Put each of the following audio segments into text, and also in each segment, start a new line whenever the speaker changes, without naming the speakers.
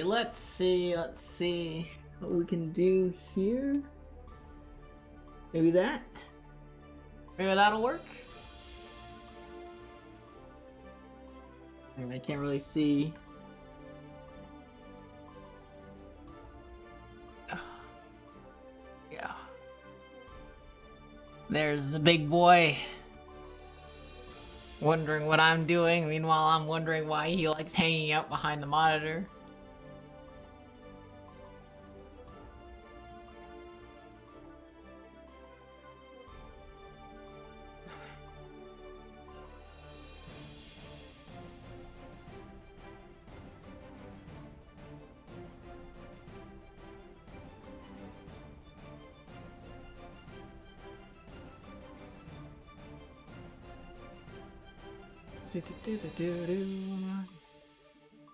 Let's see what we can do here. Maybe that? Maybe that'll work? I can't really see. Yeah. There's the big boy. Wondering what I'm doing. Meanwhile, I'm wondering why he likes hanging out behind the monitor.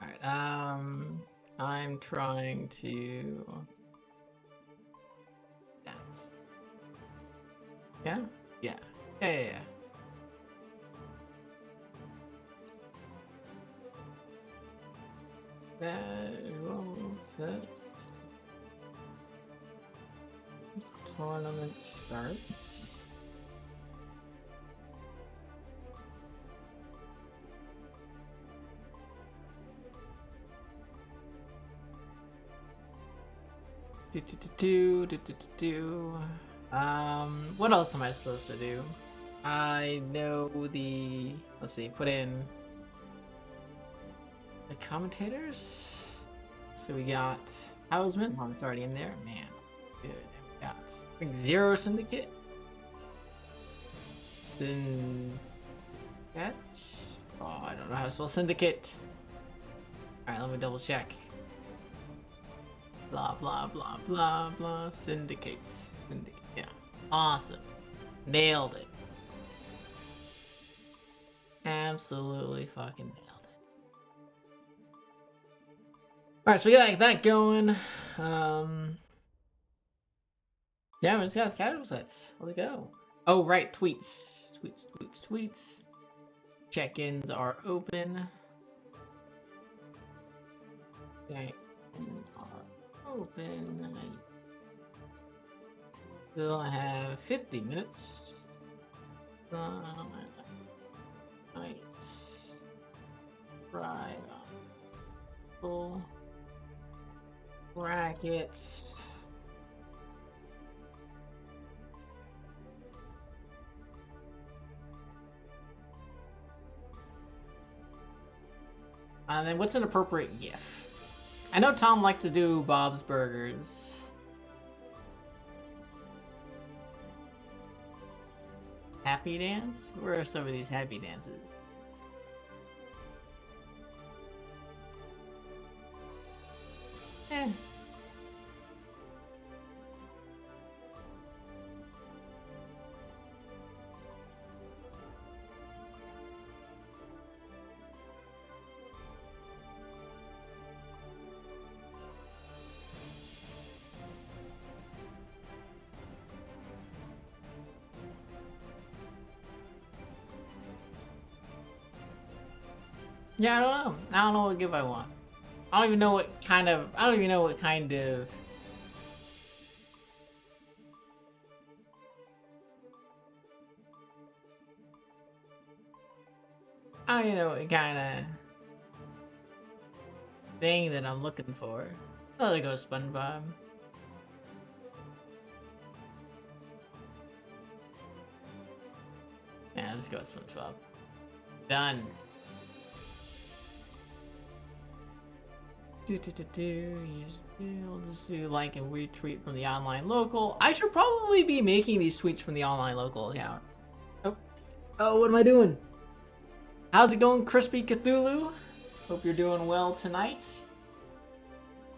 Alright, I'm trying to dance. Yeah? Yeah. Yeah. Visual set. Tournament starts. What else am I supposed to do? I know the, let's see, put in the commentators. So we got Hausman, oh, it's already in there, man. Good. We got, I think, Zero Syndicate. Syndicate? Oh, I don't know how to spell Syndicate. Alright, let me double check. Blah, blah, blah, blah, blah. Syndicate. Yeah. Awesome. Nailed it. Absolutely fucking nailed it. Alright, so we got that going. Yeah, we just got casual sets. Let we go. Oh, right. Tweets. Tweets. Check-ins are open. Okay. Open. Still have 50 minutes. Nights. Right. Full brackets. And then what's an appropriate GIF? I know Tom likes to do Bob's Burgers. Happy dance? Where are some of these happy dances? Yeah, I don't know. I don't know what GIF I want. I don't even know what kind of. I don't even know what kind of. I don't even know what kind of thing that I'm looking for. Oh, there goes SpongeBob. Yeah, let's go with SpongeBob. Done. I'll just do like and retweet from the online local. I should probably be making these tweets from the online local account. Oh, what am I doing? How's it going, Crispy Cthulhu? Hope you're doing well tonight.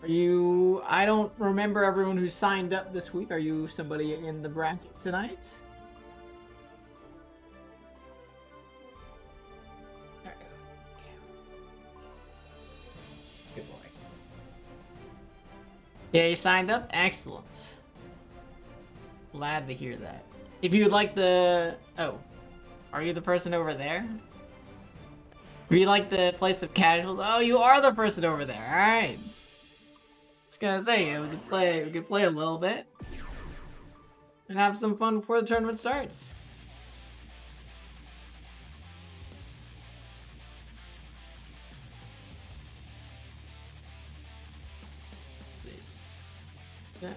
Are you... I don't remember everyone who signed up this week. Are you somebody in the bracket tonight? Good boy. Yeah, you signed up? Excellent. Glad to hear that. If you'd like the... Oh. Are you the person over there? We like the place of casuals. Oh, you are the person over there. All right. Just gonna say, we could play a little bit and have some fun before the tournament starts. Let's see. Check.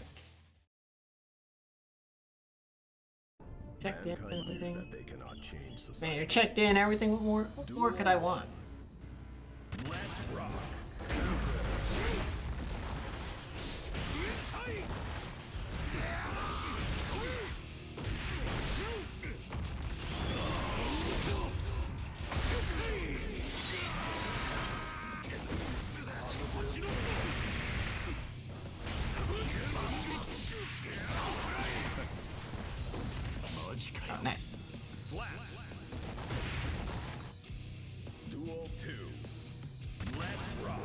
Checked in everything. Man, you're checked in everything. What more could I want?
Let's rock.
Oh, nice.
Slap. Duel 2. Let's rock.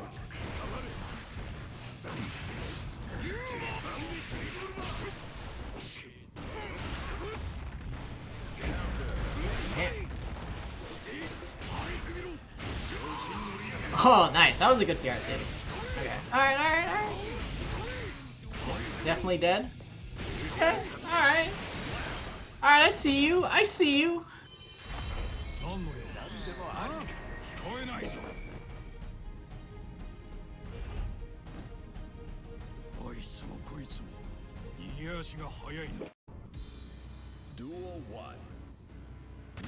Oh, nice. That was a good PR save. Okay. Alright. Definitely dead. Okay. Alright. Alright, I see you. I see you.
Duel 1.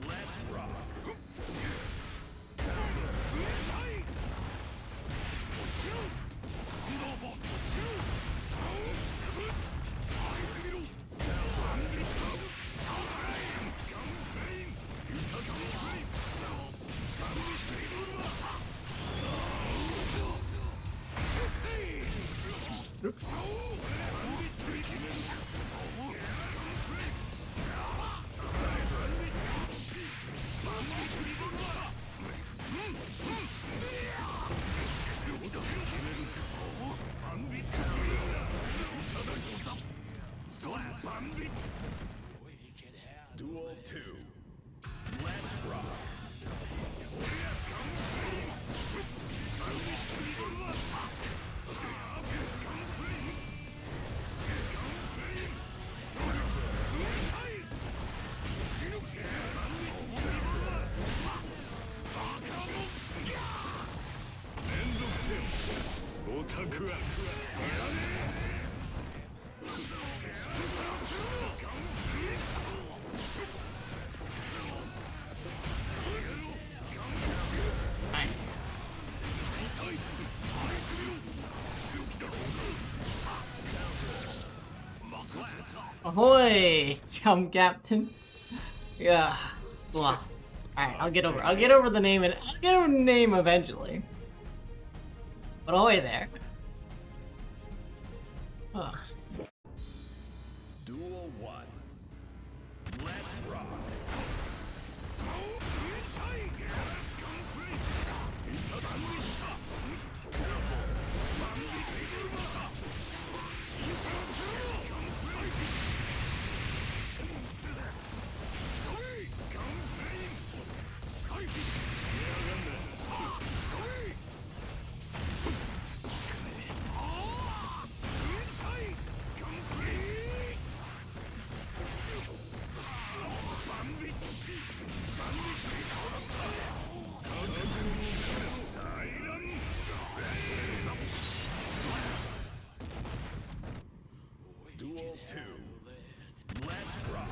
Let's rock.
Oops.
Duel 2. Let's rock.
Nice. Ahoy, chum captain. Yeah. Blah. Alright, I'll get over the name and I'll get over the name eventually. But ahoy there. Ugh.
Duel 1. Let's rock. Duel 2. Let's rock.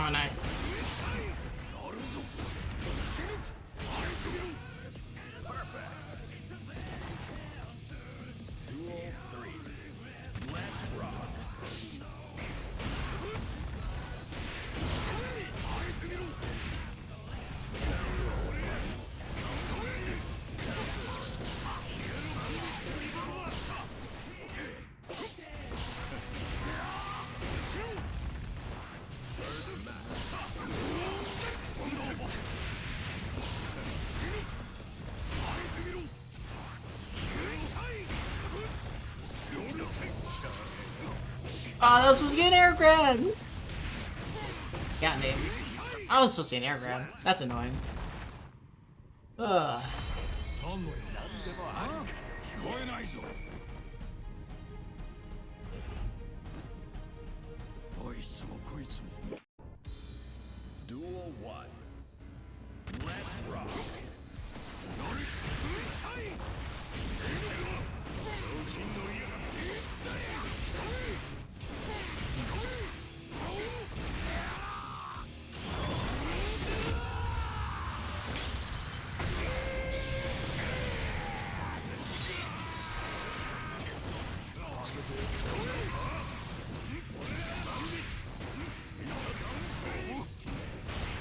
Oh, nice.
Duel 3. Let's rock.
Oh, that was supposed to get an air grab! Got me. I was supposed to get an air grab. That's annoying. Ugh.
Duel 1. Let's rock.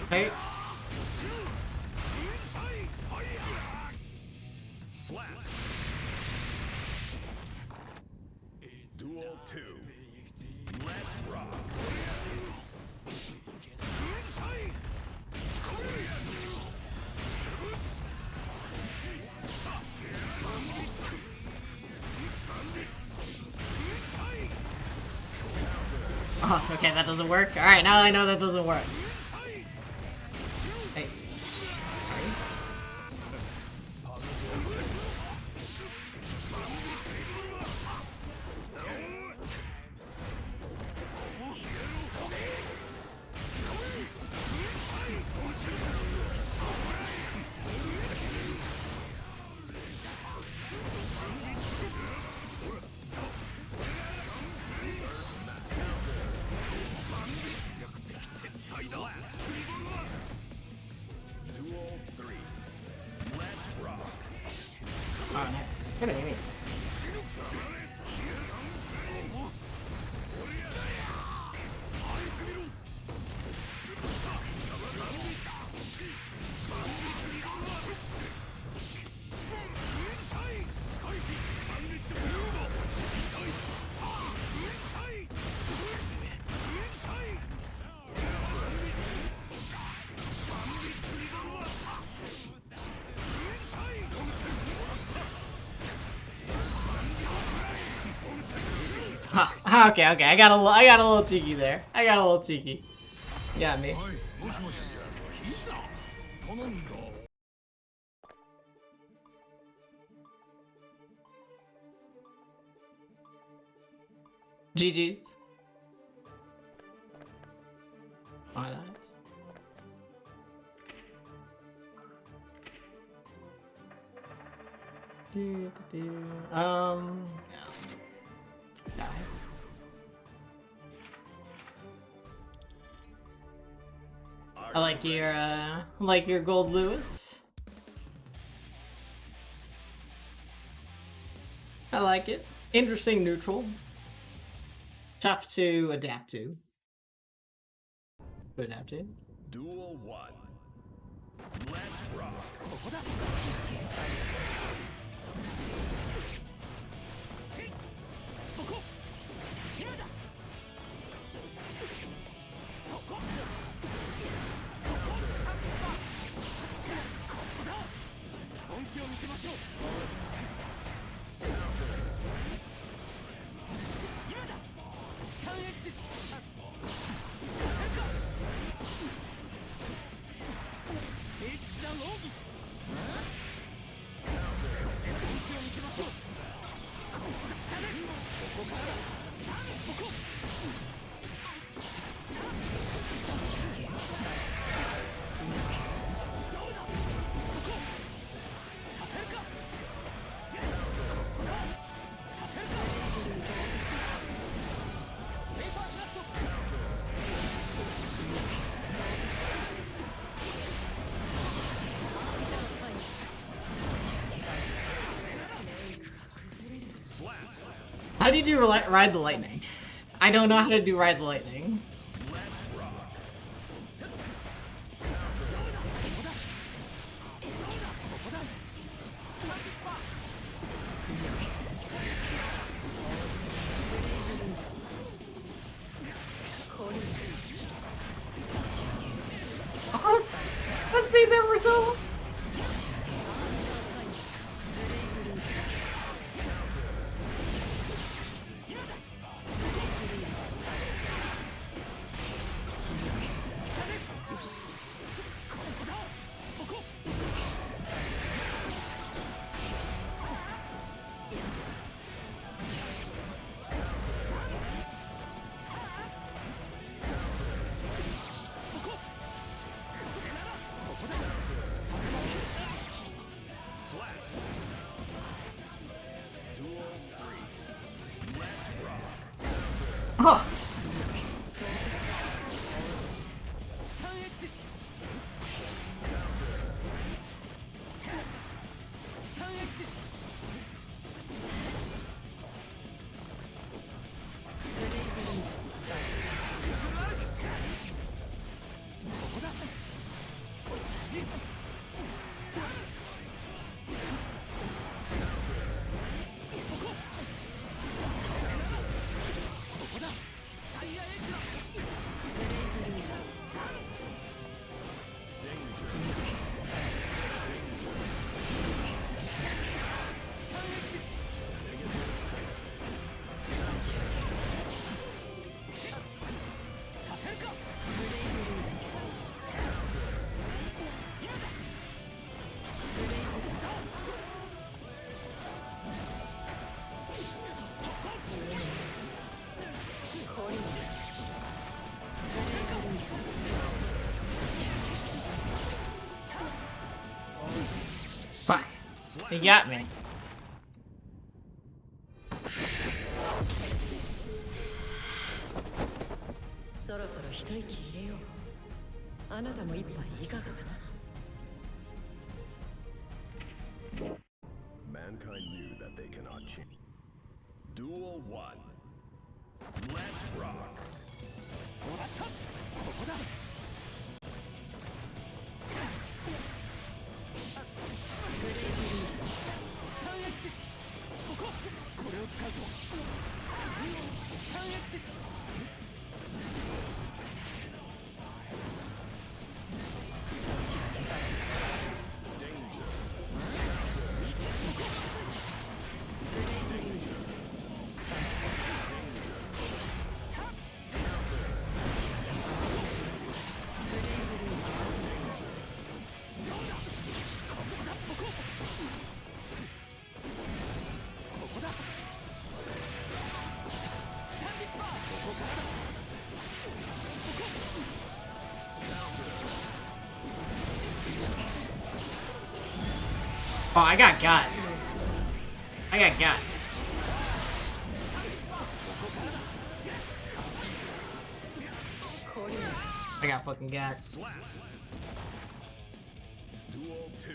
Hey.
Slap. Duel 2. Let's rock.
Oh, okay, that doesn't work. Alright, now I know that doesn't work. Hey. Sorry.
Duel 3. Let's rock.
Oh, nice. Hit me. Okay, I got a little cheeky there. I got a little cheeky. You got me. GG's. Oh, nice. Yeah. Die. I like your gold Lewis. I like it. Interesting neutral. Tough to adapt to.
Duel 1. Let's rock.
How do you do Ride the Lightning? I don't know how to do Ride the Lightning.
Let's rock.
Oh, Let's stay there for so long.
Slash. Duel 3. Let's rock.
Oh. Fuck. He got me.
Mankind knew that they cannot change. Duel 1. Let's rock.
Oh, I got got. I got got. I got fucking got.
Slash. Duel 2.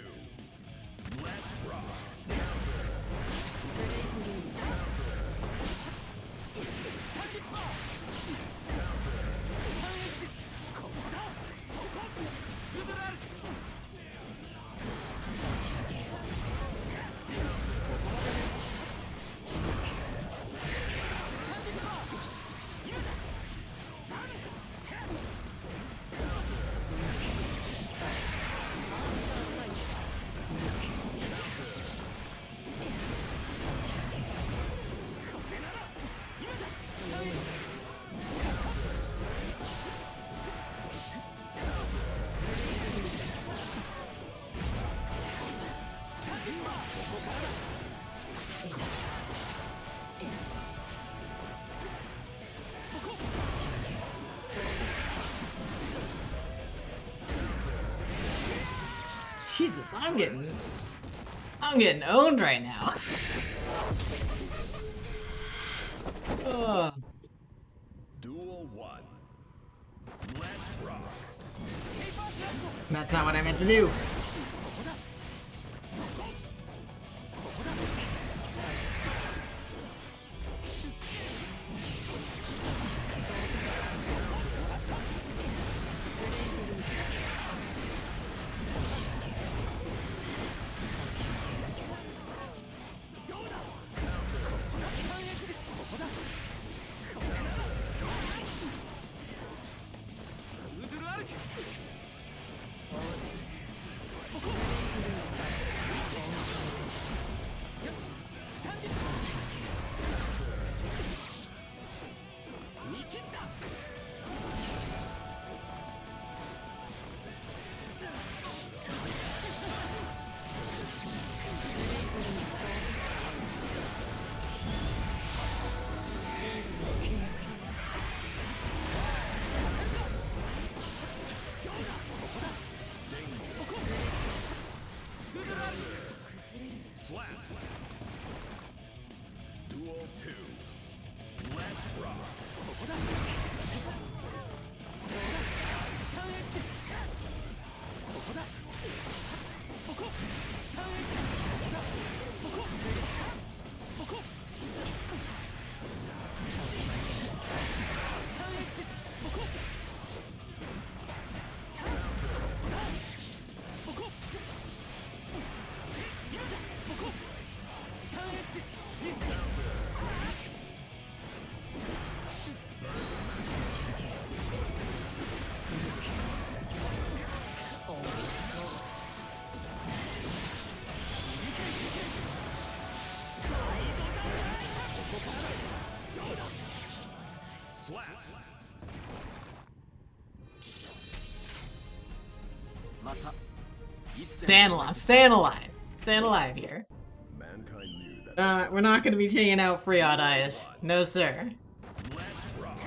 Let's rock.
Jesus, I'm getting owned right now. Ugh.
Duel 1. Let's rock.
That's not what I meant to do.
Slap. Duel 2. Let's rock. Slap.
Staying alive, staying alive, staying alive here.
Mankind knew that.
We're not gonna be taking out Freon Eyes. No, sir.
Let's rock.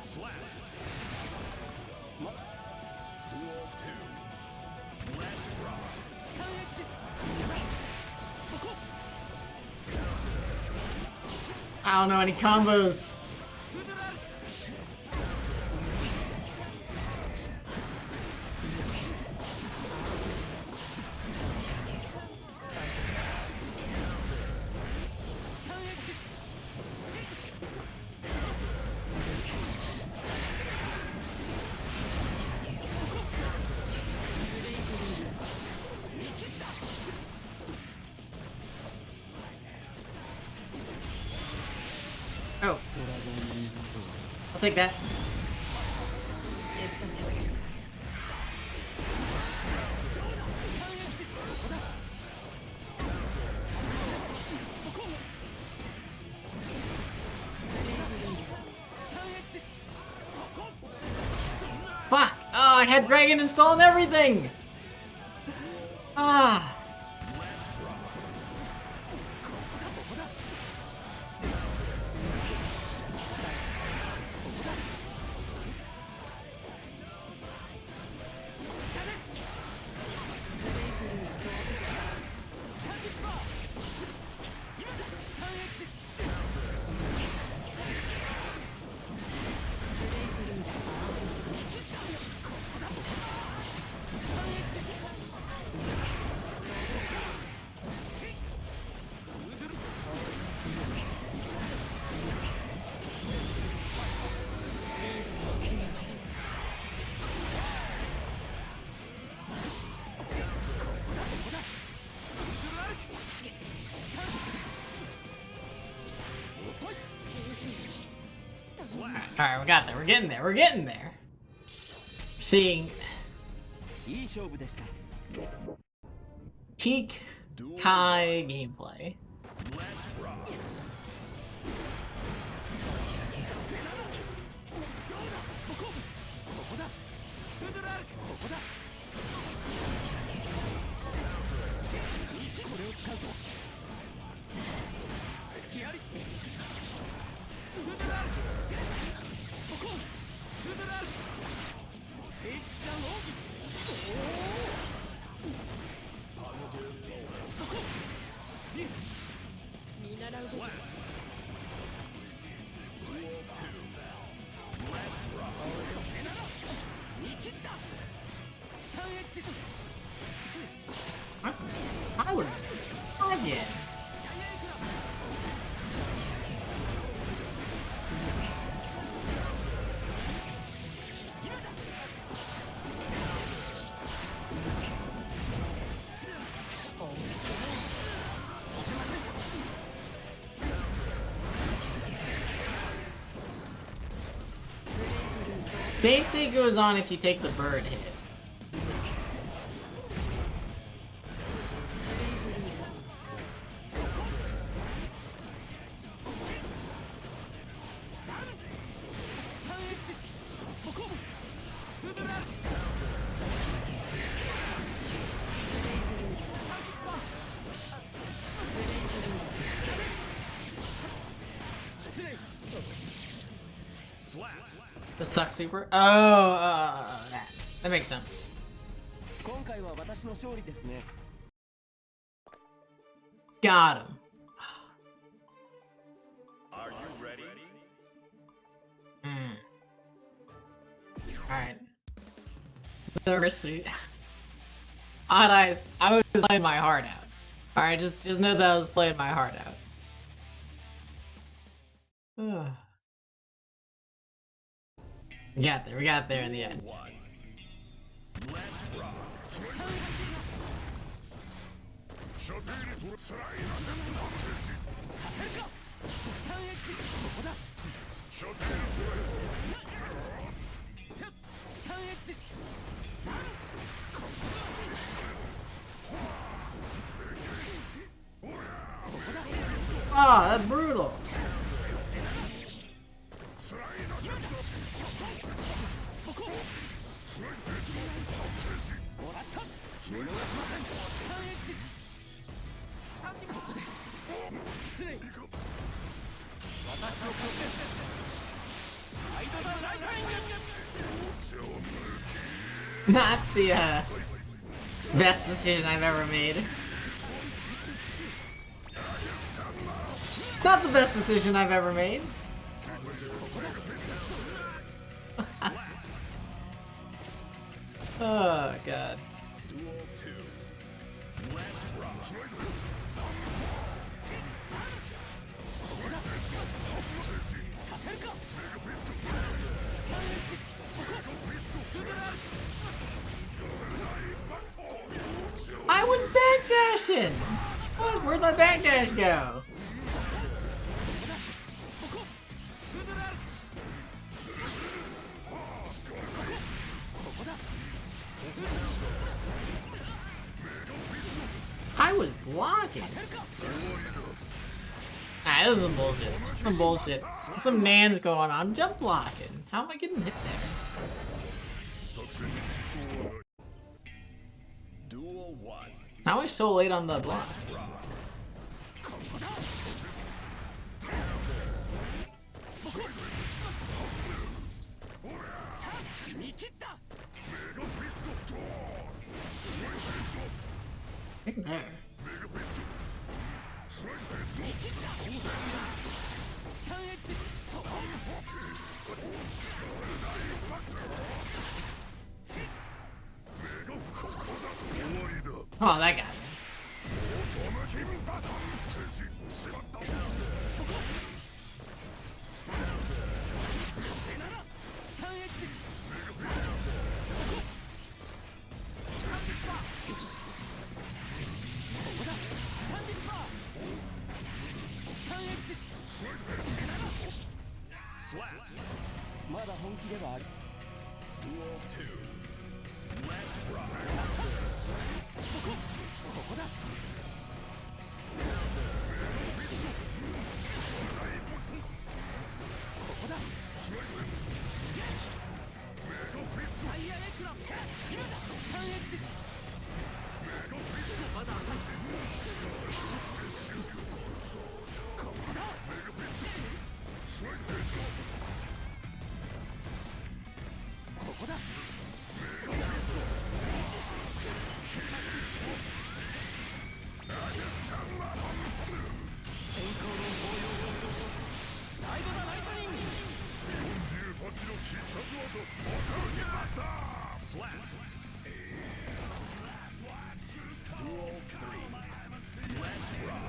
Slap. Duel 2. Let's rock.
I don't know any combos. Oh. I'll take that. Fuck! Oh, I had Dragon installed and everything! Ah! Alright, we got there. We're getting there. We're getting there. Seeing peak Kai gameplay.
Let's rock. Slap. Duel 2. Let's rock.
Tyler. Again. Sensei goes on if you take the bird hit. The suck super? Oh, that makes sense.
今回は私の勝利ですね。
Got him.
Are you ready?
Alright. The receipt. Odd Eyes, I was playing my heart out. Alright, just know that I was playing my heart out. We got there in the end.
Let's rock.
Oh, that's brutal. Not the best decision I've ever made. Not the best decision I've ever made. Oh god.
Duel 2. Let's rock.
I was backdashing! Fuck, where'd my backdash go? I was blocking. Ah, this is some bullshit. Some bullshit. Some nans going on. I'm jump blocking. How am I getting hit there?
Duel 1.
How am I so late on the block? Right there. Oh, that guy.
Slap.
まだ本気ではある。
Duel 2. Let's rock.
ここだ。
Slap. Duel 3. Let's rock.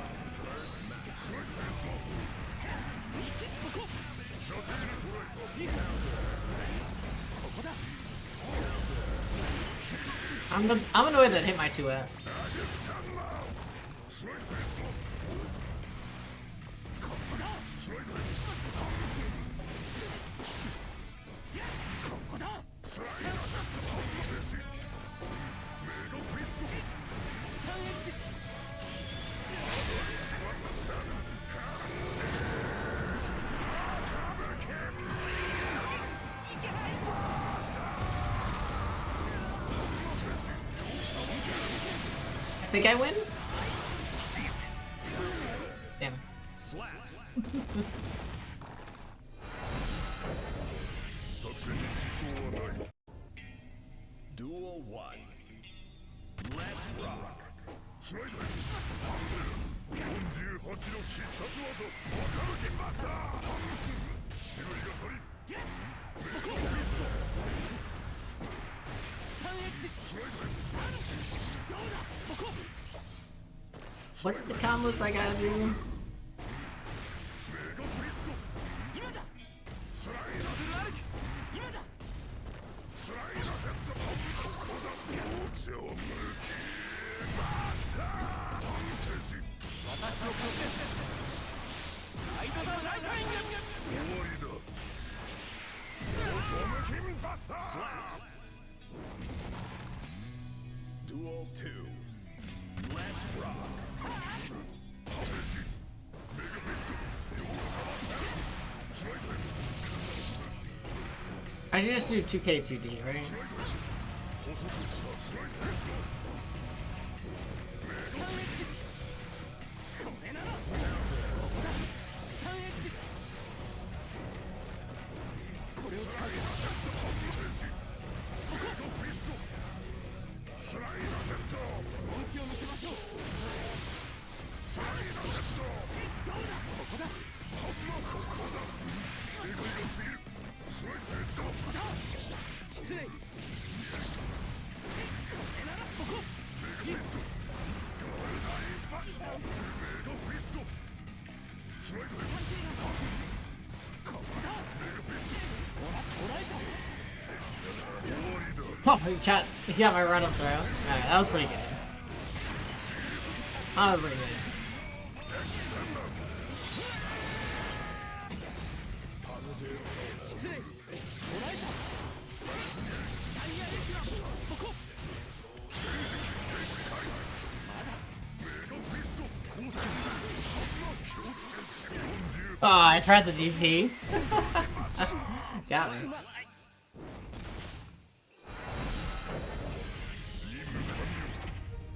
I'm annoyed that hit my 2S. I think I win? Damn.
Slap. Duel 1. Let's rock. 48の必殺技驚きました注意が取り
What's the combos I gotta do?
Duel 2. Let's rock.
I should just do 2K2D, right? Oh, he got my run up throw. Alright, that was pretty good. That was pretty good. Oh, I tried the DP. Got me.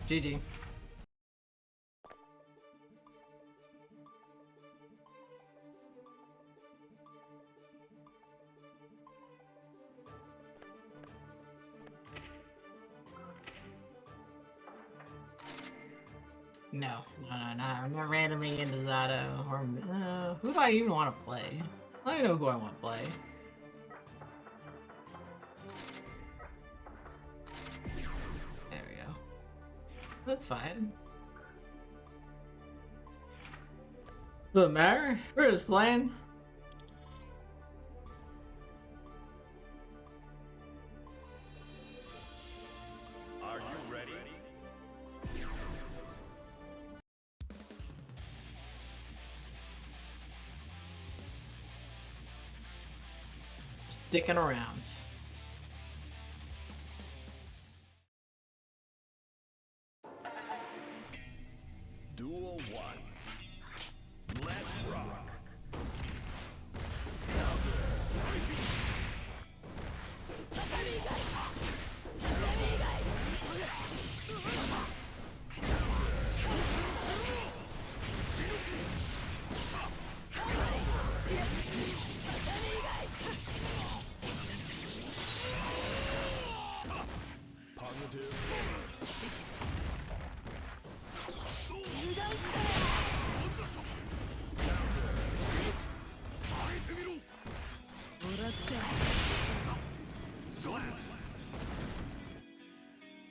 GG. No, I'm not randoming into Zato. Or who do I even want to play? I don't even know who I want to play. There we go. That's fine. Doesn't matter. We're just playing.
Are you ready?
Sticking around.
Duel 1. Let's rock. Positive bonus.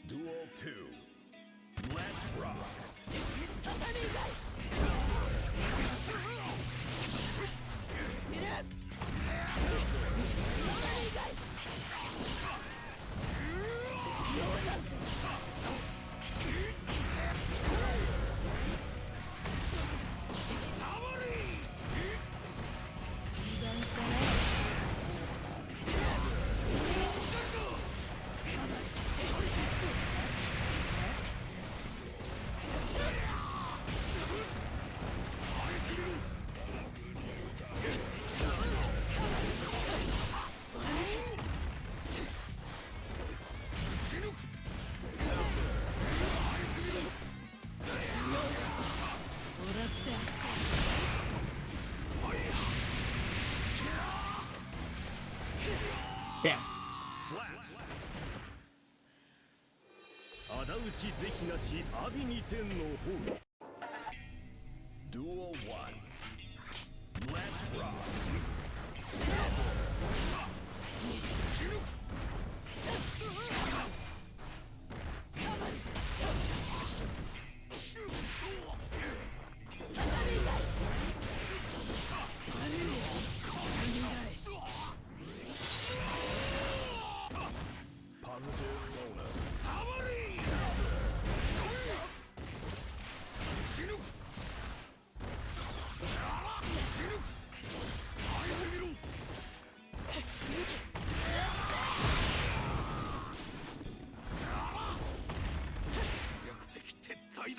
Duel 2. Let's rock.
仇討ち是非なし阿鼻二天のホース
Duel 1. Let's rock.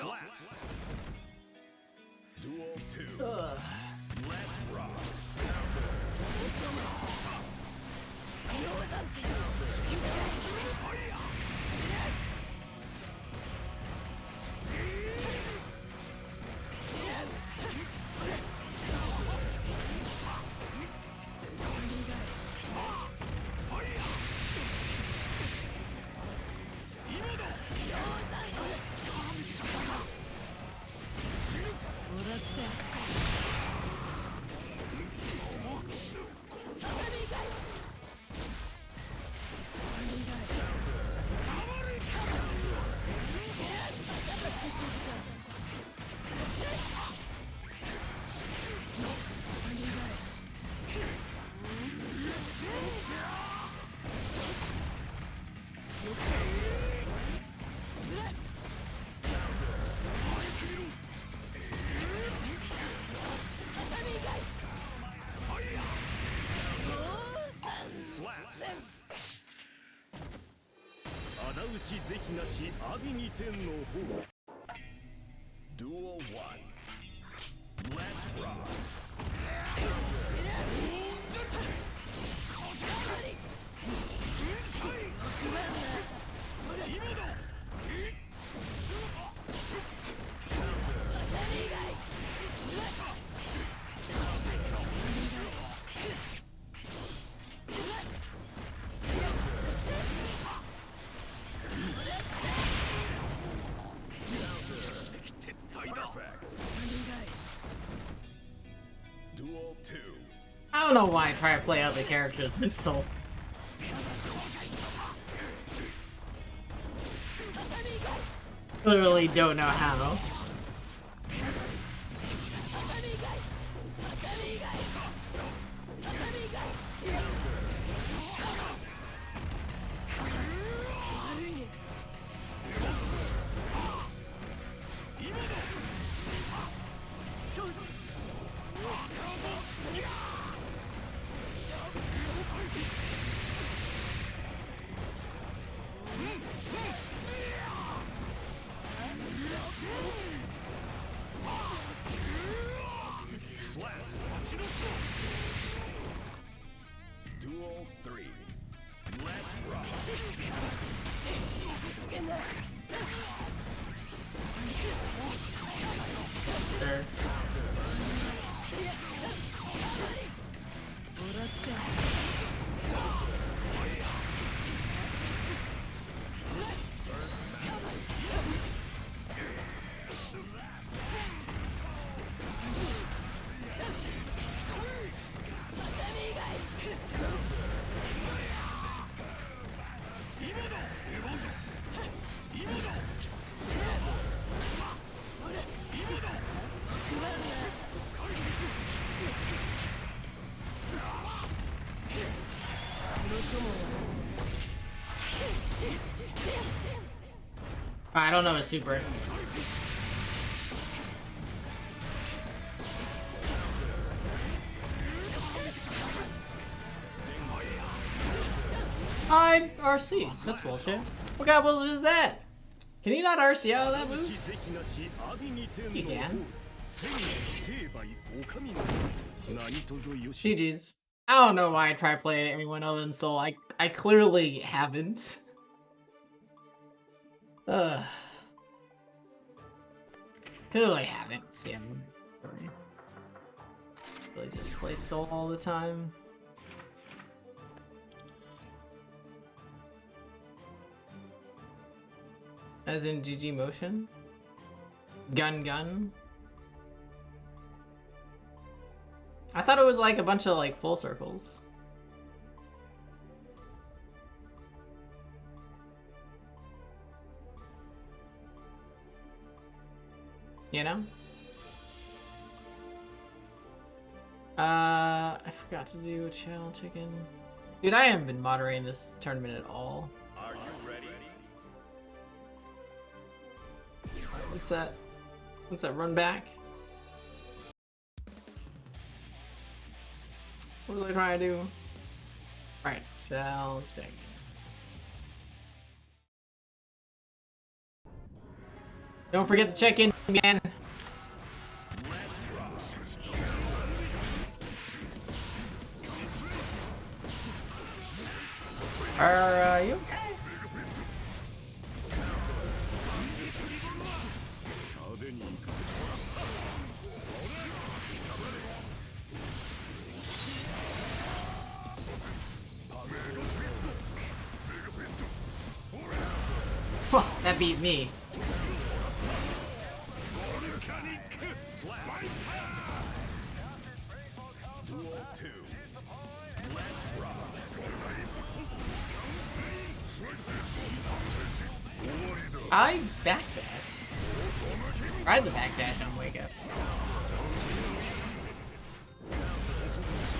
だ Duel 2. Let's rock. 仇討ち是非なし阿鼻二天のホース Duel 1. Let's rock. 2.
I don't know why I try to play other characters in Soul. Literally don't know how.
Duel 3. Let's rock.
Sure. I don't know a super. I'm RC. That's bullshit. What kind of bullshit is that? Can he not RC out of that move? He can. GG's. I don't know why I try playing anyone other than Soul. I clearly haven't. Clearly haven't seen him. Really just play Soul all the time. As in GG motion? Gun. I thought it was like a bunch of like full circles. You know? I forgot to do a channel chicken. Dude, I haven't been moderating this tournament at all.
Are you ready?
What's that? What's that run back? What was I trying to do? Right, channel chicken. Don't forget to check in, man. Are you okay? That beat me. I backdash. Tried the backdash on Wake Up.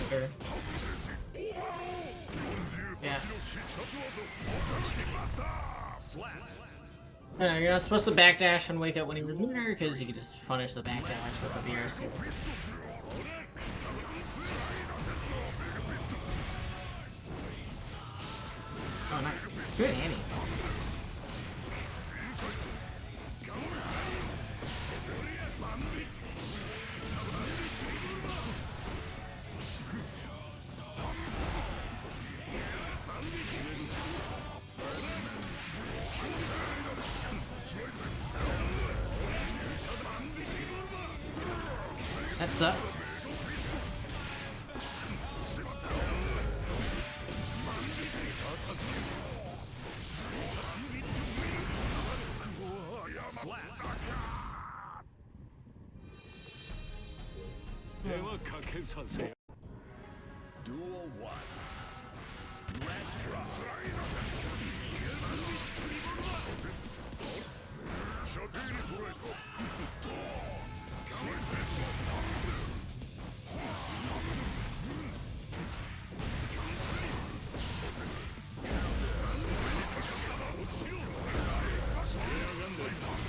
Sure. Yeah. No, you're not supposed to backdash on Wake Up when he was neuter, because he could just punish the backdash with a VRC. Oh, nice. Good Annie. That sucks.
Duel 1. Let's rock.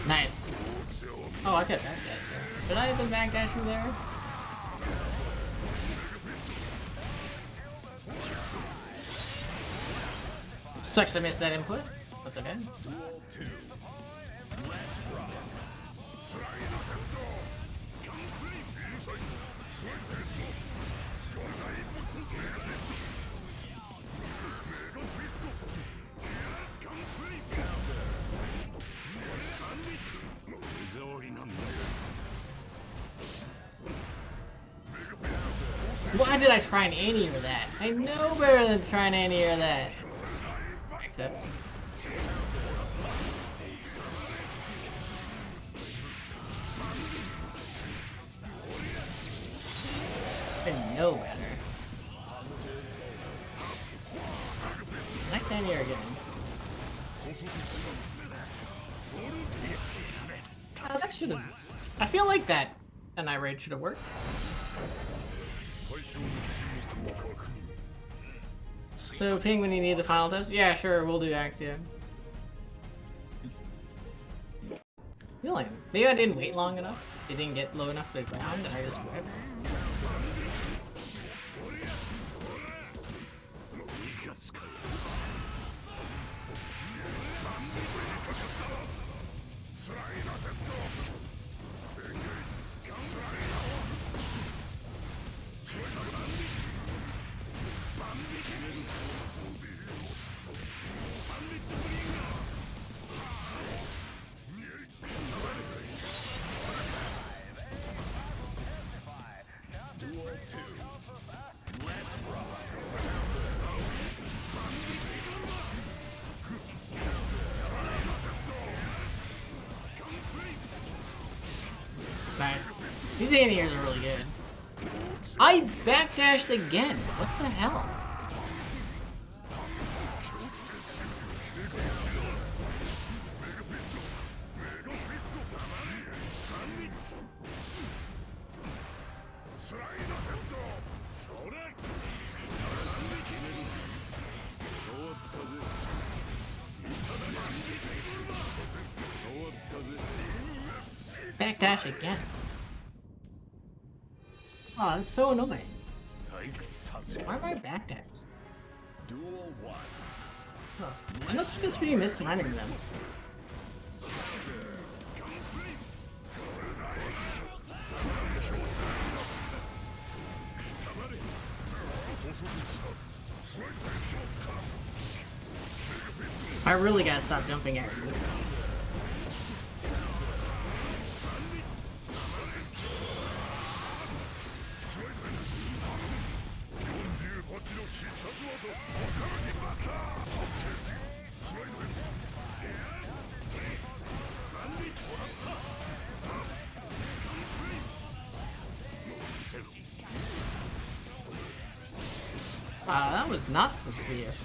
Nice. Oh, I could backdash there. Should I have been backdashing there? Sucks I missed that input. That's okay.
Duel 2. Let's rock.
Why did I try and anti-air that? I know better than trying to anti-air that. Except. I know better. Nice anti-air again. Oh, that should have. I feel like that Night Raid should have worked. So, Penguin, you need the final test? Yeah, sure, we'll do Axia. I feel like maybe I didn't wait long enough. It didn't get low enough to the ground, and I just whipped. These anti-airs are really good. I backdashed again. What the hell? Backdash again. Oh, that's so annoying. Why am I backdash? Huh. I must just be mistiming them. I really gotta stop jumping at you. Wow, that was not supposed to be it.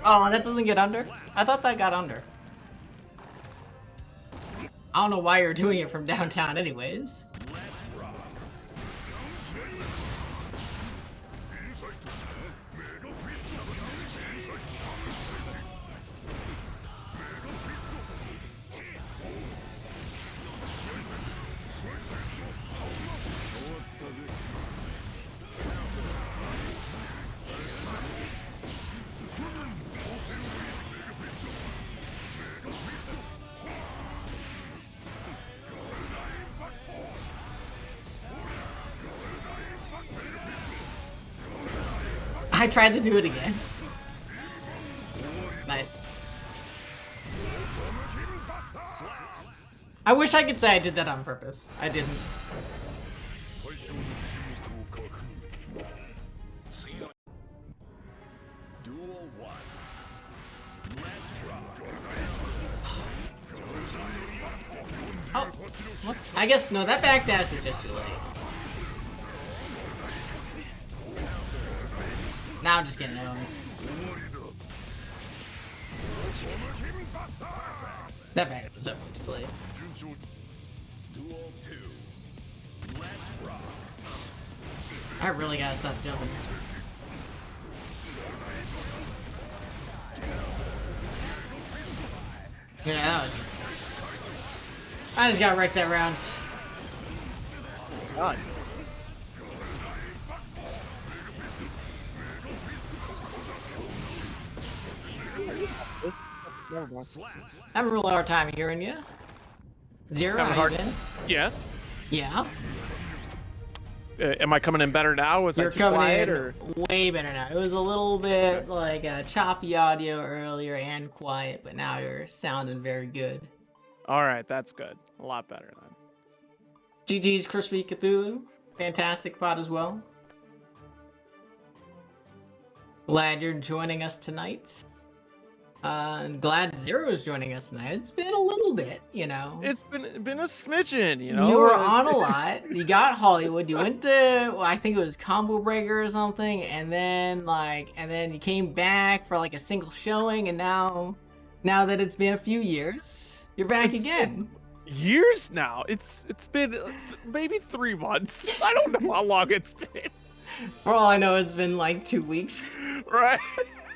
Oh, that doesn't get under? I thought that got under. I don't know why you're doing it from downtown anyways. I tried to do it again. Nice. I wish I could say I did that on purpose. I didn't. Oh, what? I guess, no, that backdash was just too late. Now I'm just getting those. That backdash was definitely too late. I really gotta stop jumping. Yeah, that was... I just got wrecked that round.
God.
Having a real hard time hearing you. Zero, how you been?
Yes.
Yeah.
Am I coming in better now? Was
You're
I too
coming
quiet,
in
or?
way better now. It was a little bit like choppy audio earlier and quiet, but now you're sounding very good.
All right, that's good. A lot better then.
GG's Crispy Cthulhu. Fantastic pod as well. Glad you're joining us tonight. And glad Zero's joining us tonight. It's been a little bit, you know.
It's been a smidgen, you know.
You were on a lot. You got Hollywood. You went to, well, I think it was Combo Breaker or something, and then you came back for like a single showing, and now that it's been a few years, you're back again.
Years now. It's been maybe 3 months. I don't know how long it's been.
For all I know, it's been like 2 weeks.
Right.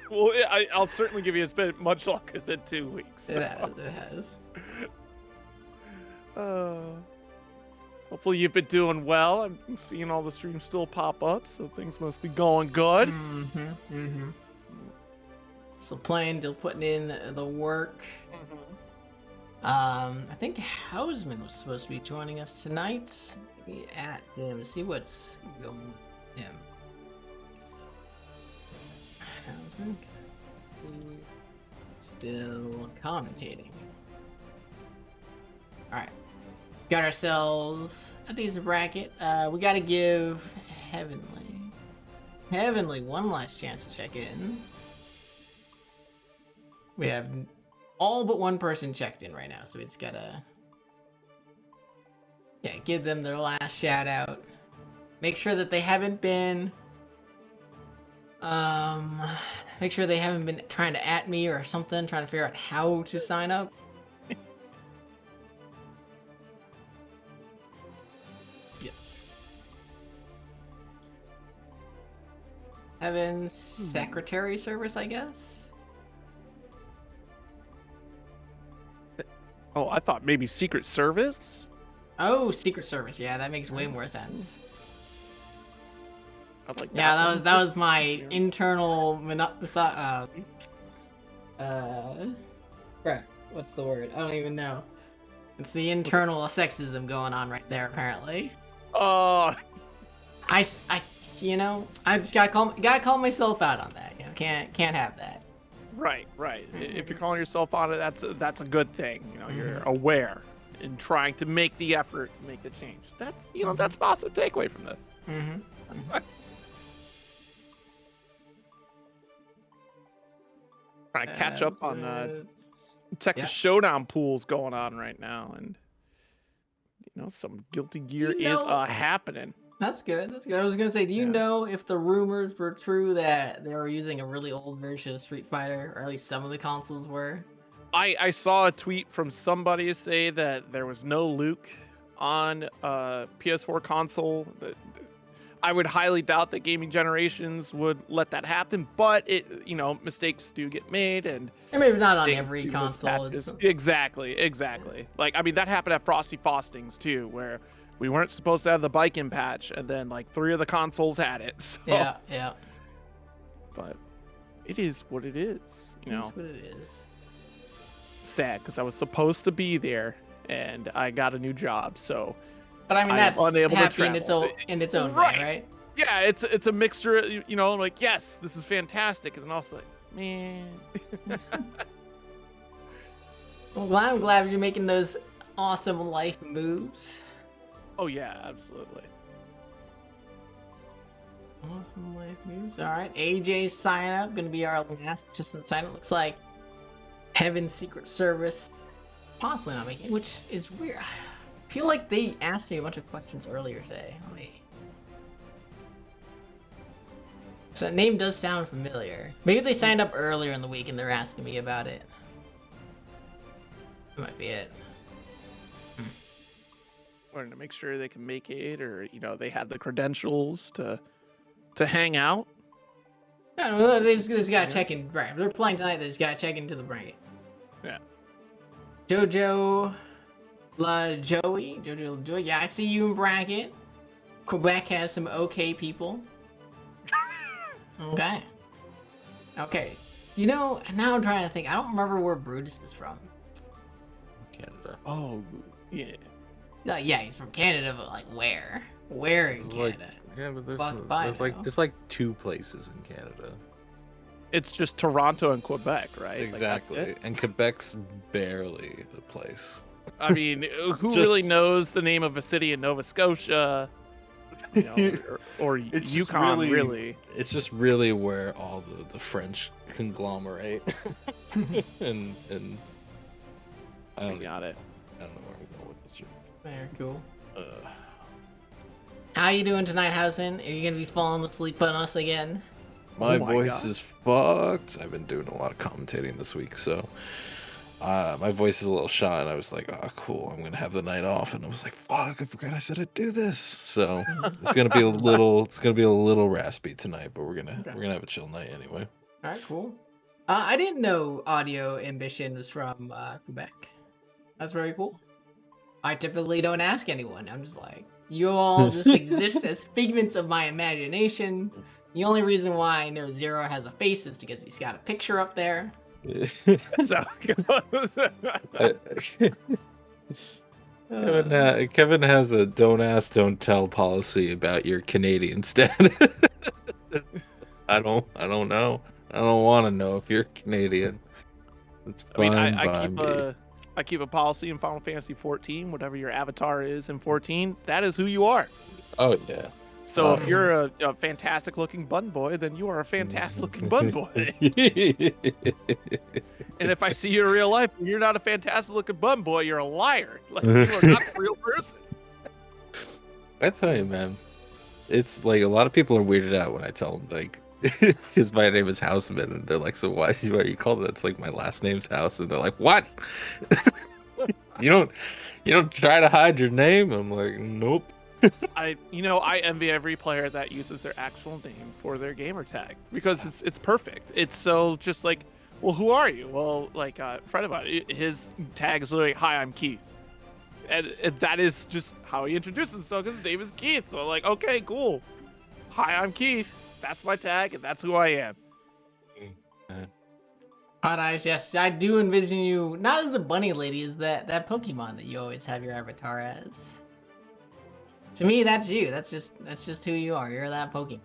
Well, I'll certainly give you it's been much longer than 2 weeks. So.
It has.
Hopefully you've been doing well. I'm seeing all the streams still pop up, so things must be going good.
So still putting in the work. I think Hausman was supposed to be joining us tonight. Let me at him, see what's going with him. Still commentating. Alright. Got ourselves a decent bracket. We gotta give Heavenly one last chance to check in. We have all but one person checked in right now, so we just gotta give them their last shout out. Make sure that they haven't been make sure they haven't been trying to at me or something, trying to figure out how to sign up. Yes. Heaven's secretary service, I guess.
Oh, I thought maybe Secret Service.
Oh, Secret Service. Yeah, that makes way more sense.
I like
Yeah,
one.
that was my internal crap. What's the word? I don't even know. It's the internal sexism going on right there, apparently.
Oh,
You know, I just gotta call myself out on that. You know, can't have that.
right. If you're calling yourself on it, that's a good thing. You know, you're aware and trying to make the effort to make the change. That's that's a positive takeaway from this. Trying to catch up on Texas Showdown pools going on right now, and some Guilty Gear is happening.
That's good. That's good. I was gonna say, do you know if the rumors were true that they were using a really old version of Street Fighter, or at least some of the consoles were?
I saw a tweet from somebody say that there was no Luke on PS4 console. I would highly doubt that gaming generations would let that happen, but mistakes do get made, and
maybe not on every console.
Exactly. Like, I mean, that happened at Frosty Faustings too, where we weren't supposed to have the Bikin patch, and then like 3 of the consoles had it. So.
Yeah.
But it is what it is.
That's what it is.
Sad, because I was supposed to be there, and I got a new job, so.
But I mean, that's happy in its own way, right?
Yeah, it's a mixture. Like, yes, this is fantastic, and then also like, man.
Well, I'm glad you're making those awesome life moves.
Oh yeah, absolutely.
Awesome life moves. All right, AJ's sign up gonna be our last participant sign up. Looks like Heaven's Secret Service possibly not making, which is weird. I feel like they asked me a bunch of questions earlier today. So that name does sound familiar. Maybe they signed up earlier in the week and they're asking me about it. That might be it.
Wanting to make sure they can make it, or they have the credentials to hang out.
I don't know. They just gotta check in. Right, they're playing tonight. They just gotta check into the bracket.
Yeah.
Jojo Joey. Yeah, I see you in bracket. Quebec has some okay people. Okay. Now I'm trying to think. I don't remember where Brutus is from.
Canada.
Oh, yeah.
Yeah, he's from Canada, but like where? Where in Canada?
But there's like 2 places in Canada.
It's just Toronto and Quebec, right?
Exactly.
Like,
and Quebec's barely a place.
I mean, who really knows the name of a city in Nova Scotia? Or Yukon, really?
It's just really where all the French conglomerate. and I don't know where I'm going with this shit.
Very cool. How you doing tonight, Houseman? Are you gonna be falling asleep on us again?
My voice is fucked. I've been doing a lot of commentating this week, so my voice is a little shot, and I was like, oh, cool, I'm gonna have the night off, and I was like, fuck, I forgot I said I'd do this. So it's gonna be a little raspy tonight, but we're gonna have a chill night anyway.
All right, cool. I didn't know Audio Ambition was from Quebec. That's very cool. I typically don't ask anyone. I'm just like, you all just exist as figments of my imagination. The only reason why I know Zero has a face is because he's got a picture up there.
That's how it goes.
Kevin has a don't ask, don't tell policy about your Canadian status. I don't know. I don't want to know if you're Canadian. It's fine.
I mean, I keep a policy in Final Fantasy 14. Whatever your avatar is in 14, that is who you are.
Oh yeah.
So if you're a fantastic looking bun boy, then you are a fantastic looking bun boy. And if I see you in real life and you're not a fantastic looking bun boy, you're a liar. Like, you are not a real person.
I tell you, man, it's like a lot of people are weirded out when I tell them, like, because my name is Houseman, and they're like, so why are you called it? It's like my last name's House, and they're like, what? you don't try to hide your name? I'm like, nope.
I envy every player that uses their actual name for their gamer tag because it's perfect. It's so just like, well, who are you? Well, like a friend of mine, his tag is literally, hi, I'm Keith. And that is just how he introduces himself because his name is Keith. So I'm like, okay, cool. Hi, I'm Keith. That's my tag, and that's who I am.
Hot Eyes, yes, I do envision you not as the bunny lady, as that Pokemon that you always have your avatar as. To me, that's you. That's just who you are. You're that Pokemon.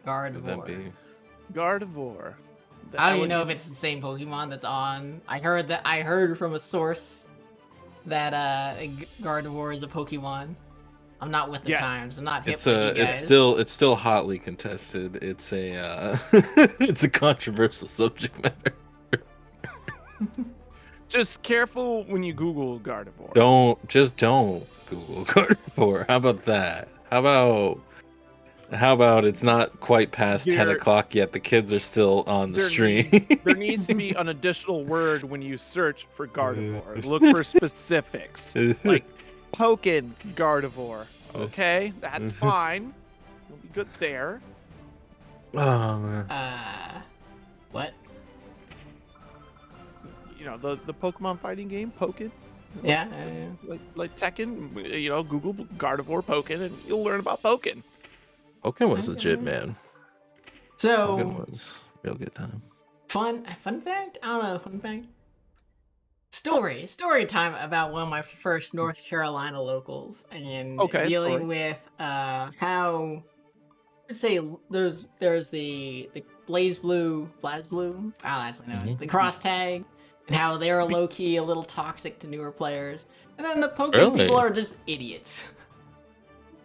Gardevoir.
Gardevoir.
I don't even know if it's the same Pokemon that's on. I heard from a source that Gardevoir is a Pokemon. I'm not with the times. I'm not hip with you guys.
It's still hotly contested. It's a it's a controversial subject matter.
Just careful when you Google Gardevoir.
Don't Google Gardevoir. How about that? How about it's not quite past 10 o'clock yet? The kids are still on the stream.
There needs to be an additional word when you search for Gardevoir. Look for specifics. Like Pokken Gardevoir. Okay, that's fine. We'll be good there.
Oh man.
What?
You know, the Pokemon fighting game, Pokken.
Yeah.
Like Tekken, Google Gardevoir Pokken and you'll learn about Pokken.
Pokken was legit, man.
So
Pokken was real good time.
Fun fact? I don't know, fun fact. Story time about one of my first North Carolina locals and dealing with how say there's the BlazBlue, I don't actually know, the cross tag, and how they're low key a little toxic to newer players, and then the Pokemon people are just idiots.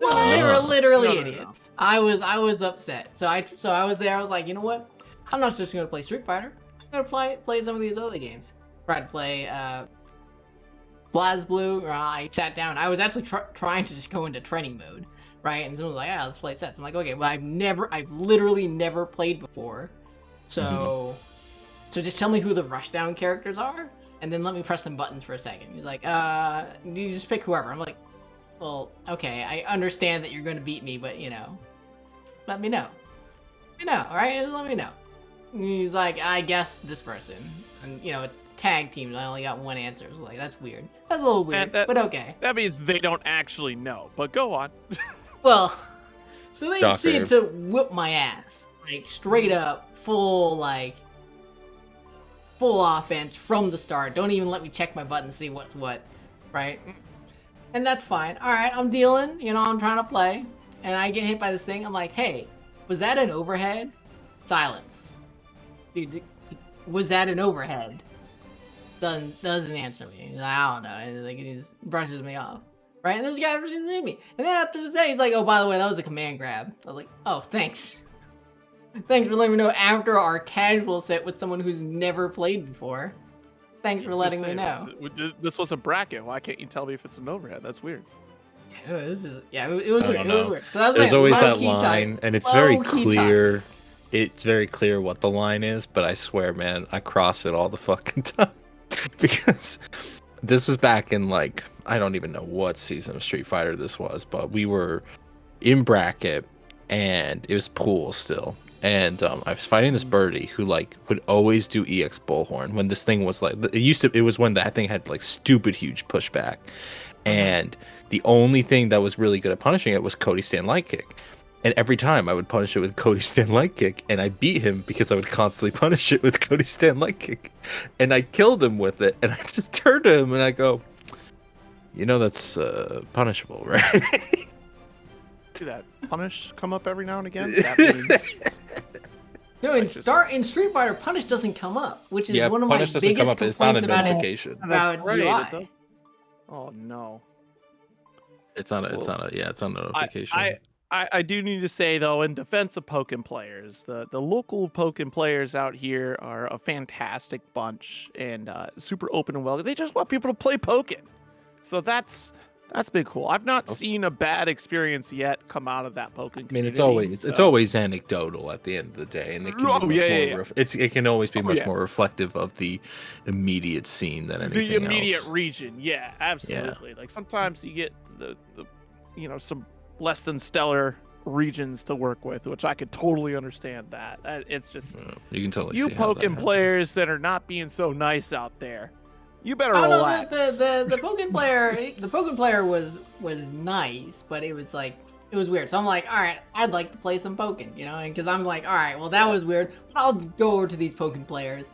They were literally idiots. I was upset. So I was there. I was like, you know what? I'm not just gonna play Street Fighter. I'm gonna play some of these other games. Tried to play BlazBlue. I sat down. I was actually trying to just go into training mode, right? And someone was like, "Yeah, let's play sets." I'm like, "Okay, well, I've literally never played before, so just tell me who the rushdown characters are, and then let me press some buttons for a second." He's like, you just pick whoever." I'm like, "Well, okay, I understand that you're going to beat me, but let me know. All right, just let me know." And he's like, "I guess this person." And, it's tag teams. I only got one answer. So, that's weird. That's a little weird, but okay.
That means they don't actually know, but go on.
Well, so they proceeded to whip my ass. Straight up, full offense from the start. Don't even let me check my button to see what's what, right? And that's fine. All right, I'm dealing. I'm trying to play. And I get hit by this thing. I'm like, hey, was that an overhead? Silence. Dude, was that an overhead? Doesn't answer me. He's like, I don't know. He just brushes me off. Right? And this guy brushes me. And then after the set, he's like, oh, by the way, that was a command grab. I was like, oh, thanks. Thanks for letting me know after our casual set with someone who's never played before. Thanks for letting me know.
This was a bracket. Why can't you tell me if it's an overhead? That's weird.
It was weird. It was weird. So
there's always that line, and it's very clear.
Toxic.
It's very clear what the line is, but I swear, man, I cross it all the fucking time. Because this was back in, I don't even know what season of Street Fighter this was, but we were in bracket, and it was pool still. And I was fighting this birdie who would always do EX Bullhorn when this thing was it was when that thing had stupid huge pushback, and the only thing that was really good at punishing it was Cody Stand Light Kick, and every time I would punish it with Cody Stand Light Kick, and I beat him because I would constantly punish it with Cody Stand Light Kick, and I killed him with it, and I just turned to him and I go, that's punishable, right?
See that punish come up every now and again? That means...
No, in Street Fighter, punish doesn't come up, which is one of my biggest complaints about its UI.
It does. Oh no.
It's on a notification.
I do need to say though, in defense of Pokken players, the local Pokken players out here are a fantastic bunch and super open and welcoming. They just want people to play Pokken, so that's been cool. I've not seen a bad experience yet come out of that Pokken community.
I mean, it's always anecdotal at the end of the day, and it can it can always be much more reflective of the immediate scene than anything
the immediate
else.
region. Yeah, absolutely. Like sometimes you get the some less than stellar regions to work with, which I could totally understand that. It's just
You can totally
you
see how that
Pokken
happens.
players that are not being so nice out there. You better
Oh no,
relax.
the Pokken player was nice, but it was like it was weird. So I'm like, all right, I'd like to play some Pokken, you know, and because I'm like, all right, well that was weird, but I'll go over to these Pokken players.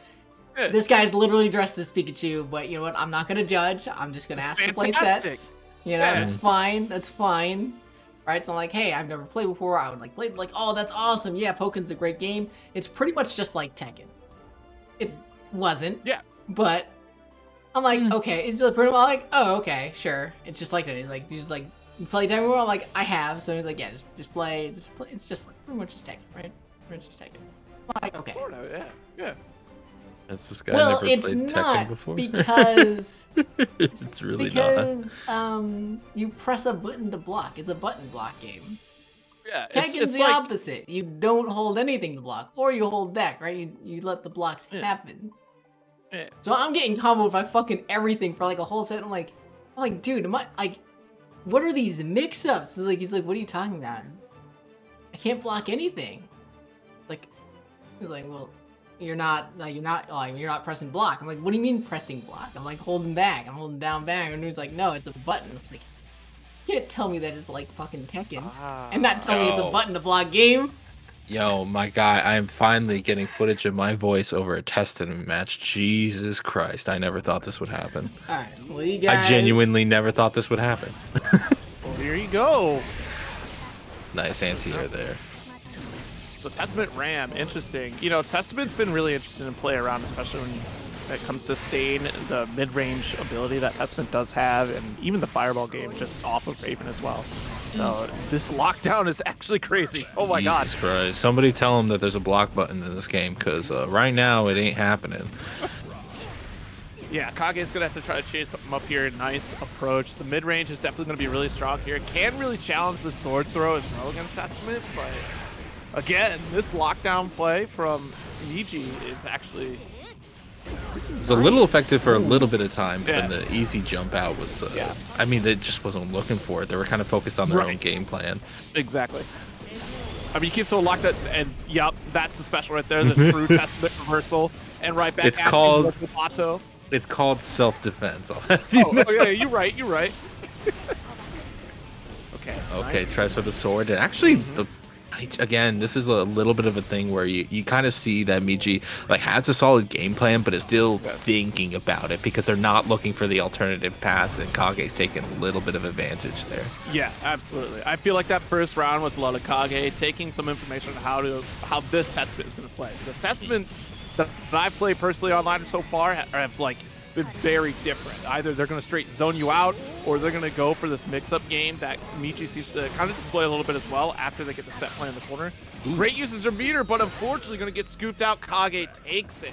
Yeah.
This guy's literally dressed as Pikachu, but you know what? I'm not gonna judge. I'm just gonna ask to play
fantastic.
sets. You know,
Yeah.
that's fine. That's fine. Right? So I'm like, hey, I've never played before. I would like play like, oh, that's awesome. Yeah, Pokken's a great game. It's pretty much just like Tekken. It wasn't.
Yeah.
But I'm like, okay, it's just pretty much like, oh, okay, sure. It's just like that. It's like you just like you play Tekken World. I'm like, I have. So he's like, yeah, just play. It's just like pretty much just Tekken, right? Pretty much just Tekken. I'm like, okay.
Sort of, yeah.
That's this guy
Well,
never
it's
played Tekken
not
before.
because
it's really not.
because you press a button to block. It's a button block game.
Yeah,
Tekken's the opposite. You don't hold anything to block, or you hold deck, right? You let the blocks happen.
Yeah.
So I'm getting comboed by fucking everything for like a whole set. I'm like, dude, am I like, what are these mix-ups? He's like, what are you talking about? I can't block anything. Like, he's like, well, you're not pressing block. I'm like, what do you mean pressing block? I'm like holding back. I'm holding down back. And he's like, no, it's a button. I was like, you can't tell me that it's like fucking Tekken and not tell me it's a
No.
button to block game.
Yo, my guy, I am finally getting footage of my voice over a Testament match. Jesus Christ, I never thought this would happen.
All right, well, you guys.
I genuinely never thought this would happen.
Well, here you go.
Nice anti-air there.
So Testament Ram, interesting. You know, Testament's been really interesting to play around, especially when it comes to Stain, the mid-range ability that Testament does have, and even the Fireball game just off of Raven as well. So this lockdown is actually crazy. Oh my god.
Jesus Christ. Somebody tell him that there's a block button in this game, because right now it ain't happening.
Yeah, Kage's gonna have to try to chase something up here. Nice approach. The mid-range is definitely gonna be really strong here. Can really challenge the sword throw as well against Testament, but again, this lockdown play from Niji is actually
It was a little effective for a little bit of time, but
Yeah.
then the easy jump out was,
Yeah.
I mean, they just wasn't looking for it. They were kind of focused on their own
Right.
game plan.
exactly. I mean, you keep so locked up, and yep, that's the special right there, the true Testament reversal, and right back
It's
at you
called-
with the Bato.
It's called self-defense. I'll have you know.
Oh, yeah, you're right. Okay.
Okay,
nice.
tries for the sword. And actually, again, this is a little bit of a thing where you kind of see that Miji like has a solid game plan, but is still thinking about it because they're not looking for the alternative paths, and Kage's taking a little bit of advantage there.
Yeah, absolutely. I feel like that first round was a lot of Kage taking some information on how this Testament is going to play. Because Testaments that I've played personally online so far have like been very different. Either they're going to straight zone you out, or they're going to go for this mix-up game that Michi seems to kind of display a little bit as well after they get the set play in the corner. Great uses their meter, but unfortunately going to get scooped out. Kage takes it.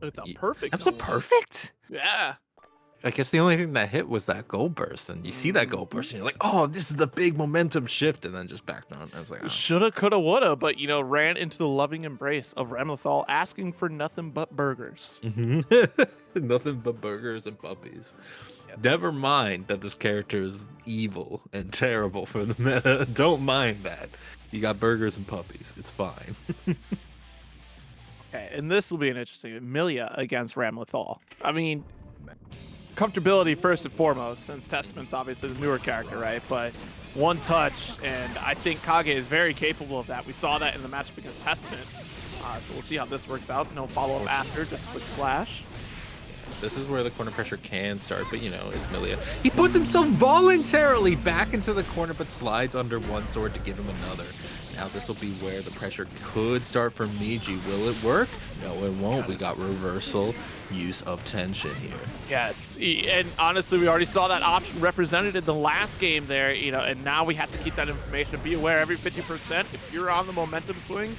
With a perfect.
That was a
goal.
perfect.
Yeah.
I guess the only thing that hit was that goal burst, and you see that goal burst, and you're like, "Oh, this is the big momentum shift," and then just back down. I was like, oh.
Shoulda, coulda, woulda, but you know, ran into the loving embrace of Ramlethal, asking for nothing but burgers.
Nothing but burgers and puppies. Never mind that this character is evil and terrible for the meta. Don't mind that. You got burgers and puppies. It's fine.
Okay, and this will be an interesting Emilia against Ramlethal. I mean, comfortability first and foremost, since Testament's obviously the newer character, right? But one touch, and I think Kage is very capable of that. We saw that in the matchup against Testament. So we'll see how this works out. No follow-up after, just quick slash.
This is where the corner pressure can start, but you know, it's Milia. He puts himself voluntarily back into the corner, but slides under one sword to give him another. Now this will be where the pressure could start from Miji. Will it work? No, it won't. We got reversal use of tension here.
Yes, and honestly, we already saw that option represented in the last game there, and now we have to keep that information. Be aware, every 50%, if you're on the momentum swing,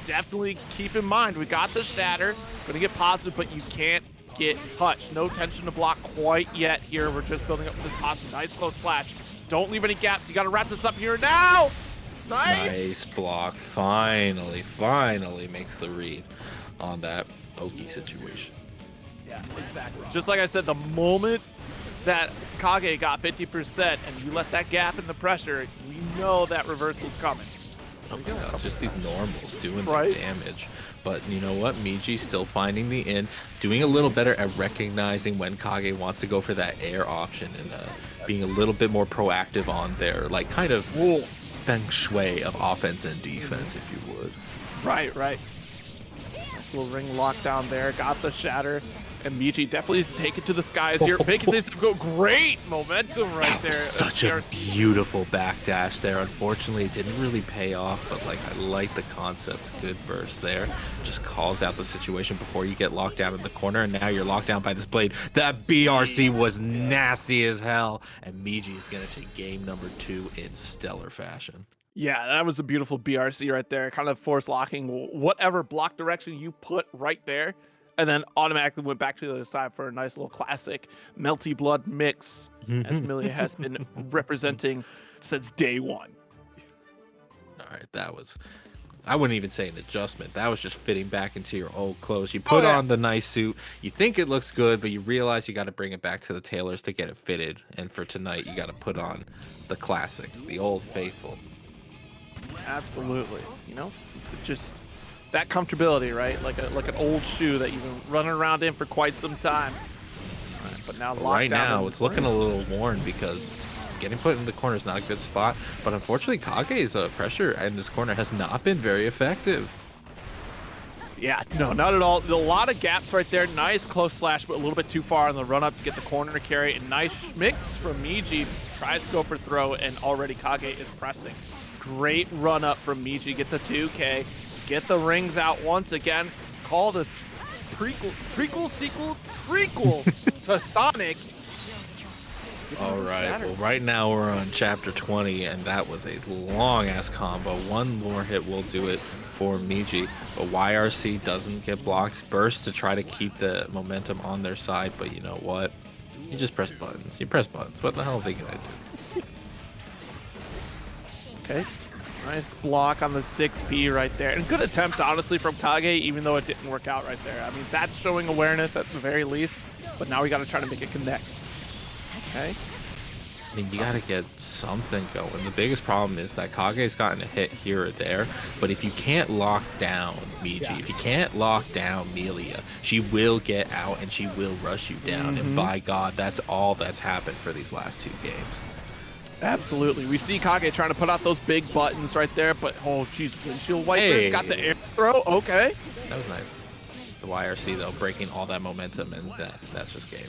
definitely keep in mind, we got the shatter, gonna get positive, but you can't get touched. No tension to block quite yet here. We're just building up this positive. Nice close slash. Don't leave any gaps. You gotta wrap this up here now.
Nice block. Finally makes the read on that Oki situation.
Yeah, exactly. Just like I said, the moment that Kage got 50% and you let that gap in the pressure, we know that reversal's coming.
Oh my god, just these normals doing the
Right.
damage. But you know what? Miji still finding the in, doing a little better at recognizing when Kage wants to go for that air option and being a little bit more proactive on their like kind of feng shui of offense and defense, if you would.
Right. Nice little ring lockdown there. Got the shatter. And Miji definitely take it to the skies here. Making this go great momentum right there.
Such a beautiful backdash there. Unfortunately, it didn't really pay off, but like I like the concept. Good burst there. Just calls out the situation before you get locked down in the corner, and now you're locked down by this blade. That BRC was nasty as hell, and Miji is gonna take game number 2 in stellar fashion.
Yeah, that was a beautiful BRC right there. Kind of force locking whatever block direction you put right there, and then automatically went back to the other side for a nice little classic melty blood mix, as Millia has been representing since day one.
All right, that was, I wouldn't even say an adjustment. That was just fitting back into your old clothes. You put on the nice suit, you think it looks good, but you realize you got to bring it back to the tailors to get it fitted. And for tonight, you got to put on the classic, the old faithful.
Absolutely. Just that comfortability, right? Like an old shoe that you've been running around in for quite some time. But now
Right now, it's looking a little worn because getting put in the corner is not a good spot. But unfortunately, Kage's pressure in this corner has not been very effective.
Yeah, no, not at all. A lot of gaps right there. Nice close slash, but a little bit too far on the run up to get the corner carry. And nice mix from Miji. Tries to go for throw, and already Kage is pressing. Great run up from Miji. Get the 2K. Get the rings out once again. Call the trequel to Sonic.
All right, well, right now we're on chapter 20, and that was a long-ass combo. One more hit will do it for Miji, but YRC doesn't get blocked. Burst to try to keep the momentum on their side, but you know what? You just press buttons. You press buttons. What the hell are they gonna do?
Okay. Nice block on the 6P right there. And good attempt, honestly, from Kage, even though it didn't work out right there. I mean, that's showing awareness at the very least, but now we got to try to make it connect. Okay.
I mean, you gotta get something going. The biggest problem is that Kage's gotten a hit here or there, but if you can't lock down Miji, if you can't lock down Millia, she will get out and she will rush you down. And by God, that's all that's happened for these last 2 games.
Absolutely. We see Kage trying to put out those big buttons right there, but oh, geez, windshield wipers got the air throw. Okay.
That was nice. The YRC, though, breaking all that momentum, and that's just game.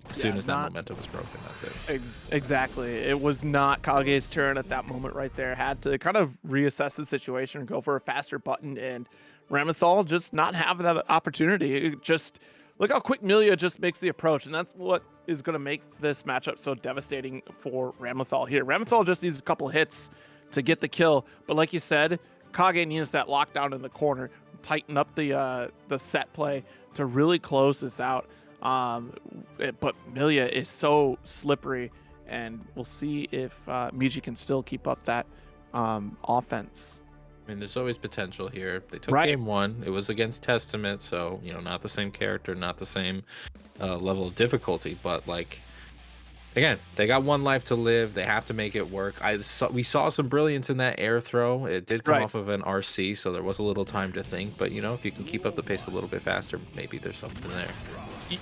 As soon as that momentum was broken, that's it.
Exactly. It was not Kage's turn at that moment right there. Had to kind of reassess the situation and go for a faster button, and Ramethal just not having that opportunity. It just look how quick Millia just makes the approach, and that's what is going to make this matchup so devastating for Ramethal here. Ramethal just needs a couple hits to get the kill, but like you said, Kage needs that lockdown in the corner, tighten up the set play to really close this out. But Millia is so slippery, and we'll see if Miji can still keep up that offense.
I mean, there's always potential here. They took game 1. It was against Testament, so, not the same character, not the same level of difficulty. But, like, again, they got 1 life to live. They have to make it work. We saw some brilliance in that air throw. It did come off of an RC, so there was a little time to think. But, if you can keep up the pace a little bit faster, maybe there's something there.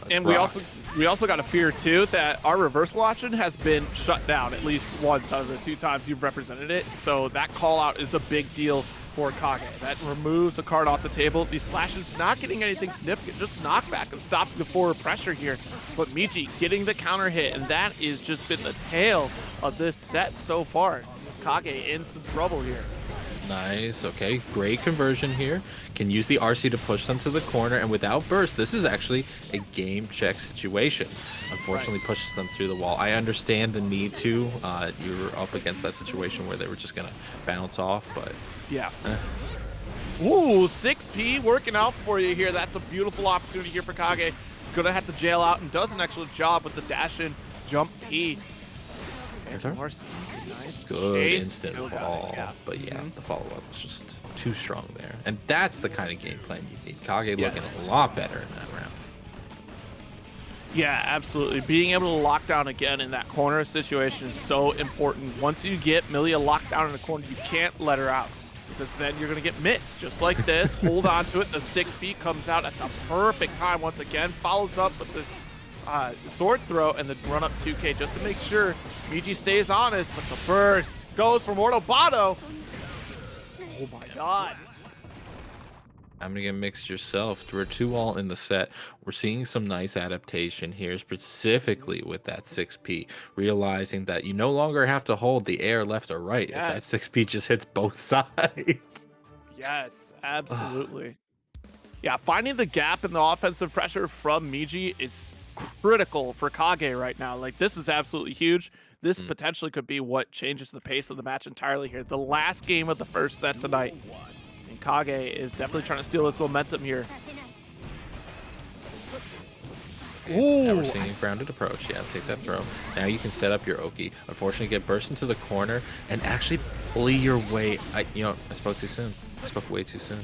And we also got to fear too that our reversal option has been shut down at least once out of the 2 times you've represented it. So that call out is a big deal for Kage. That removes a card off the table. These slashes not getting anything significant, just knockback and stopping the forward pressure here. But Miji getting the counter hit, and that is just been the tail of this set so far. Kage in some trouble here.
Nice. Okay, great conversion here. Can use the RC to push them to the corner, and without burst, this is actually a game check situation. Unfortunately, pushes them through the wall. I understand the need to. You were up against that situation where they were just gonna bounce off, but
Yeah. Ooh, 6P working out for you here. That's a beautiful opportunity here for Kage. He's going to have to jail out and does an excellent job with the dash in jump P.
Arthur?
Marcy, nice
good
chase.
instant
Still got it,
fall.
yeah.
But yeah, the follow-up was just too strong there. And that's the kind of game plan you need. Kage
Yes.
looking a lot better in that round.
Yeah, absolutely. Being able to lock down again in that corner situation is so important. Once you get Milia locked down in the corner, you can't let her out, because then you're going to get mixed just like this. Hold on to it. The 6B comes out at the perfect time once again. Follows up with this sword throw and the run up 2K just to make sure Miji stays honest. But the burst goes for Mortal Bado. Oh my god.
I'm gonna get mixed yourself. We're 2-all in the set. We're seeing some nice adaptation here, specifically with that 6P, realizing that you no longer have to hold the air left or right if that
Yes.
6P just hits both sides.
Yes, absolutely. Yeah, finding the gap in the offensive pressure from Miji is critical for Kage right now. Like, this is absolutely huge. This potentially could be what changes the pace of the match entirely here. The last game of the first set tonight. And Kage is definitely trying to steal this momentum here.
Now we're
Ooh,
seeing grounded approach. Yeah, take that throw. Now you can set up your Oki. Unfortunately, get burst into the corner and actually bully your way. I spoke too soon. I spoke way too soon.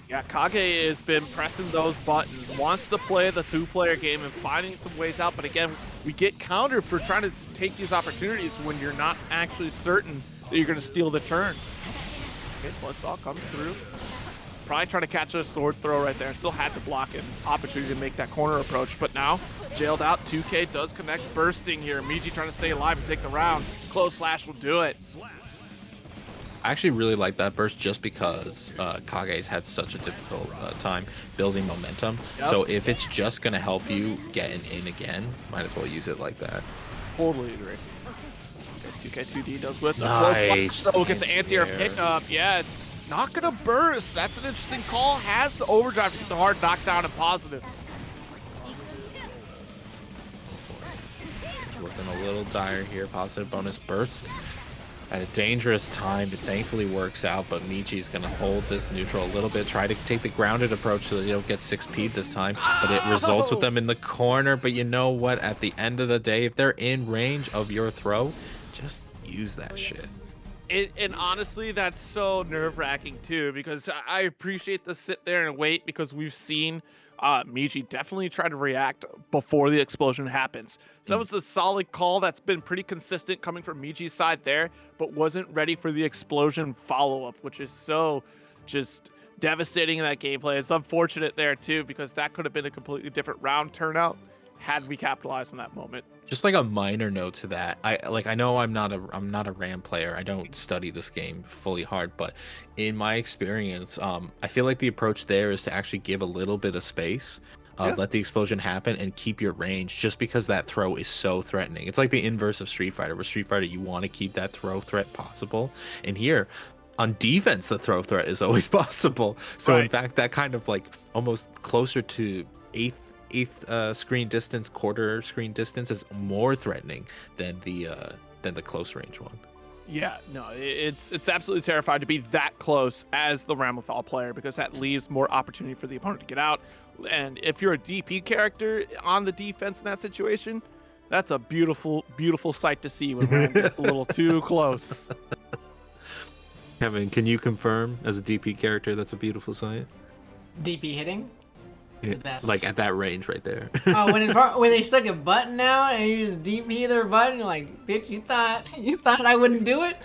yeah, Kage has been pressing those buttons, wants to play the two-player game and finding some ways out. But again, we get countered for trying to take these opportunities when you're not actually certain that you're going to steal the turn. Okay, Buzzsaw comes through. Probably trying to catch a sword throw right there. Still had to block an opportunity to make that corner approach. But now, jailed out, 2K does connect, bursting here. Miji trying to stay alive and take the round. Close slash will do it.
I actually really like that burst just because Kage's had such a difficult time building momentum.
Yep.
So if it's just going to help you get an in again, might as well use it like that.
Totally agree. Okay, 2K2D does with the
Nice.
close slash. So get the anti-air
Anti-air.
pickup. Yes. Not gonna burst. That's an interesting call. Has the overdrive to get the hard knockdown and positive.
It's looking a little dire here. Positive bonus bursts at a dangerous time. It thankfully works out, but Michi's going to hold this neutral a little bit. Try to take the grounded approach so that you don't get 6P'd this time. But it results with them in the corner. But you know what? At the end of the day, if they're in range of your throw, just use that shit.
And honestly, that's so nerve-wracking too, because I appreciate the sit there and wait, because we've seen Miji definitely try to react before the explosion happens. So that was a solid call that's been pretty consistent coming from Miji's side there, but wasn't ready for the explosion follow-up, which is so just devastating in that gameplay. It's unfortunate there too, because that could have been a completely different round turnout had we capitalized on that moment.
Just like a minor note to that, I know I'm not a RAM player. I don't study this game fully hard, but in my experience, I feel like the approach there is to actually give a little bit of space, let the explosion happen, and keep your range. Just because that throw is so threatening, it's like the inverse of Street Fighter. With Street Fighter, you want to keep that throw threat possible, and here, on defense, the throw threat is always possible. So in fact, that kind of like almost closer to eighth screen distance, quarter screen distance is more threatening than the close range one.
Yeah, no, it's absolutely terrifying to be that close as the Ramlethal player, because that leaves more opportunity for the opponent to get out. And if you're a DP character on the defense in that situation, that's a beautiful, beautiful sight to see when Ram gets a little too close.
Kevin, can you confirm as a DP character that's a beautiful sight?
DP hitting? It's the best.
Like at that range right there.
Oh, when they stuck a button out and you just DP their button, you're like, bitch, you thought I wouldn't do it?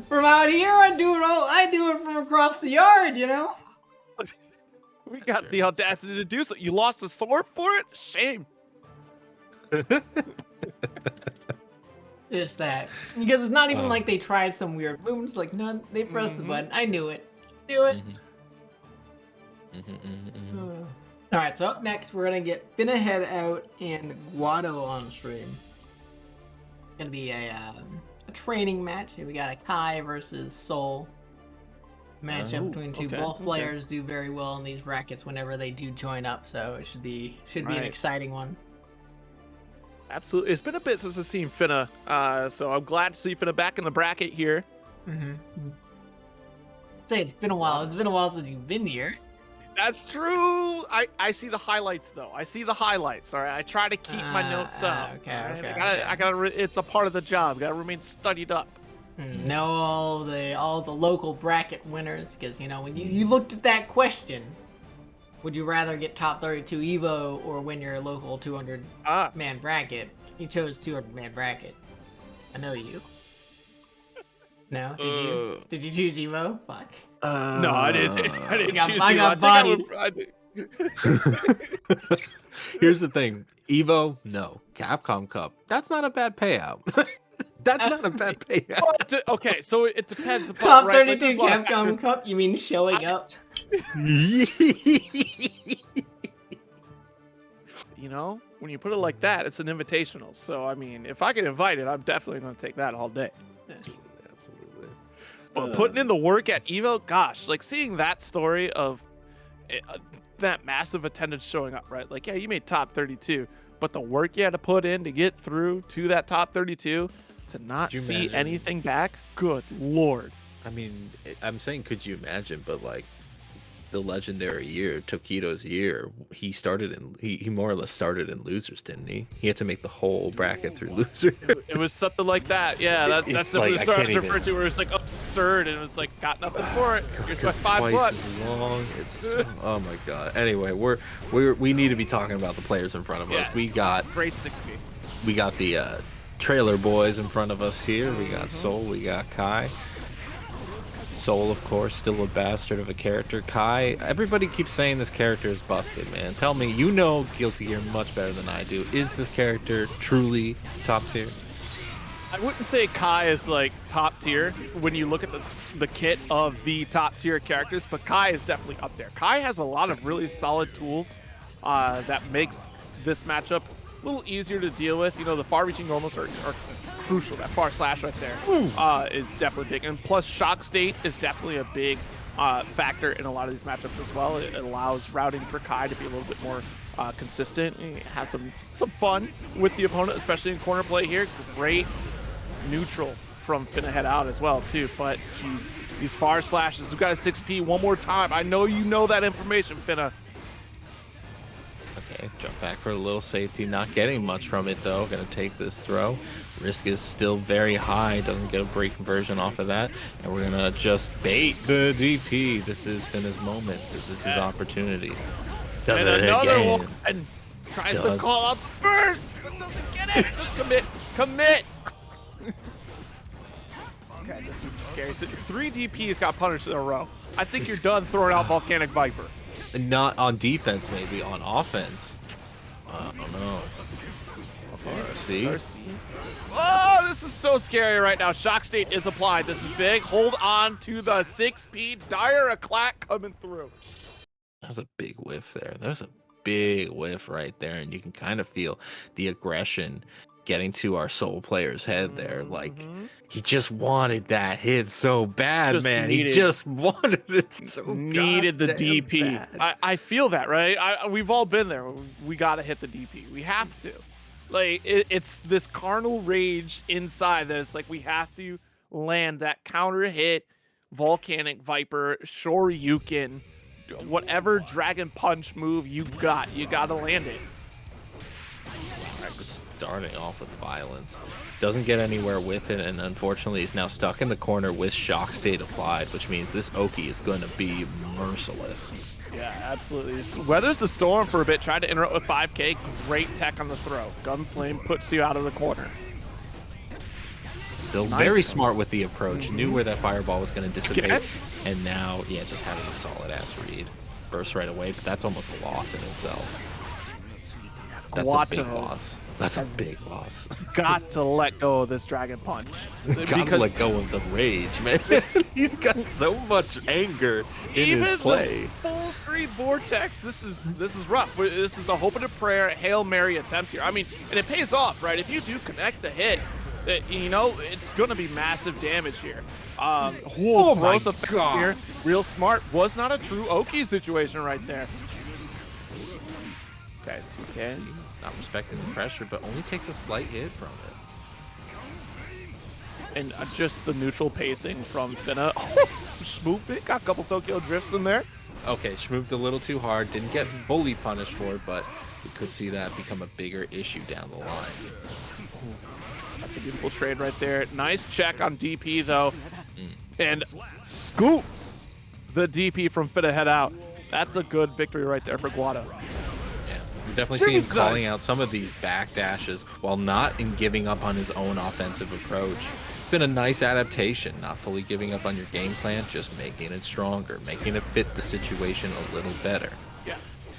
From out here, I do it from across the yard, you know?
We got the audacity to do so. You lost a sword for it? Shame.
Just that. Because it's not even like they tried some weird movement. It's like, no, they pressed the button. I knew it. Do it. Alright, so up next, we're going to get Finnahead out and Guado on stream. Gonna be a, I training match. Here we got a Kai versus Soul matchup between two. Both players do very well in these brackets whenever they do join up, so it should be an exciting one.
Absolutely. It's been a bit since I've seen Finna, so I'm glad to see Finna back in the bracket here.
I'd say it's been a while. It's been a while since you've been here.
That's true. I see the highlights though. I see the highlights. All right. I try to keep my notes up.
Okay.
I gotta. It's a part of the job. Gotta remain studied up.
Know all the local bracket winners, because you know when you looked at that question, would you rather get top 32 Evo or win your local 200 man bracket? You chose 200 man bracket. I know you. No, did you choose Evo? Fuck.
No, I didn't. I didn't choose
I got bodied.
Here's the thing. Evo, no. Capcom Cup, that's not a bad payout. That's not a bad payout.
Okay, so it depends upon
Top
right?
32 Capcom Cup? You mean showing up?
You know, when you put it like that, it's an invitational. So, I mean, if I get invited, I'm definitely going to take that all day.
Absolutely.
But putting in the work at Evo, gosh, like seeing that story of that massive attendance showing up, right? Like, yeah, you made top 32, but the work you had to put in to get through to that top 32, to not see anything back, good Lord.
I mean, I'm saying, could you imagine? But like, the legendary year, Tokido's year, he more or less started in losers, didn't he? He had to make the whole bracket through losers.
It was something like that. Yeah, that's
like,
the story I was referring to, where it's like absurd and it was like got nothing for it. Here's my $5.
Twice as long. It's so, oh my god. Anyway, we need to be talking about the players in front of us.
Yes.
We got
great 60.
We got the trailer boys in front of us here. We got Soul, we got Kai. Soul, of course, still a bastard of a character. Kai, everybody keeps saying this character is busted, man. Tell me, you know Guilty Gear much better than I do. Is this character truly top tier?
I wouldn't say Kai is like top tier when you look at the kit of the top tier characters, but Kai is definitely up there. Kai has a lot of really solid tools that makes this matchup a little easier to deal with. You know, the far-reaching normals are crucial. That far slash right there is definitely big, and plus shock state is definitely a big factor in a lot of these matchups as well. It allows routing for Kai to be a little bit more consistent. He has some fun with the opponent, especially in corner play here. Great neutral from Finna head out as well too, but geez, these far slashes. We've got a 6P one more time. I know you know that information, Finna.
Okay, jump back for a little safety. Not getting much from it though. Gonna take this throw. Risk is still very high. Doesn't get a break conversion off of that. And we're gonna just bait the DP. This is Finna's moment. This is his opportunity. Does
and
it
another
again.
one. And tries to call out first, but doesn't get it. Just commit. Okay, this is scary. So 3 DPs got punished in a row. I think you're done throwing out Volcanic Viper.
Not on defense, maybe on offense. I don't know. RC.
Oh, this is so scary right now. Shock state is applied. This is big. Hold on to the 6P. Dire a clack coming through.
That was a big whiff there. There's a big whiff right there, and you can kind of feel the aggression getting to our Soul player's head there. Like, he just wanted that hit so bad, man. He just wanted it so
needed the DP. I feel that, right? We've all been there. We got to hit the DP. We have to. Like, it's this carnal rage inside that it's like we have to land that counter hit, Volcanic Viper, Shoryuken, whatever Dragon Punch move you got to land it.
Starting off with violence. Doesn't get anywhere with it, and unfortunately he's now stuck in the corner with shock state applied, which means this Oki is going to be merciless.
Yeah, absolutely. Weathers the storm for a bit, tried to interrupt with 5K. Great tech on the throw. Gunflame puts you out of the corner.
Still very smart with the approach. Knew where that fireball was going to dissipate. And now, yeah, just having a solid ass read. Burst right away, but that's almost a loss in itself. That's a big loss. That's a big loss.
Got to let go of this Dragon Punch.
Gotta let go of the rage, man. He's got so much anger in his play.
The full screen vortex. This is rough. This is a hope and a prayer, Hail Mary attempt here. I mean, and it pays off, right? If you do connect the hit, You know, it's going to be massive damage here.
Oh my
throws effect
God.
here. Real smart. Was not a true Oki situation right there. Okay, 2K.
Not respecting the pressure, but only takes a slight hit from it.
And just the neutral pacing from Finna. Oh, smooth it. Got a couple Tokyo drifts in there.
Okay, schmooved a little too hard. Didn't get fully punished for it, but we could see that become a bigger issue down the line.
That's a beautiful trade right there. Nice check on DP, though. And scoops the DP from Finna head out. That's a good victory right there for Guado.
Yeah, we're definitely seeing him calling out some of these backdashes while not in giving up on his own offensive approach. It's been a nice adaptation, not fully giving up on your game plan, just making it stronger, making it fit the situation a little better.
Yes.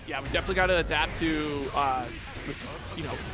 Yeah, we definitely got to adapt to this,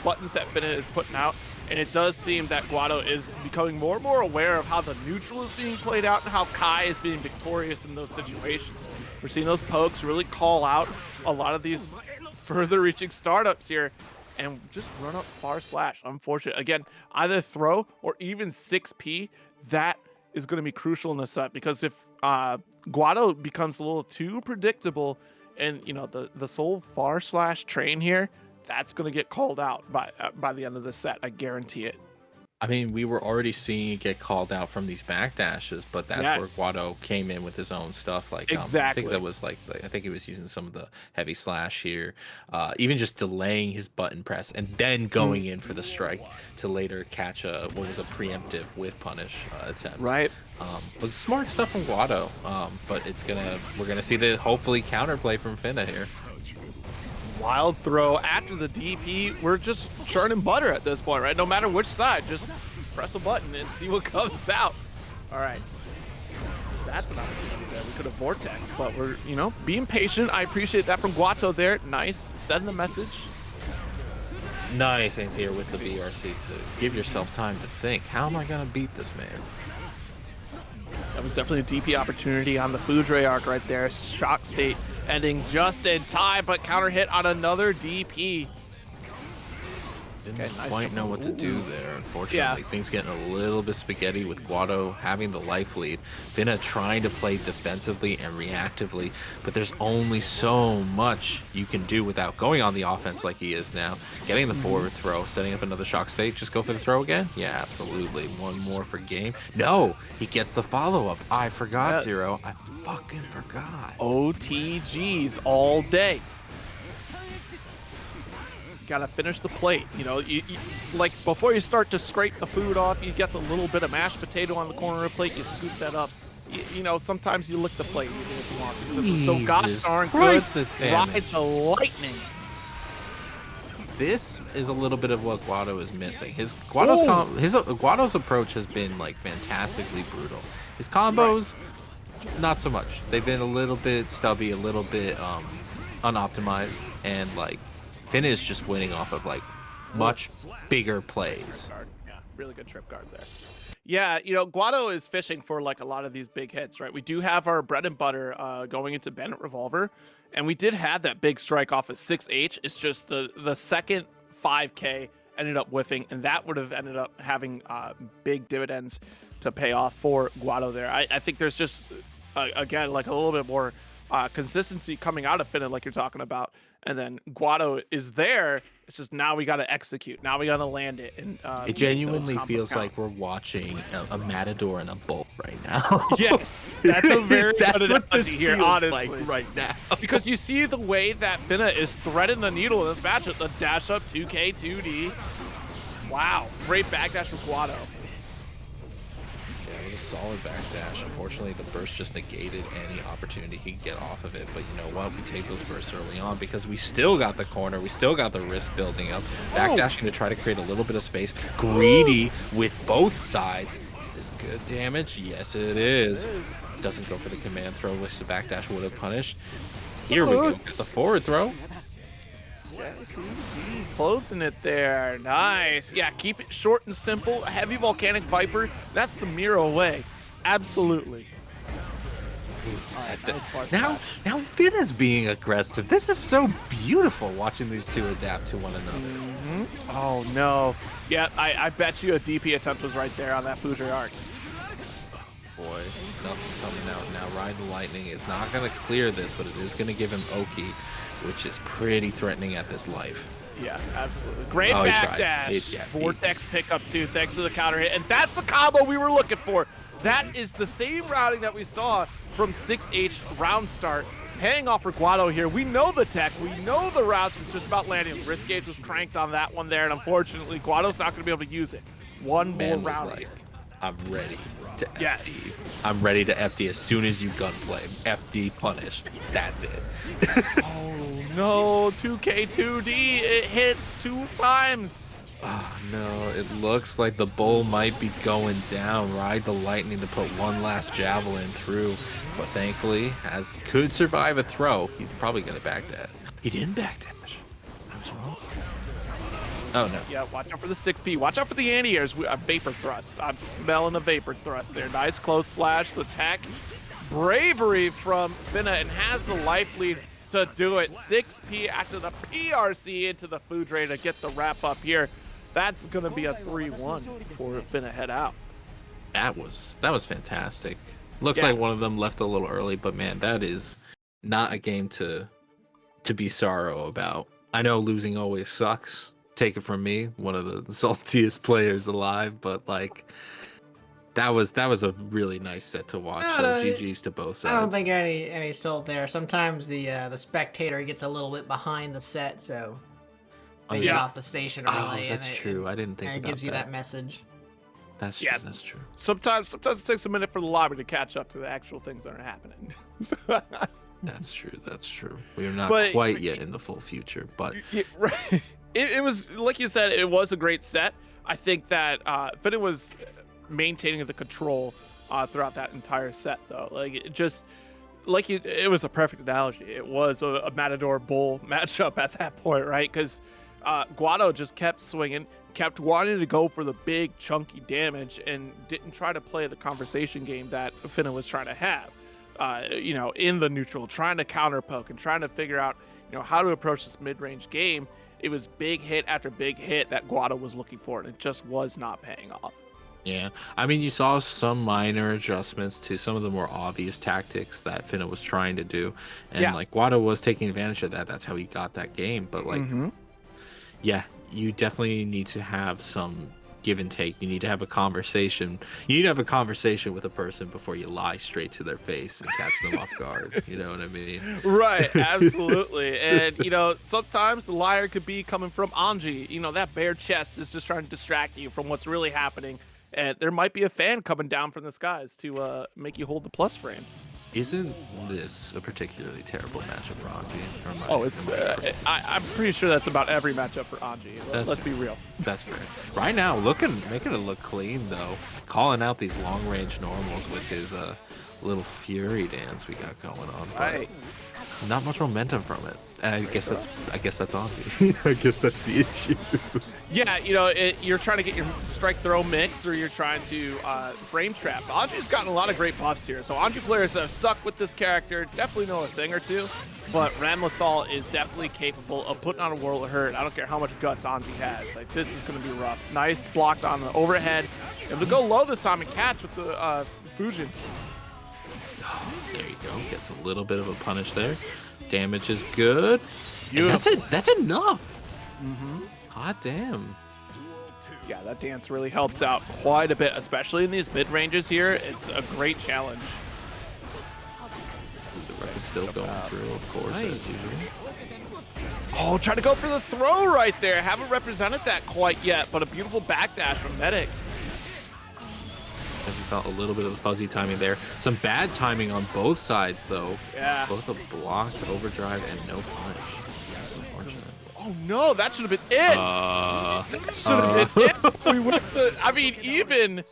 buttons that Finna is putting out. And it does seem that Guado is becoming more and more aware of how the neutral is being played out and how Kai is being victorious in those situations. We're seeing those pokes really call out a lot of these further reaching startups here and just run up far slash. Unfortunate. Again, either throw or even 6P, that is going to be crucial in this set because if Guado becomes a little too predictable and, the Soul far slash train here, that's going to get called out by the end of the set. I guarantee it.
I mean, we were already seeing it get called out from these backdashes, but that's where Guado came in with his own stuff. Like,
exactly.
I think that was I think he was using some of the heavy slash here, even just delaying his button press and then going in for the strike to later catch what was a preemptive whiff punish attempt.
Right.
Was smart stuff from Guado, but we're gonna see the hopefully counterplay from Finna here.
Wild throw after the DP. We're just churning butter at this point, right? No matter which side, just press a button and see what comes out. All right. That's an opportunity there. We could have vortex, but we're, being patient. I appreciate that from Guado there. Nice. Send the message.
Nice anti-air with the BRC to give yourself time to think. How am I going to beat this man?
That was definitely a DP opportunity on the Foudre arc right there. Shock state ending just in time, but counter hit on another DP.
Didn't quite know what to do there, unfortunately.
Yeah.
Things getting a little bit spaghetti with Guado having the life lead. Finna trying to play defensively and reactively, but there's only so much you can do without going on the offense like he is now. Getting the forward throw, setting up another shock state. Just go for the throw again? Yeah, absolutely. One more for game. No! He gets the follow-up. I forgot,
Yes.
Zero. I fucking forgot.
OTGs all day. Gotta finish the plate. You like before you start to scrape the food off, you get the little bit of mashed potato on the corner of the plate, you scoop that up. Sometimes you lick the plate. This is so gosh darn
Christ,
good.
this damage.
Ride the lightning.
This is a little bit of what Guado is missing. Guado's approach has been fantastically brutal. His combos, not so much. They've been a little bit stubby, a little bit unoptimized, and Finna is just winning off of much bigger plays.
Yeah, really good trip guard there. Yeah, Guado is fishing for a lot of these big hits, right? We do have our bread and butter going into Bennett Revolver, and we did have that big strike off of 6H. It's just the second 5K ended up whiffing, and that would have ended up having big dividends to pay off for Guado there. I think there's just, again, a little bit more consistency coming out of Finna like you're talking about. And then Guado is there. It's just now we got to execute. Now we got to land it. And
it genuinely feels like we're watching a matador and a bull right now.
Yes, that's a very good analogy here, honestly.
Right now.
Because you see the way that Finna is threading the needle in this matchup. The dash up 2K, 2D. Wow, great backdash from Guado.
Yeah, it was a solid backdash. Unfortunately, the burst just negated any opportunity he could get off of it. But you know what? We take those bursts early on because we still got the corner. We still got the wrist building up. Backdashing to try to create a little bit of space. Greedy with both sides. Is this good damage? Yes, it is. Doesn't go for the command throw, which the backdash would have punished. Here we go. Get the forward throw.
Closing it there. Nice. Yeah, keep it short and simple. A heavy volcanic viper. That's the Miro way. Absolutely.
Now Finna's being aggressive. This is so beautiful watching these two adapt to one another.
Oh no. Yeah, I bet you a DP attempt was right there on that Foudre arc.
Boy, nothing's coming out now. Ride the Lightning is not going to clear this, but it is going to give him Oki, which is pretty threatening at this life.
Yeah, absolutely. Great
Oh, he
back
tried.
dash.
Yeah,
Vortex pickup too, thanks to the counter hit. And that's the combo we were looking for. That is the same routing that we saw from 6H round start. Paying off for Guado here. We know the tech. We know the routes. It's just about landing. Risk gauge was cranked on that one there. And unfortunately, Guado's not going to be able to use it. One more
Man was
round.
like, I'm ready to FD.
Yes.
I'm ready to FD as soon as you gunplay. FD punish. That's it.
Oh no, 2K2D. It hits 2 times.
Oh no, it looks like the bull might be going down. Ride the Lightning to put one last javelin through. But thankfully, as could survive a throw, he's probably going to backdash. He didn't backdash. I was wrong. Oh no.
Yeah, watch out for the 6P. Watch out for the anti-airs. A vapor thrust. I'm smelling a vapor thrust there. Nice close slash. The tech. Bravery from Finna and has the life lead to do it. 6P after the PRC into the Foudre to get the wrap up here. That's going to be a 3-1 for Finna head out.
That was fantastic. Looks
Yeah.
like one of them left a little early, but man, that is not a game to be sorrow about. I know losing always sucks. Take it from me, one of the saltiest players alive, but like that was a really nice set to watch. So GG's to both sides.
I don't think any salt there. Sometimes the spectator gets a little bit behind the set, so they get off the station early.
That's true. I didn't think
and it
about
gives you
that.
that message.
That's true.
Yes.
That's true.
Sometimes it takes a minute for the lobby to catch up to the actual things that are happening.
That's true. That's true. We are not
But-
quite yet in the full future, but
Yeah, right. It was, like you said, it was a great set. I think that Finna was maintaining the control throughout that entire set, though. Like, it just, it was a perfect analogy. It was a Matador Bull matchup at that point, right? Because Guado just kept swinging, kept wanting to go for the big, chunky damage, and didn't try to play the conversation game that Finna was trying to have. In the neutral, trying to counter poke and trying to figure out, how to approach this mid-range game. It was big hit after big hit that Guado was looking for, and it just was not paying off.
yeah. I mean, you saw some minor adjustments to some of the more obvious tactics that Finna was trying to do, and
Yeah.
like Guado was taking advantage of that. That's how he got that game. But like, yeah, you definitely need to have some give and take. You need to have a conversation. You need to have a conversation with a person before you lie straight to their face and catch them off guard. You know what I mean?
Right, absolutely. And, sometimes the liar could be coming from Anji. That bare chest is just trying to distract you from what's really happening. And there might be a fan coming down from the skies to make you hold the plus frames.
Isn't this a particularly terrible matchup for Anji? Or am I-
Oh, it's.
am I crazy?
I'm pretty sure that's about every matchup for Anji.
That's
Let's
fair.
be real.
That's fair. Right now, making it look clean though. Calling out these long range normals with his little fury dance we got going on. But
Right.
not much momentum from it. And I guess that's Anji. I guess that's the issue.
Yeah, you're trying to get your strike throw mix, or you're trying to frame trap. Anji's gotten a lot of great buffs here, so Anji players that have stuck with this character definitely know a thing or two. But Ramlethal is definitely capable of putting on a world of hurt. I don't care how much guts Anji has. Like, this is going to be rough. Nice blocked on the overhead. Able to go low this time and catch with the Fujin.
There you go. Gets a little bit of a punish there. Damage is good. And that's
Beautiful.
it. That's enough. Hot damn.
Yeah, that dance really helps out quite a bit, especially in these mid ranges here. It's a great challenge.
The rep is still going through, of course. As usual.
Oh, trying to go for the throw right there. Haven't represented that quite yet, but a beautiful backdash from Medic.
I just felt a little bit of the fuzzy timing there. Some bad timing on both sides, though.
Yeah.
Both a blocked overdrive and no punish. That's unfortunate.
Oh no, that should have been it. That should have been it. We went to, I mean, even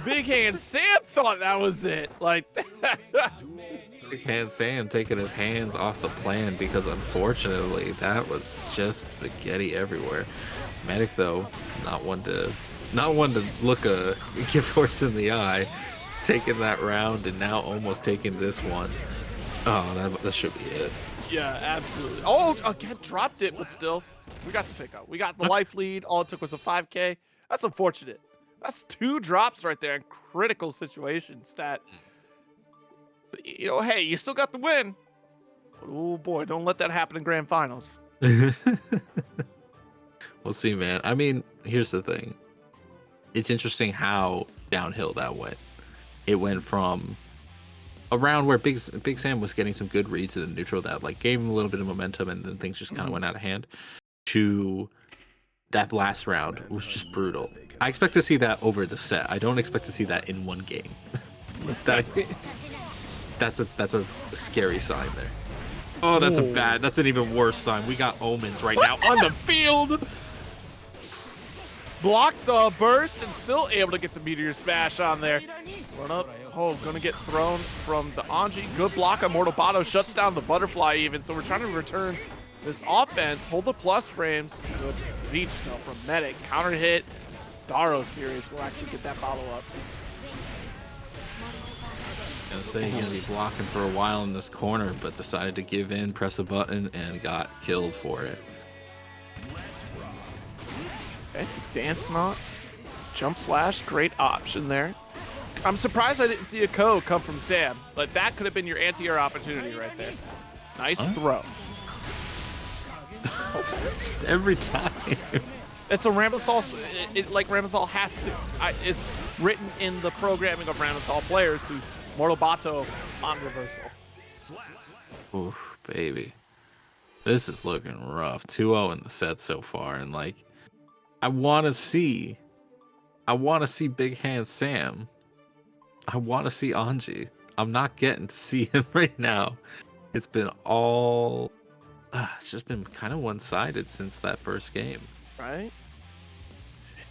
Big Hand Sam thought that was it. Like,
Big Hand Sam taking his hands off the plan because unfortunately that was just spaghetti everywhere. Medic though, not one to look give horse in the eye, taking that round and now almost taking this one. Oh, that should be it.
Yeah, absolutely. Oh, again, dropped it, but still, we got the pickup. We got the life lead. All it took was a 5K. That's unfortunate. That's 2 drops right there in critical situations that, hey, you still got the win. But, oh, boy, don't let that happen in grand finals.
We'll see, man. I mean, here's the thing. It's interesting how downhill that went. It went from around where Big Sam was getting some good reads in the neutral that like gave him a little bit of momentum, and then things just kind of went out of hand, to that last round was just brutal. I expect to see that over the set. I don't expect to see that in one game. That's a scary sign there. Oh, that's that's an even worse sign. We got omens right now on the field.
Blocked the burst and still able to get the meteor smash on there. Run up. Oh, gonna get thrown from the Anji. Good block on Mortal Bato. Shuts down the butterfly even. So we're trying to return this offense. Hold the plus frames. Good reach though from Medic. Counter hit. Daro series will actually get that follow up.
Gonna say he's gonna be blocking for a while in this corner, but decided to give in, press a button, and got killed for it.
Okay, dance knot, jump slash, great option there. I'm surprised I didn't see a Ko come from Sam, but that could have been your anti-air opportunity right there. Nice throw.
Every time.
It's a Ramlethal, like Ramlethal has to. It's written in the programming of Ramlethal players to Mortal Bato on reversal.
Oof, baby. This is looking rough. 2-0 in the set so far, and like, I want to see Big Hand Sam. I want to see Anji. I'm not getting to see him right now. It's been all, it's just been kind of one-sided since that first game.
Right?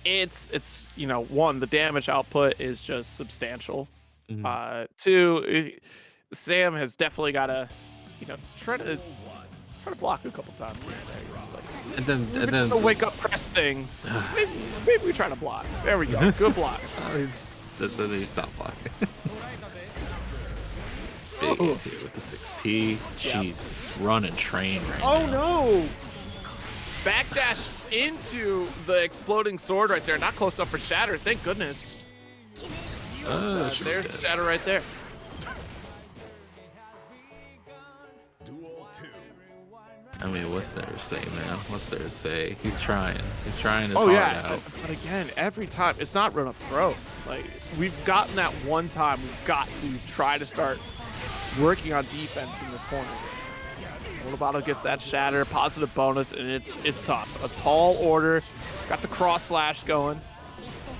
It's one, the damage output is just substantial.
Mm-hmm.
2, Sam has definitely got to, try to block a couple times.
And then
to wake up, press things. maybe we try to block. There we go. Good block.
Then he stopped blocking. Big hits here with the 6P. Jesus, run and train right now.
Oh no! Backdash into the exploding sword right there. Not close enough for Shatter. Thank goodness. There's Shatter right there.
I mean, what's there to say, man? What's there to say? He's trying. He's trying his
Oh
heart
yeah,
out.
but again, every time it's not run up throw. Like we've gotten that one time, we've got to try to start working on defense in this corner. Lobato gets that shatter, positive bonus, and it's tough. A tall order, got the cross slash going.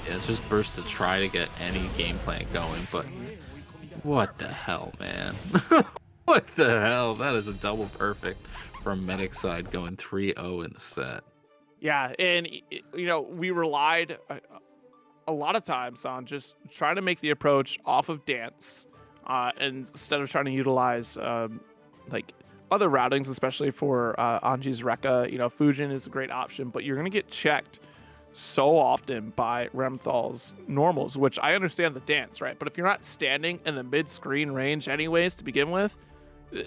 Yeah, it's just burst to try to get any game plan going, but what the hell, man? What the hell? That is a double perfect from Medic side, going 3-0 in the set.
Yeah, and we relied a lot of times on just trying to make the approach off of dance, instead of trying to utilize like other routings, especially for Anji's Rekka. Fujin is a great option, but you're gonna get checked so often by Ramthal's normals, which I understand the dance, right? But if you're not standing in the mid-screen range anyways to begin with,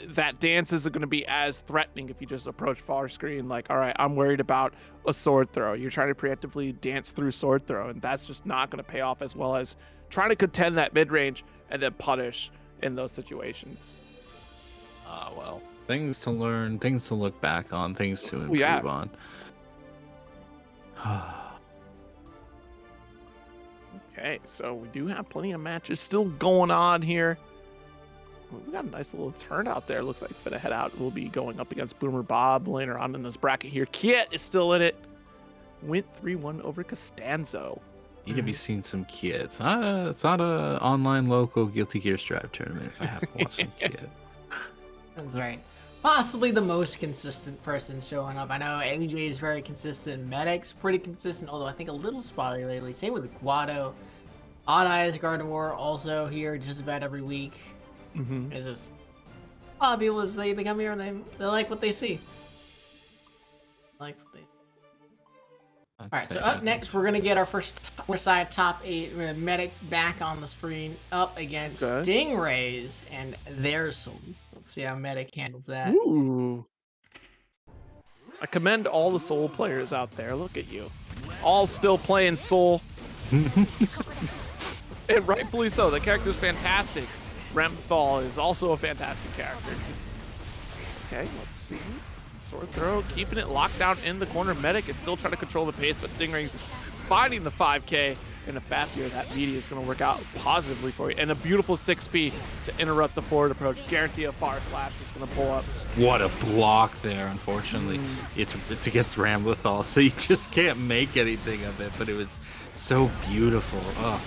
that dance isn't going to be as threatening if you just approach far screen. Like, all right, I'm worried about a sword throw. You're trying to preemptively dance through sword throw, and that's just not going to pay off as well as trying to contend that mid-range and then punish in those situations.
Well, things to learn, things to look back on, things to improve on.
Okay, so we do have plenty of matches still going on here. We got a nice little turnout there. Looks like for the head out, we'll be going up against Boomer Bob later on in this bracket here. Kiet is still in it. Went 3-1 over Costanzo.
Need to be seeing some Kiet. It's not a online local Guilty Gear Strive tournament if I haven't watched some Kiet.
That's right. Possibly the most consistent person showing up. I know AJ is very consistent. Medic's pretty consistent, although I think a little spotty lately. Same with Guado. Odd Eyes Gardevoir also here just about every week.
Mm-hmm.
It's just a lot of people they come here and they like what they see. Alright, so up next we're gonna get our first side top 8 Medics back on the screen up against Stingrays, and there's some Let's see how Medic handles that.
Ooh. I commend all the Soul players out there. Look at you. All still playing Soul. And rightfully so. The character's fantastic. Remthal is also a fantastic character. Okay, let's see. Sword throw, keeping it locked down in the corner. Medic is still trying to control the pace, but Stingray's finding the 5K. In a fat here, that media is going to work out positively for you. And a beautiful 6P to interrupt the forward approach. Guarantee a far slash is going to pull up.
What a block there, unfortunately. It's against Ramlethal, so you just can't make anything of it, but it was so beautiful. Oh.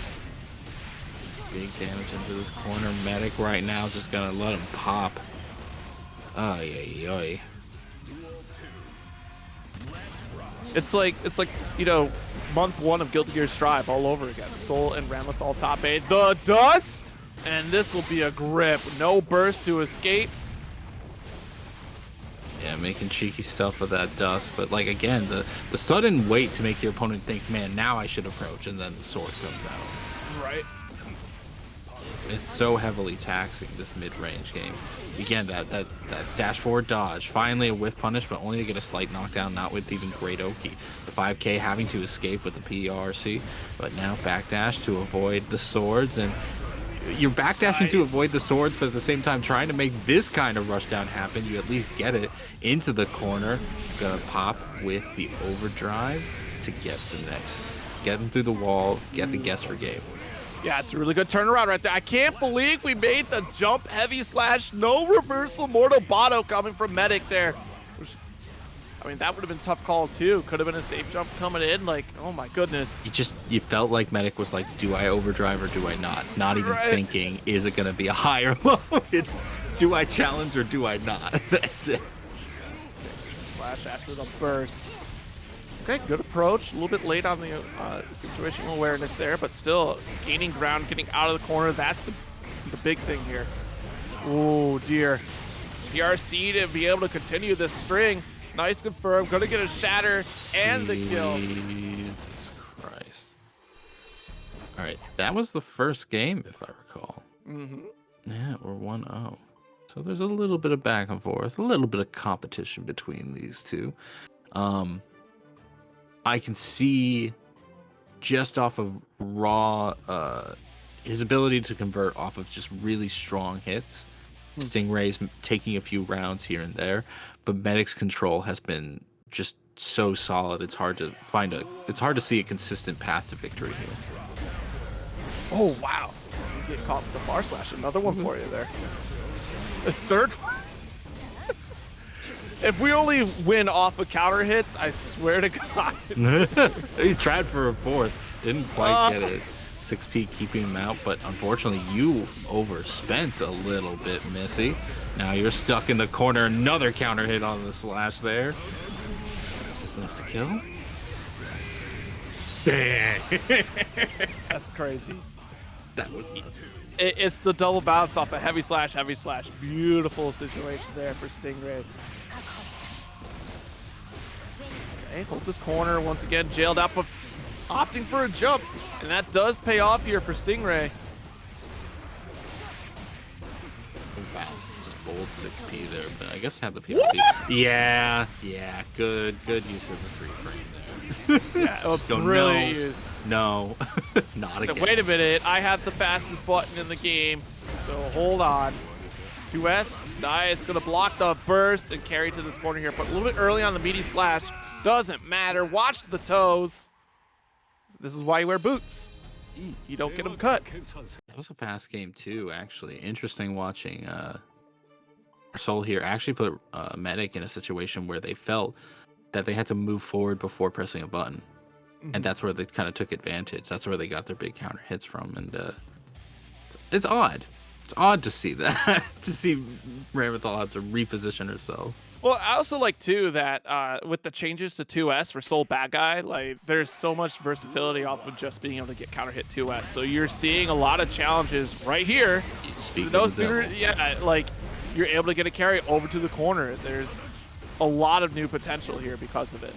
Big damage into this corner. Medic right now just going to let him pop. Ay, ay, ay.
It's like, you know, month 1 of Guilty Gear Strive all over again. Soul and Ramlethal top 8. The dust! And this will be a grip. No burst to escape.
Yeah, making cheeky stuff with that dust. But, like, again, the sudden wait to make your opponent think, man, now I should approach, and then the sword comes out.
Right.
It's so heavily taxing, this mid-range game. Again, that dash forward dodge. Finally a whiff punish, but only to get a slight knockdown, not with even Great Oki. The 5K having to escape with the PRC, but now backdash to avoid the swords. And you're backdashing to avoid the swords, but at the same time trying to make this kind of rushdown happen. You at least get it into the corner. Gonna pop with the overdrive to get the next. Get him through the wall, get the guess for game.
Yeah, it's a really good turnaround right there. I can't believe we made the jump heavy slash. No reversal Mortal Botto coming from Medic there. I mean, that would have been a tough call too. Could have been a safe jump coming in. Like, oh my goodness.
You felt like Medic was like, do I overdrive or do I not? Not even thinking, is it going to be a high or low? It's, do I challenge or do I not? That's it.
Slash after the burst. Okay, good approach. A little bit late on the situational awareness there, but still gaining ground, getting out of the corner. That's the big thing here. Oh dear. PRC to be able to continue this string. Nice confirm. Gonna get a shatter and the kill.
Jesus Christ. All right, that was the first game, if I recall. Yeah, we're 1-0. So there's a little bit of back and forth, a little bit of competition between these two. I can see just off of raw, his ability to convert off of just really strong hits. Stingray's taking a few rounds here and there, but Medic's control has been just so solid. It's hard to see a consistent path to victory here.
Oh wow! You get caught with the far slash. Another one for you there. The third one. If we only win off of counter hits, I swear to God.
He tried for a fourth, didn't quite get it. 6P keeping him out, but unfortunately you overspent a little bit, Missy. Now you're stuck in the corner. Another counter hit on the slash there. Is this enough to kill?
That's crazy.
That was nuts.
It's the double bounce off a heavy slash. Beautiful situation there for Stingray. Okay, hold this corner once again, jailed out, but opting for a jump, and that does pay off here for Stingray.
Wow, just bold 6P there, but I guess have the PLC. Yeah, good use of the 3 frame there.
Yeah, it was
Go,
brilliant use.
No, not again.
Wait a minute, I have the fastest button in the game, so hold on. 2S, nice, gonna block the burst and carry to this corner here, but a little bit early on the meaty slash. Doesn't matter, watch the toes. This is why you wear boots. You don't get them cut.
That was a fast game too, actually. Interesting watching Soul here actually put Medic in a situation where they felt that they had to move forward before pressing a button. And that's where they kind of took advantage. That's where they got their big counter hits from. And it's odd. It's odd to see that, to see Ramlethal have to reposition herself.
Well, I also like too that with the changes to 2S for Soul Bad Guy, like there's so much versatility off of just being able to get counter hit 2S. So you're seeing a lot of challenges right here. No sooner, yeah, like you're able to get a carry over to the corner. There's a lot of new potential here because of it.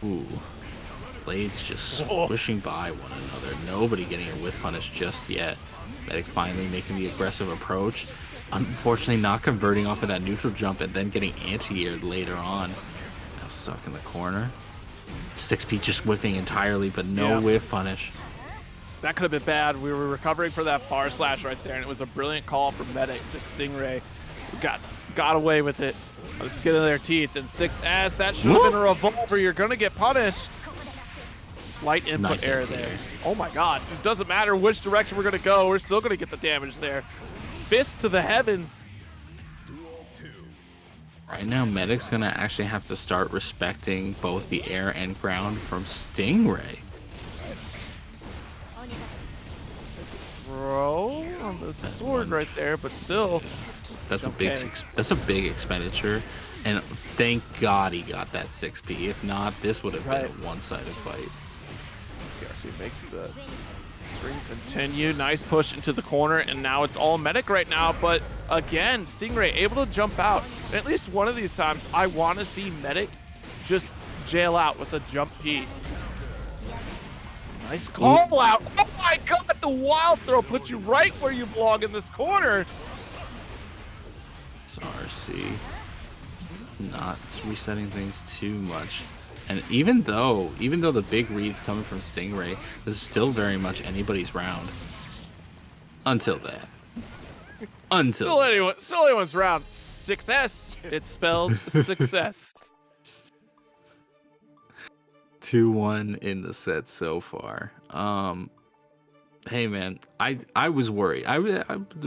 Ooh, blades just swishing by one another. Nobody getting a whiff punish just yet. Medic finally making the aggressive approach. Unfortunately, not converting off of that neutral jump and then getting anti-aired later on. Now stuck in the corner. 6P just whiffing entirely, but no whiff punish.
That could have been bad. We were recovering for that far slash right there, and it was a brilliant call from Medic. Just Stingray got away with it. The skin of their teeth. And 6S, that should have been a revolver. You're going to get punished. Slight input
Nice
error
anti-air.
there. Oh my god. It doesn't matter which direction we're going to go. We're still going to get the damage there. Fist to the heavens.
Right now, Medic's going to actually have to start respecting both the air and ground from Stingray.
Throw on the sword right there, but still.
That's
Okay.
that's a big expenditure, and thank God he got that 6P. If not, this would have been
Right.
a one-sided fight.
PRC makes the string continue. Nice push into the corner, and now it's all Medic right now. But again, Stingray able to jump out. And at least one of these times, I want to see Medic just jail out with a jump P. Nice call out. Oh my god, the wild throw puts you right where you belong in this corner.
It's RC. Not resetting things too much. And even though the big read's coming from Stingray, this is still very much anybody's round. Until that.
Still anyone's round. 6S. It spells success.
2-1 in the set so far. Hey man, I was worried.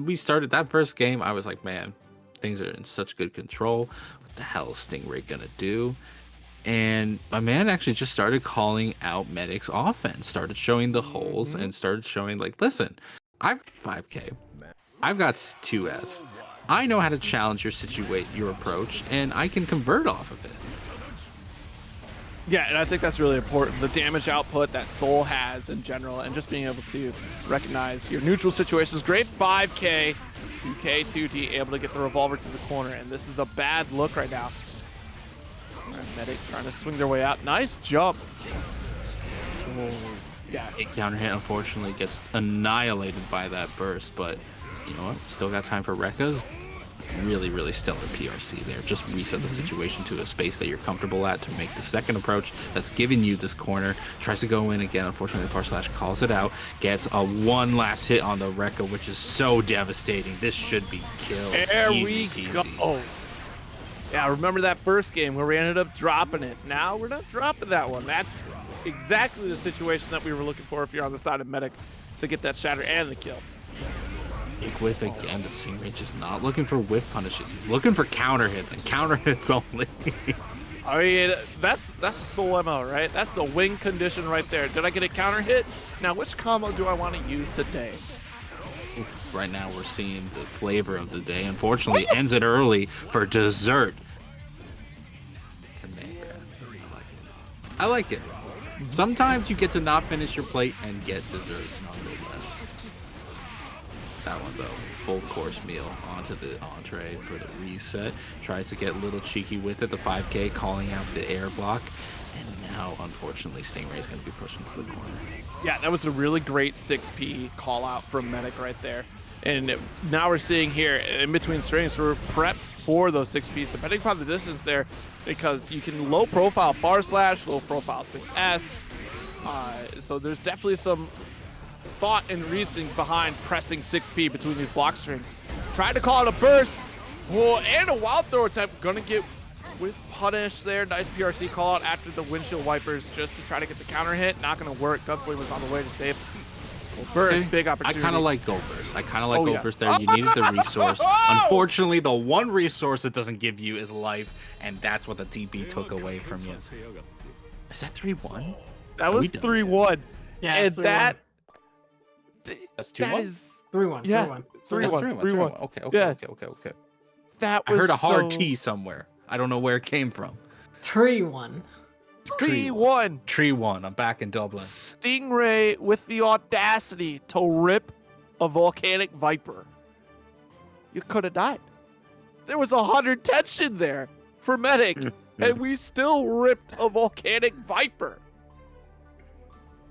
We started that first game. I was like, man, things are in such good control. What the hell is Stingray gonna do? And my man actually just started calling out Medic's offense, started showing the holes, and started showing like, listen, I've got 5K, I've got 2S. I know how to challenge your approach, and I can convert off of it.
Yeah, and I think that's really important. The damage output that Soul has in general, and just being able to recognize your neutral situations. Great 5K, 2K, 2D, able to get the revolver to the corner, and this is a bad look right now. Medic trying to swing their way out. Nice jump. Oh, yeah.
A counter hit unfortunately gets annihilated by that burst, but you know what? Still got time for Rekka's. Really stellar PRC there. Just reset the situation to a space that you're comfortable at to make the second approach that's giving you this corner. Tries to go in again. Unfortunately, the far slash calls it out. Gets a one last hit on the Rekka, which is so devastating. This should be killed.
There
Easy
we
peasy.
go. Yeah, remember that first game where we ended up dropping it. Now we're not dropping that one. That's exactly the situation that we were looking for if you're on the side of Medic to get that shatter and the kill.
Big whiff again, but Stingray just not looking for whiff punishes. He's looking for counter hits and counter hits only.
I mean, that's the Soul MO, right? That's the win condition right there. Did I get a counter hit? Now, which combo do I want to use today?
Right now we're seeing the flavor of the day. Unfortunately, ends it early for dessert. I like it. Sometimes you get to not finish your plate and get dessert nonetheless. That one though, full course meal onto the entree for the reset. Tries to get a little cheeky with it. The 5K calling out the air block. And now, unfortunately, Stingray is going to be pushing to the corner.
Yeah, that was a really great 6P call out from Medic right there. And now we're seeing here in between strings, we're prepped for those 6Ps, depending upon the distance there, because you can low profile far slash, low profile 6S. So there's definitely some thought and reasoning behind pressing 6P between these block strings. Tried to call it a burst. Whoa, and a wild throw attempt. Gonna get with punish there. Nice PRC call out after the windshield wipers just to try to get the counter hit. Not gonna work. Gunflame was on the way to save. Well, burst,
Okay.
big opportunity.
I kind of like Gold Burst.
Oh, yeah.
there. You needed the resource. Unfortunately, the one resource it doesn't give you is life, and that's what the TP took away from you. Is that 3-1?
That
Are we
was
done?
3-1.
Yeah,
And
it's 3-1.
that
That's
that
2-1?
is
3-1.
Yeah.
3-1.
That's
3-1.
3-1. Okay.
Yeah.
Okay.
that
I
was
heard a hard
so...
T somewhere. I don't know where it came from.
3-1.
3-1.
3-1. I'm back in Dublin.
Stingray with the audacity to rip a volcanic viper. You could have died. There was 100 tension there for Medic, and we still ripped a volcanic viper.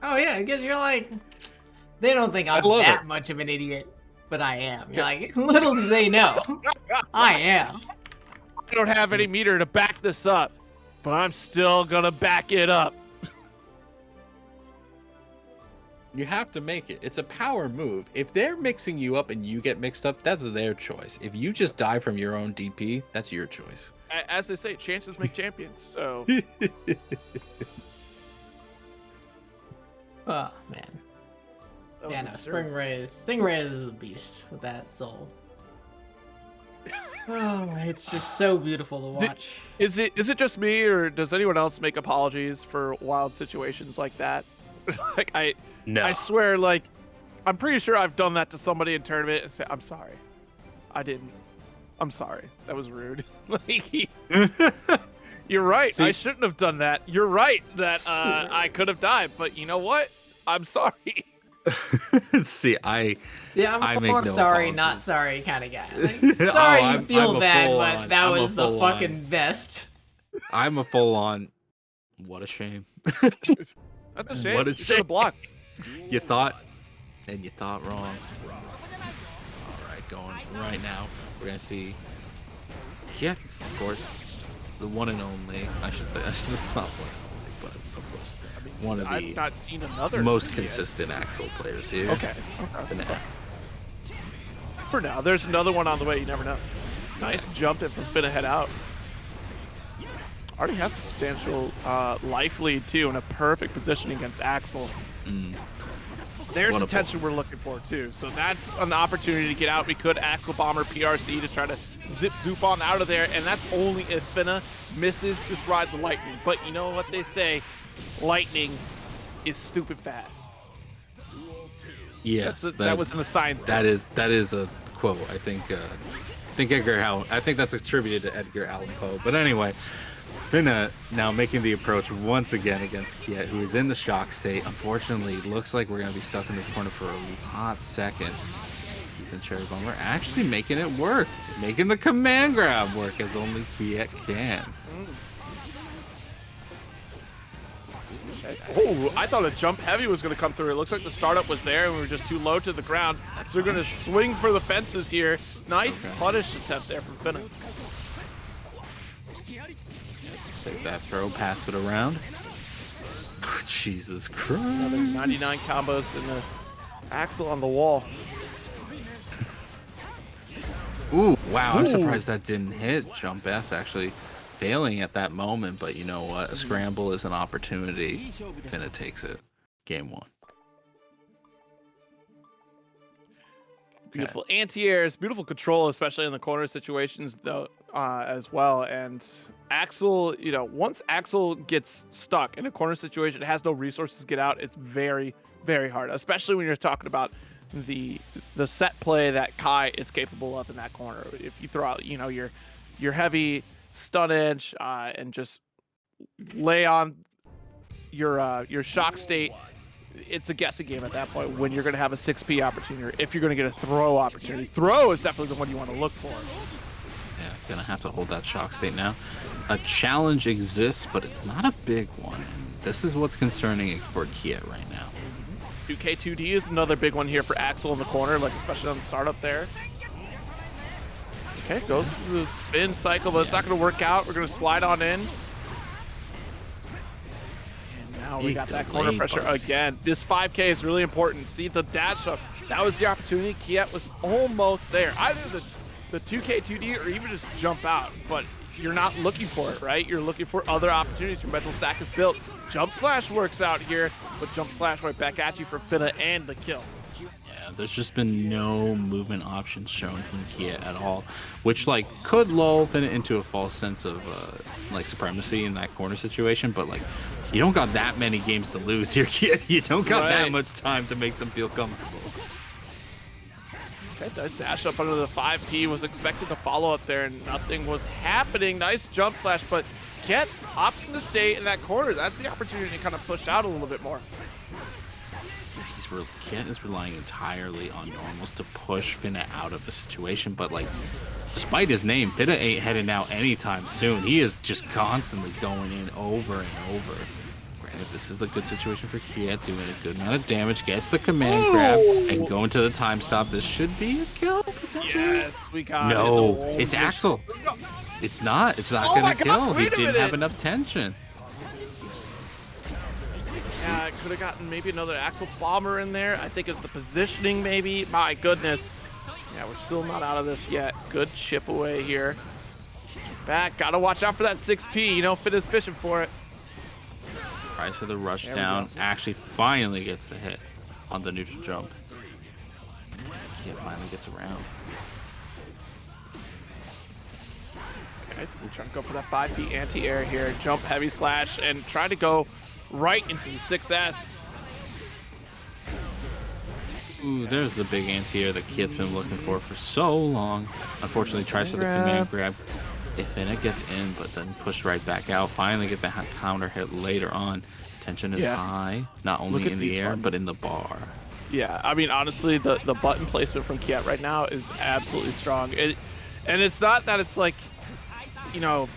Oh yeah, because you're like, they don't think I'm
love
that
it.
much of an idiot. but I am. You're like, little do they know, I am.
I don't have any meter to back this up, but I'm still gonna back it up.
You have to make it. It's a power move. If they're mixing you up and you get mixed up, that's their choice. If you just die from your own DP, that's your choice.
As they say, chances make champions. So
Oh man.
that was
Yeah, no,
absurd.
Stingray is a beast with that soul. Oh, it's just so beautiful to watch.
Is it just me, or does anyone else make apologies for wild situations like that? Like
No.
I swear, like, I'm pretty sure I've done that to somebody in tournament and say, I'm sorry. I didn't. I'm sorry. That was rude. Like, you're right.
See-
I shouldn't have done that. You're right that I could have died, but you know what? I'm sorry.
See, I
I'm
make
more
no
sorry,
apologies.
not sorry kind of guy. Like,
Oh,
sorry you
I'm
feel
a
bad,
full
but
on-
that
I'm a
was the
full on.
fucking best.
I'm a full on. What a shame.
That's a shame.
What a
You should
shame.
have blocked.
You thought, and you thought wrong. All right, going right now. We're gonna see. Yeah, of course, the one and only. I should say it's not one and only, but of course, one of
I've
the
not seen another.
most
yet.
consistent Axel players here.
Okay.
Finna-
For now, there's another one on the way. You never know. Nice jump in from Finna head out. Already has a substantial life lead too, in a perfect position against Axel. There's
What
the
a
tension we're looking for too. So that's an opportunity to get out. We could Axel Bomber PRC to try to zip zoop on out of there, and that's only if Finna misses this ride the lightning. But you know what they say, lightning is stupid fast.
Yes,
That was an assigned.
that is a quote. I think Edgar Allan. I think that's attributed to Edgar Allan Poe. But anyway, Finna now making the approach once again against Kiet, who is in the shock state. Unfortunately, looks like we're gonna be stuck in this corner for a hot second. Ethan Cherry Bomber actually making it work, making the command grab work as only Kiet can.
Oh, I thought a jump heavy was going to come through. It looks like the startup was there and we were just too low to the ground. So they're going to swing for the fences here. Nice punish attempt there from Finna.
Take that throw, pass it around. Jesus Christ.
99 combos and the Axel on the wall.
Ooh, wow, I'm
Ooh.
surprised that didn't hit. Jump S actually failing at that moment, but you know what? A scramble is an opportunity. Finna takes it. Game one.
Beautiful anti-airs, beautiful control, especially in the corner situations though, as well. And Axel, you know, once Axel gets stuck in a corner situation, it has no resources to get out. It's very, very hard, especially when you're talking about the set play that Kai is capable of in that corner. If you throw out, you know, your heavy stun edge and just lay on your shock state, it's a guessing game at that point when you're going to have a 6P opportunity or if you're going to get a throw opportunity. Throw is definitely the one you want to look for.
Yeah, gonna have to hold that shock state now. A challenge exists, but it's not a big one. This is what's concerning for Kiet right now.
2K2D is another big one here for Axel in the corner, like especially on the startup there. Okay, goes for the spin cycle, but it's not going to work out. We're going to slide on in. And now we
Big
got that
delay
corner pressure
bugs.
again. This 5K is really important. See the dash up. That was the opportunity. Kiet was almost there. Either the 2K2D or even just jump out, but you're not looking for it, right? You're looking for other opportunities. Your mental stack is built. Jump slash works out here, but jump slash right back at you for Finna and the kill.
Yeah, there's just been no movement options shown from Kiet at all, which like could lull Finna into a false sense of like supremacy in that corner situation, but like you don't got that many games to lose here, Kiet. You don't got that
Right.
much time to make them feel comfortable.
Okay, nice dash up under the 5P. Was expected to follow up there, and nothing was happening. Nice jump slash, but Kiet opting to stay in that corner. That's the opportunity to kind of push out a little bit more.
Kiet is relying entirely on normals to push Finna out of the situation, but like, despite his name, Finna ain't heading out anytime soon. He is just constantly going in over and over. This is the good situation for Kiet, doing a good amount of damage, gets the command grab, and going to the time stop. This should be a kill, potentially.
Yes, we got it.
No,
Oh,
it's
this-
Axel. It's not. It's not
Oh my
gonna
God,
kill. He
wait a
didn't have
minute.
enough tension.
Yeah, I could have gotten maybe another Axel Bomber in there. I think it's the positioning, maybe. My goodness. Yeah, we're still not out of this yet. Good chip away here. Back, gotta watch out for that 6P. You know, Fit is fishing for it.
Tries for the rush
There we
down.
go.
Actually, finally gets the hit on the neutral jump. Kiet finally gets around.
Okay, we're trying to go for that 5P anti-air here. Jump, heavy slash, and try to go right into the 6S.
Ooh, there's the big anti-air that Kiet's been looking for so long. Unfortunately, tries for the command grab. Ifina gets in, but then pushed right back out. Finally gets a counter hit later on. Tension is
Yeah.
high, not
Look
only
at
in
these
the air,
buttons.
but in the bar.
Yeah, I mean, honestly, the button placement from Kiet right now is absolutely strong. And it's not that it's like, you know,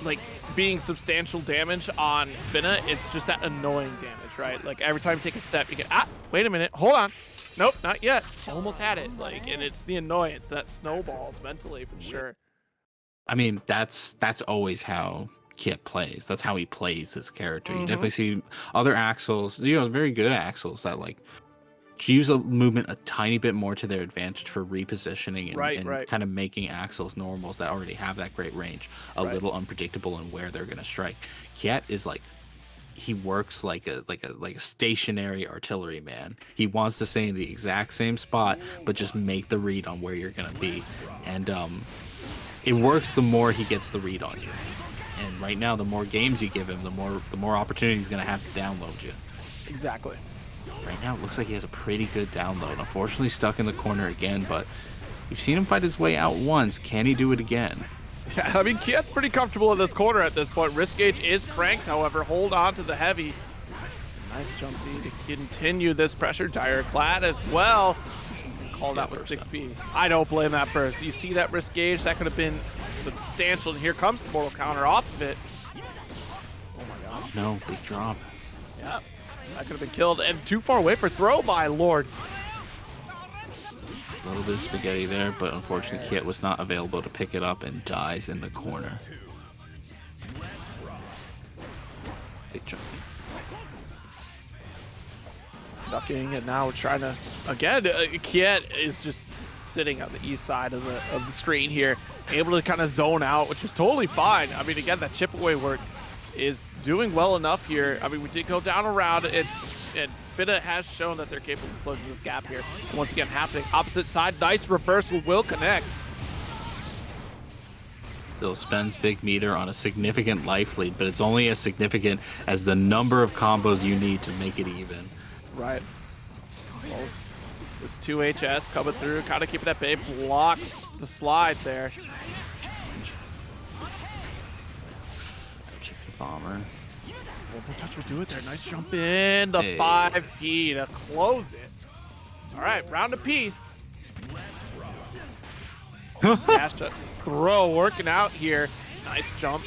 like being substantial damage on Finna. It's just that annoying damage, right? Like every time you take a step, you get, wait a minute, hold on. Nope, not yet. Almost had it. Like, and it's the annoyance that snowballs mentally for sure.
I mean, that's always how Kiet plays. That's how he plays his character. You definitely see other Axels, very good Axels that like use a movement a tiny bit more to their advantage for repositioning and,
Right.
kind of making Axels normals that already have that great range a little unpredictable in where they're gonna strike. Kiet is like he works like a stationary artillery man. He wants to stay in the exact same spot, but just make the read on where you're gonna be. And it works the more he gets the read on you. And right now, the more games you give him, the more opportunity he's gonna have to download you.
Exactly.
Right now, it looks like he has a pretty good download. Unfortunately, stuck in the corner again, but you've seen him fight his way out once. Can he do it again?
Yeah, I mean, Kiet's pretty comfortable in this corner at this point. Risk gauge is cranked, however. Hold on to the heavy. Nice jump D to continue this pressure. Dire Clad as well. Called out with 6P. I don't blame that burst. You see that risk gauge? That could have been substantial. And here comes the mortal counter off of it. Oh my god.
No, big drop.
Yeah. That could have been killed. And too far away for throw by Lord.
A little bit of spaghetti there, but unfortunately, Kiet was not available to pick it up and dies in the corner. Big jump.
Ducking, and now we're trying to again. Kiet is just sitting on the east side of the screen here, able to kind of zone out, which is totally fine. I mean, again, that chip away work is doing well enough here. I mean, we did go down around. And Finna has shown that they're capable of closing this gap here. And once again, happening opposite side. Nice reversal will connect.
Still spends big meter on a significant life lead, but it's only as significant as the number of combos you need to make it even.
Right. Well, this 2HS coming through, kind of keeping that babe, blocks the slide there.
Chicken bomber.
One more touch will do it there. Nice jump in. The
Hey.
5P to close it. All right, round apiece. Dash to throw working out here. Nice jump.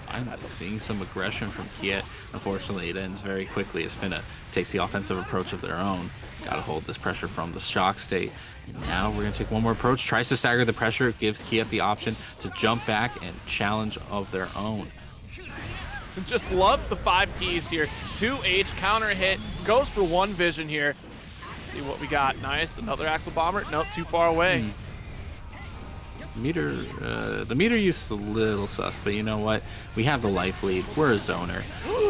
I'm seeing some aggression from Kiet. Unfortunately, it ends very quickly as Finna takes the offensive approach of their own. Gotta hold this pressure from the shock state. And now we're gonna take one more approach. Tries to stagger the pressure, gives Kiet the option to jump back and challenge of their own.
Just love the 5Ps here. 2H counter hit. Goes for one vision here. Let's see what we got. Nice. Another Axel Bomber. Nope, too far away.
The meter use is a little sus, but you know what? We have the life lead. We're a zoner.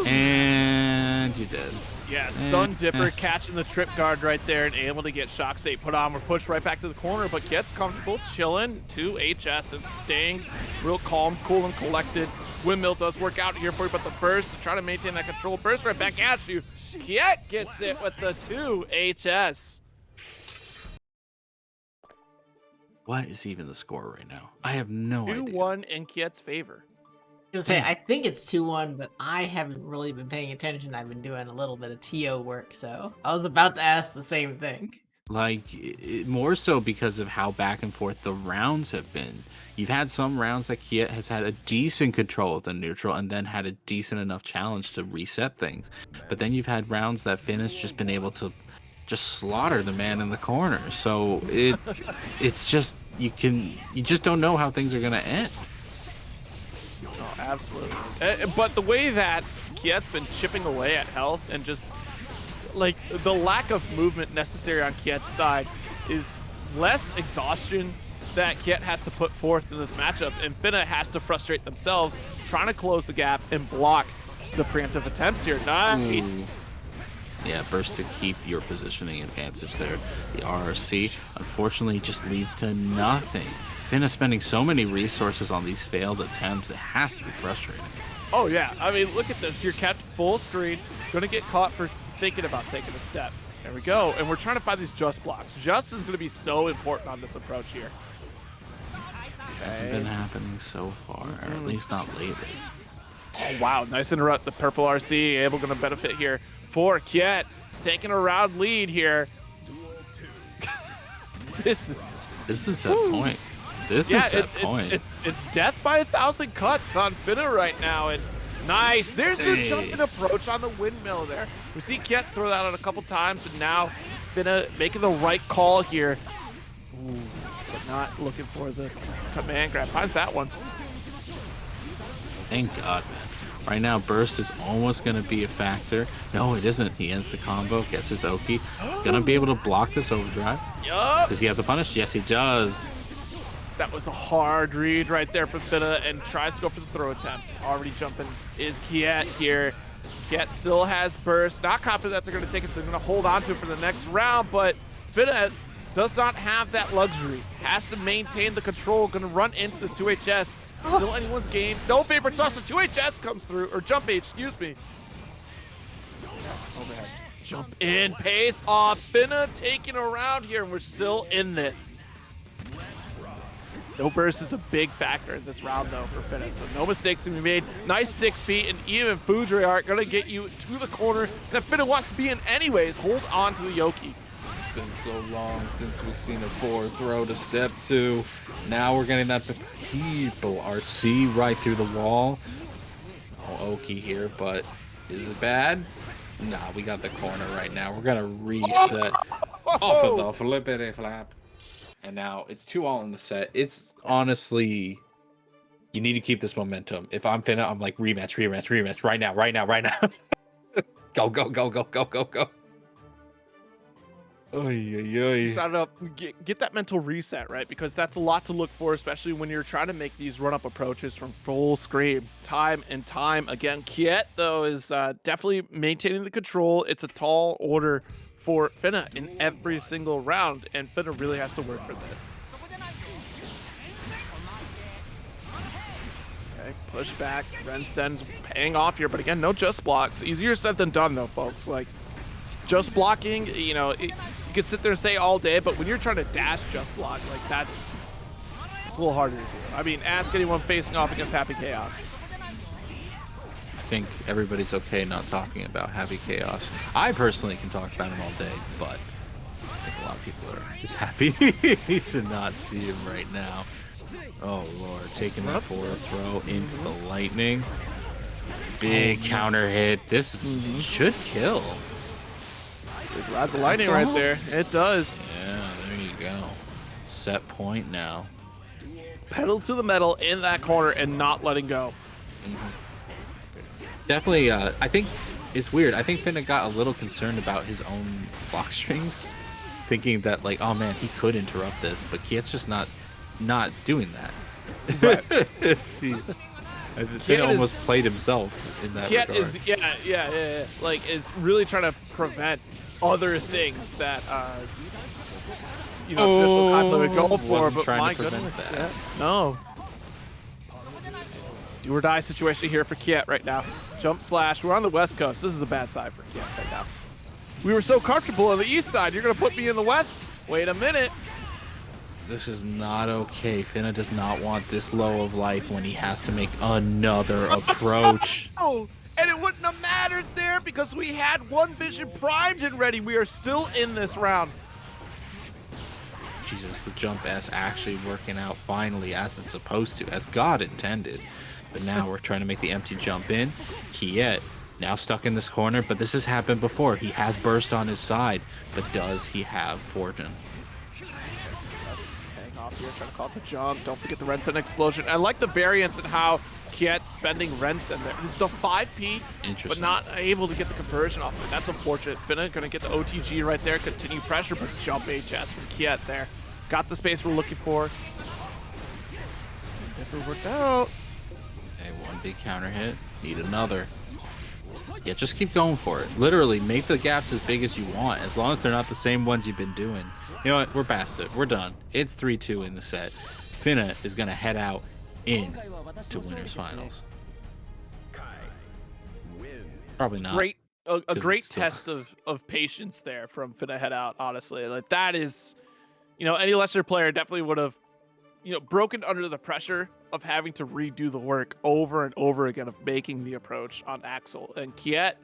And you did.
Yeah, Stun Dipper catching the trip guard right there and able to get shock state put on. We're pushed right back to the corner, but gets comfortable, chilling. 2HS and staying real calm, cool, and collected. Windmill does work out here for you, but the burst to try to maintain that control. Burst right back at you. Kiet gets it with the 2HS.
What is even the score right now? I have no idea.
2-1 in Kiet's favor.
I was gonna say, I think it's 2-1, but I haven't really been paying attention. I've been doing a little bit of TO work, so I was about to ask the same thing.
Like, more so because of how back and forth the rounds have been. You've had some rounds that Kiet has had a decent control of the neutral and then had a decent enough challenge to reset things. But then you've had rounds that Finn has just been able to just slaughter the man in the corner. So it's just you just don't know how things are gonna end.
Oh, absolutely. But the way that Kiet's been chipping away at health and just like the lack of movement necessary on Kiet's side is less exhaustion that Kiet has to put forth in this matchup, and Finna has to frustrate themselves trying to close the gap and block the preemptive attempts here. Nice.
Yeah, burst to keep your positioning advantage there. The RRC, unfortunately, just leads to nothing. Finna spending so many resources on these failed attempts, it has to be frustrating.
Oh yeah, I mean, look at this. You're kept full screen, gonna get caught for thinking about taking a step. There we go, and we're trying to find these just blocks. Just is gonna be so important on this approach here.
Hasn't been happening so far, or at least not lately.
Oh wow, nice interrupt. The purple RC able gonna benefit here for Kiet, taking a round lead here. This is
set point. This is set point.
It's death by 1,000 cuts on Finna right now, and nice. There's the jumping approach on the windmill there. We see Kiet throw that out a couple times, and now Finna making the right call here. Ooh, but not looking for the command grab. Finds that one.
Thank God, man. Right now, burst is almost going to be a factor. No, it isn't. He ends the combo, gets his Oki. He's going to be able to block this overdrive.
Yup.
Does he have the punish? Yes, he does.
That was a hard read right there from Finna, and tries to go for the throw attempt. Already jumping is Kiet here. Kiet still has burst. Not confident that they're going to take it, so they're going to hold on to it for the next round, but Finna does not have that luxury. Has to maintain the control. Going to run into this 2HS. Still anyone's game. No favorite toss. The 2HS comes through, or jump H, excuse me. Overhead. Jump in, pace off. Finna taking around here, and we're still in this. No burst is a big factor in this round, though, for Finna, so no mistakes to be made. Nice 6-beat, and even Foudre are going to get you to the corner that Finna wants to be in anyways. Hold on to the Yoki.
It's been so long since we've seen a forward throw to step 2. Now we're getting that people RC right through the wall. Oh, Oki here, but is it bad? Nah, we got the corner right now. We're going to reset off of the flippity flap. And now it's 2-all in the set. It's honestly, you need to keep this momentum. If I'm Finna, I'm like rematch right now. Go. Oy.
So I don't know, get that mental reset, right? Because that's a lot to look for, especially when you're trying to make these run-up approaches from full screen time and time again. Kiet, though, is definitely maintaining the control. It's a tall order for Finna in every single round, and Finna really has to work for this. Okay, push back. Rensen's paying off here, but again, no just blocks. Easier said than done, though, folks. Like, just blocking, you know, you can sit there and say all day, but when you're trying to dash just block, like, it's a little harder to do. I mean, ask anyone facing off against Happy Chaos.
I think everybody's okay not talking about Happy Chaos. I personally can talk about him all day, but I think a lot of people are just happy to not see him right now. Oh Lord, taking that forward throw into the lightning. Big counter hit. This should kill.
Ride the lightning right there. It does.
Yeah, there you go. Set point now.
Pedal to the metal in that corner and not letting go.
Definitely, I think it's weird. I think Finna got a little concerned about his own block strings, thinking that, like, oh man, he could interrupt this, but Kiet's just not doing that.
Right.
Finna almost played himself in that
Kiet
regard.
is, yeah. Like, is really trying to prevent other things that, traditional COD would go for, but my goodness. Yeah. No. Do or die situation here for Kiet right now. Jump slash. We're on the West Coast. This is a bad side for Kiet right now. We were so comfortable on the East side. You're going to put me in the West? Wait a minute.
This is not okay. Finna does not want this low of life when he has to make another approach.
Oh, and it wouldn't have mattered there because we had one vision primed and ready. We are still in this round.
Jesus, the jump S actually working out finally as it's supposed to, as God intended. But now we're trying to make the empty jump in. Kiet now stuck in this corner, but this has happened before. He has burst on his side, but does he have fortune?
Hang off here, trying to call it the jump. Don't forget the Rensen explosion. I like the variance in how Kiet's spending Rensen there. The 5P, but not able to get the conversion off of it. That's unfortunate. Finna gonna get the OTG right there, continue pressure, but jump HS from Kiet there. Got the space we're looking for. Never worked out.
Okay, one big counter hit. Need another. Yeah, just keep going for it. Literally, make the gaps as big as you want, as long as they're not the same ones you've been doing. You know what? We're past it. We're done. It's 3-2 in the set. Finna is gonna head out in to winners finals. Probably not.
Great, a great
still...
test of patience there from Finna head out. Honestly, like that is, you know, any lesser player definitely would have, you know, broken under the pressure of having to redo the work over and over again of making the approach on Axel. And Kiet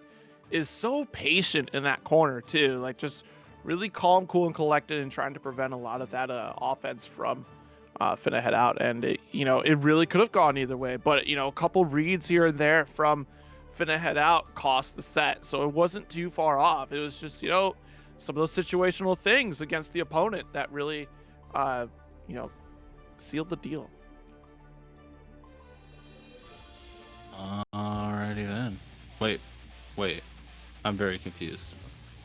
is so patient in that corner too, like just really calm, cool, and collected, and trying to prevent a lot of that offense from Finna head out. And it, you know, it really could have gone either way, but you know, a couple reads here and there from Finna head out cost the set, so it wasn't too far off. It was just, you know, some of those situational things against the opponent that really, you know, sealed the deal.
Alrighty then. Wait. I'm very confused.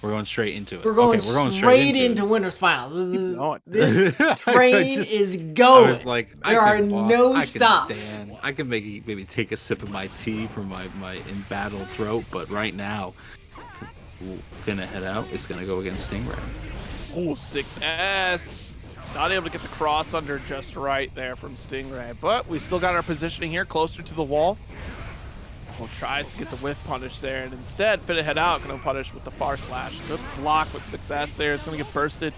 We're going straight into it.
We're going straight into winners finals. This train is going.
I was like,
there are no stops.
I can maybe take a sip of my tea from my embattled throat, but right now, Finna head out is gonna go against Stingray.
Oh, 6S. Not able to get the cross under just right there from Stingray, but we still got our positioning here closer to the wall. Tries to get the whiff punish there, and instead Finna head out, gonna punish with the far slash. Good block with 6S there. It's gonna get bursted.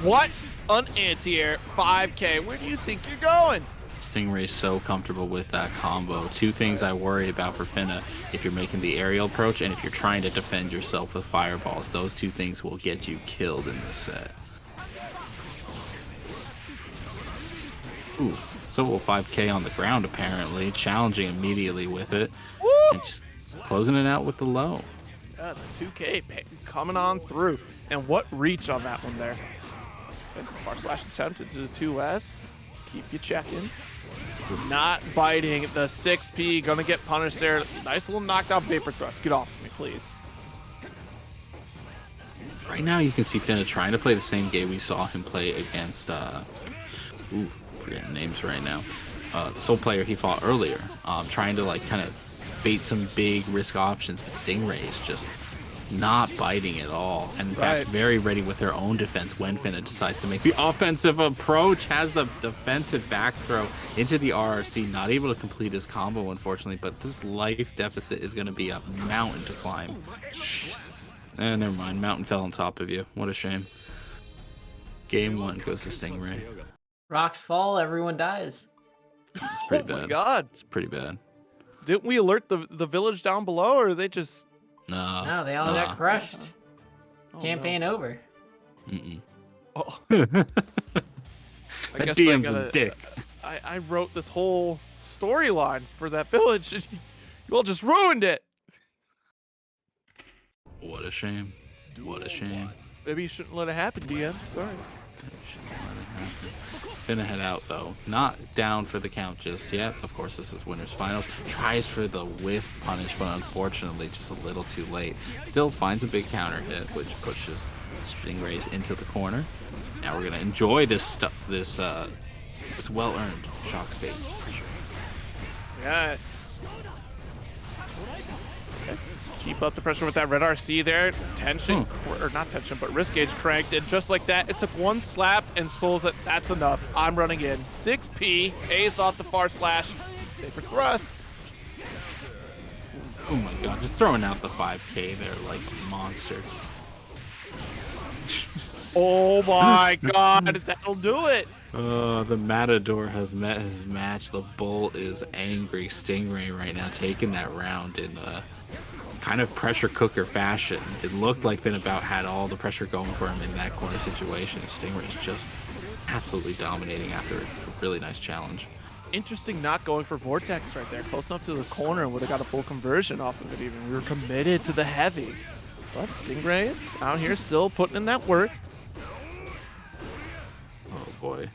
What an anti-air 5K. Where do you think you're going?
Stingray's so comfortable with that combo. Two things I worry about for Finna: if you're making the aerial approach and if you're trying to defend yourself with fireballs. Those two things will get you killed in this set. Ooh. So will 5K on the ground, apparently, challenging immediately with it.
Woo!
And just closing it out with the low.
Yeah, the 2K coming on through. And what reach on that one there. Far slash attempt into the 2S. Keep you checking. Not biting. The 6P gonna get punished there. Nice little knockdown vapor thrust. Get off of me, please.
Right now you can see Finna trying to play the same game we saw him play against forgetting names right now. The Soul player he fought earlier, trying to like kind of bait some big risk options, but Stingray is just not biting at all, and in fact very ready with their own defense when Finna decides to make the offensive approach. Has the defensive back throw into the RRC, not able to complete his combo unfortunately, but this life deficit is going to be a mountain to climb. Jeez. Never mind, mountain fell on top of you. What a shame. Game 1 goes to Stingray.
Rocks fall, everyone dies.
It's pretty bad.
Oh my god.
It's pretty bad.
Didn't we alert the village down below, or they just...
No, they all got crushed. Campaign over.
Oh. I
That
guess
DM's
I gotta,
a dick.
I wrote this whole storyline for that village, and you all just ruined it.
What a shame. What a shame.
Maybe you shouldn't let it happen, DM. Sorry.
Finna head out though. Not down for the count just yet. Of course, this is winners finals. Tries for the whiff punish, but unfortunately just a little too late. Still finds a big counter hit, which pushes Stingrays into the corner. Now we're gonna enjoy this well-earned shock state.
Yes. Okay. Keep up the pressure with that red RC there. Tension, or not tension, but risk gauge cranked, and just like that, it took one slap and Soul's it. That's enough. I'm running in. 6P, ace off the far slash. Vapor thrust.
Oh my god, just throwing out the 5K there like a monster.
Oh my god, that'll do it.
The Matador has met his match. The Bull is angry. Stingray right now taking that round in kind of pressure cooker fashion. It looked like Finnabout had all the pressure going for him in that corner situation. Stingray is just absolutely dominating after a really nice challenge.
Interesting not going for Vortex right there. Close enough to the corner and would have got a full conversion off of it even. We were committed to the heavy. But Stingray's out here still putting in that work.
Oh boy.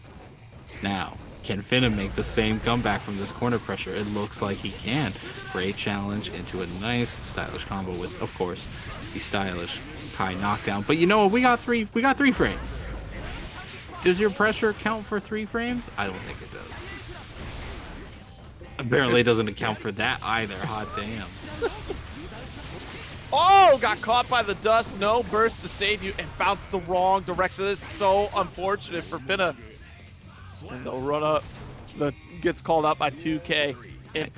Now, can Finna make the same comeback from this corner pressure? It looks like he can. Great challenge into a nice stylish combo with, of course, the stylish Kai knockdown. But you know what? We got three frames. Does your pressure count for 3 frames? I don't think it does. Apparently it doesn't account for that either. Hot damn.
Oh, got caught by the dust. No burst to save you and bounced the wrong direction. This is so unfortunate for Finna. And they'll run up. Gets called out by 2K. And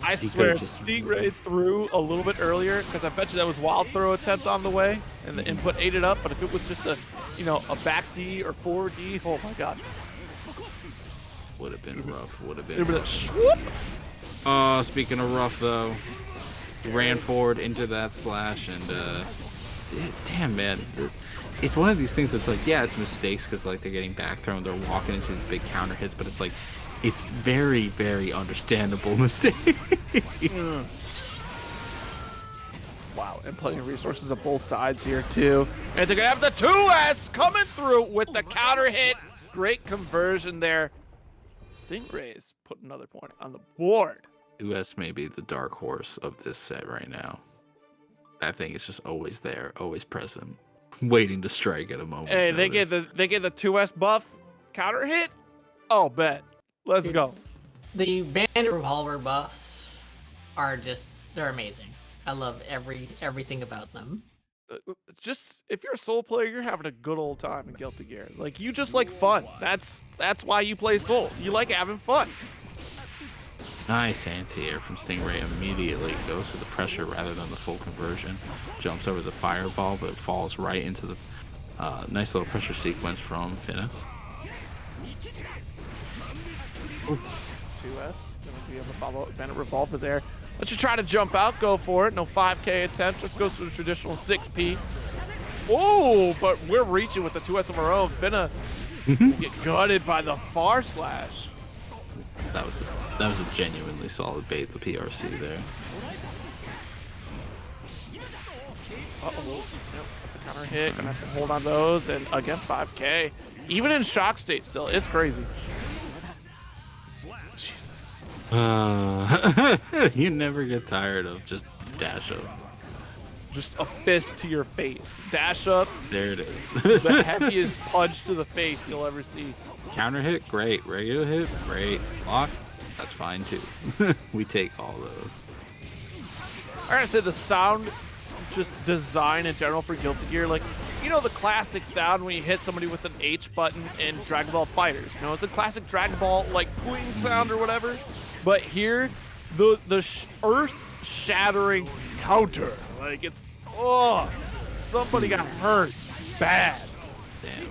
I swear, Stingray threw a little bit earlier because I bet you that was wild throw attempt on the way, and the input ate it up. But if it was just a back D or forward D, oh my god,
would have been rough. Would have
it
been
would have
rough.
swoop.
Speaking of rough though, he ran forward into that slash and damn man. It's one of these things that's like, yeah, it's mistakes because like they're getting back thrown, they're walking into these big counter hits, but it's like, it's very, very understandable mistake.
Wow, and plenty of resources on both sides here too. And they're gonna have the 2S coming through with the counter hit. Great conversion there. Stingrays put another point on the board.
2S may be the dark horse of this set right now. That thing is just always there, always present, waiting to strike at a moment.
Hey, they get the 2S buff counter hit. Oh, bet. Let's go.
The Bandit Revolver buffs are they're amazing. I love everything about them.
Just if you're a Soul player, you're having a good old time in Guilty Gear. Like, you just like fun. That's why you play Soul. You like having fun.
Nice anti-air from Stingray. Immediately goes for the pressure rather than the full conversion. Jumps over the fireball, but falls right into the nice little pressure sequence from Finna.
2S gonna be able to follow up Bandit Revolver there. Let's you try to jump out, go for it. No 5K attempt, just goes for the traditional 6P. Oh, but we're reaching with the 2S of our own. Finna get gutted by the far slash.
That was a genuinely solid bait, the PRC there.
Uh-oh. Yep, the counter hit, gonna have to hold on those, and again, 5K. Even in shock state still, it's crazy. Jesus.
You never get tired of just dash up.
Just a fist to your face. Dash up.
There it is.
The heaviest punch to the face you'll ever see.
Counter hit, great. Regular hit, great. Block, that's fine too. We take all those.
All right, so the sound, just design in general for Guilty Gear, like, you know the classic sound when you hit somebody with an H button in Dragon Ball FighterZ. You know, it's a classic Dragon Ball, like, pooing sound or whatever. But here, the earth-shattering counter. Like, it's, oh, somebody got hurt bad.
Damn.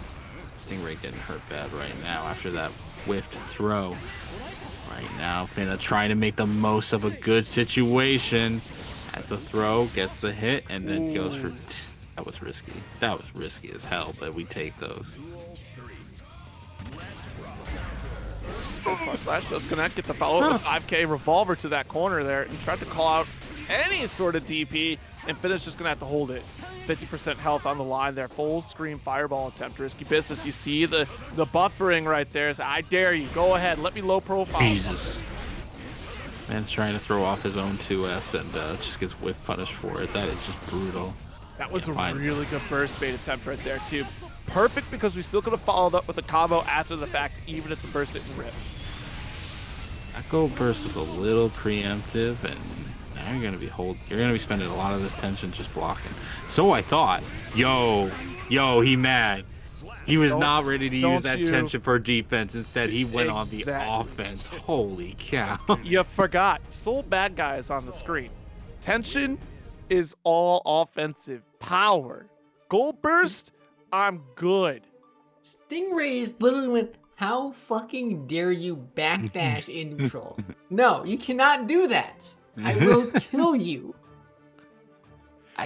Stingray getting hurt bad right now after that whiffed throw. Right now, Finna trying to make the most of a good situation as the throw gets the hit and then goes for... That was risky. That was risky as hell, but we take those.
Slash does connect, get the follow with 5K revolver to that corner there. He tried to call out any sort of DP, and Finna's just gonna have to hold it. 50% health on the line there. Full screen fireball attempt, risky business. You see the buffering right there. So I dare you, go ahead, let me low profile.
Jesus. Man's trying to throw off his own 2S and just gets whiff punished for it. That is just brutal.
That was a really good burst bait attempt right there too. Perfect because we still could have followed up with a combo after the fact, even if the burst didn't rip.
That gold burst was a little preemptive, and now you're gonna be spending a lot of this tension just blocking. So I thought, yo, he mad. He was not ready to use that tension for defense. Instead, he went on the offense. Holy cow.
You forgot. Soul bad guy is on the screen. Tension is all offensive power. Gold burst, I'm good.
Stingrays literally went, how fucking dare you backdash in neutral? No, you cannot do that. I will kill you.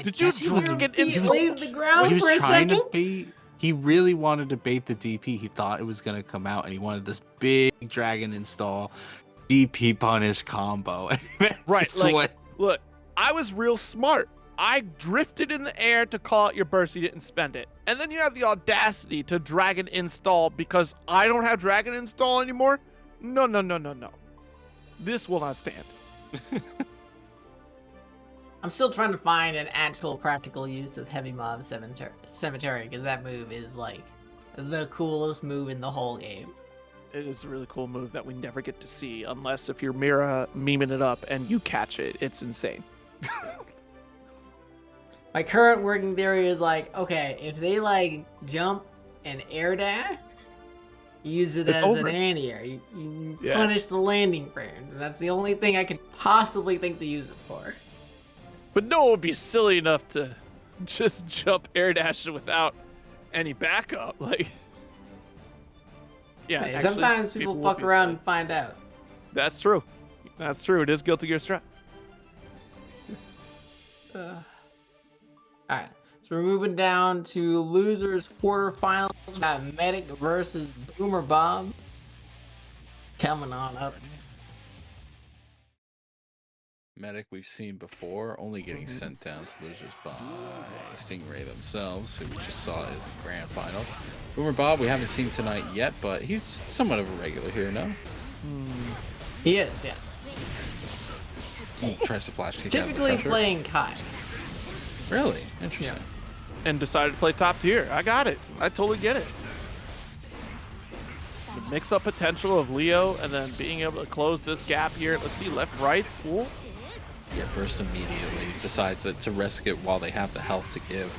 Did you
guess he was-
drag it
He
in?
laid the ground
He was
for a
trying
second.
to bait. He really wanted to bait the DP. He thought it was gonna come out, and he wanted this big dragon install DP punish combo.
Right,
Just
like,
went-
look, I was real smart. I drifted in the air to call out your burst. You didn't spend it. And then you have the audacity to dragon install because I don't have dragon install anymore? No. This will not stand.
I'm still trying to find an actual practical use of Heavy Mob Cemetery because that move is like the coolest move in the whole game.
It is a really cool move that we never get to see unless if you're Mira memeing it up and you catch it. It's insane.
My current working theory is like, okay, if they like jump and air dash, use it
It's
as
over.
an anti-air. You
Yeah.
punish the landing frames. And that's the only thing I could possibly think to use it for.
But no one would be silly enough to just jump air dash without any backup. Like, yeah.
Hey,
actually,
sometimes people
would
fuck
be
around
silly.
and find out.
That's true. That's true. It is Guilty Gear Strive.
Alright, so we're moving down to losers quarterfinals. We got Medic versus Boomer Bob. Coming on up.
Medic we've seen before, only getting sent down to losers by Stingray themselves, who we just saw is in grand finals. Boomer Bob we haven't seen tonight yet, but he's somewhat of a regular here now.
He is, yes.
He tries to flash kick out of the
Typically
pressure.
playing Kai.
Really? Interesting.
And decided to play top tier. I got it. I totally get it. The mix-up potential of Leo and then being able to close this gap here. Let's see, left, right. Ooh.
Yeah, bursts immediately. Decides that to risk it while they have the health to give.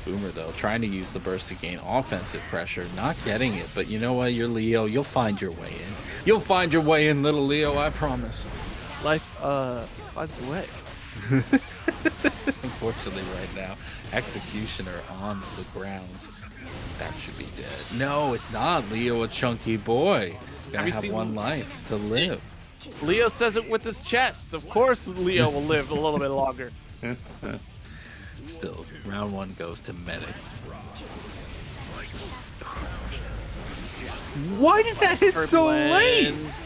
Boomer, though, trying to use the burst to gain offensive pressure. Not getting it, but you know what? You're Leo. You'll find your way in. You'll find your way in, little Leo, I promise.
Life finds a way.
Unfortunately, right now, Executioner on the grounds. That should be dead. No, it's not. Leo, a chunky boy. Gonna
you
have
seen-
one life to live.
Leo says it with his chest. Of course Leo will live a little bit longer.
Still, round one goes to Medic.
Why did that hit so late?
Turbulence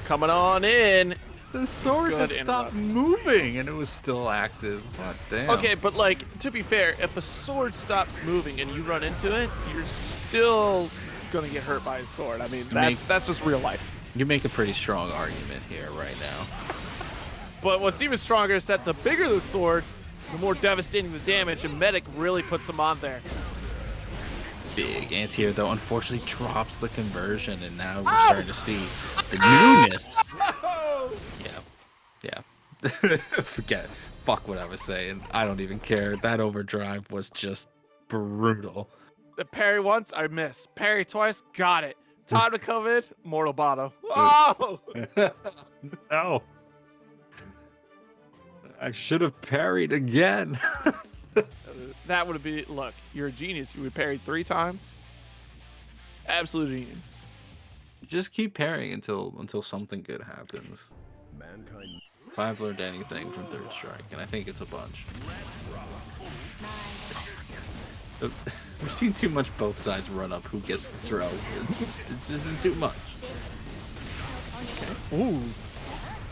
coming on in.
The sword
Good
had stopped
interrupt.
moving and it was still active. What damn?
Okay, but like, to be fair, if a sword stops moving and you run into it, you're still gonna get hurt by a sword. I mean, that's just real life.
You make a pretty strong argument here right now.
But what's even stronger is that the bigger the sword, the more devastating the damage, and Medic really puts him on there.
Big anti-air, though, unfortunately drops the conversion, and now we're starting to see the newness. Yeah. Forget it. Fuck what I was saying. I don't even care. That overdrive was just brutal.
The parry once, I missed. Parry twice, got it. Time to come in, Mortal Bottom. Oh!
No. I should have parried again.
That would be, look, you're a genius. You would parry 3 times. Absolute genius.
Just keep parrying until something good happens.
Mankind
If I've learned anything from Third Strike, and I think it's a bunch. We've seen too much both sides run up who gets the throw. It's just too much.
Ooh.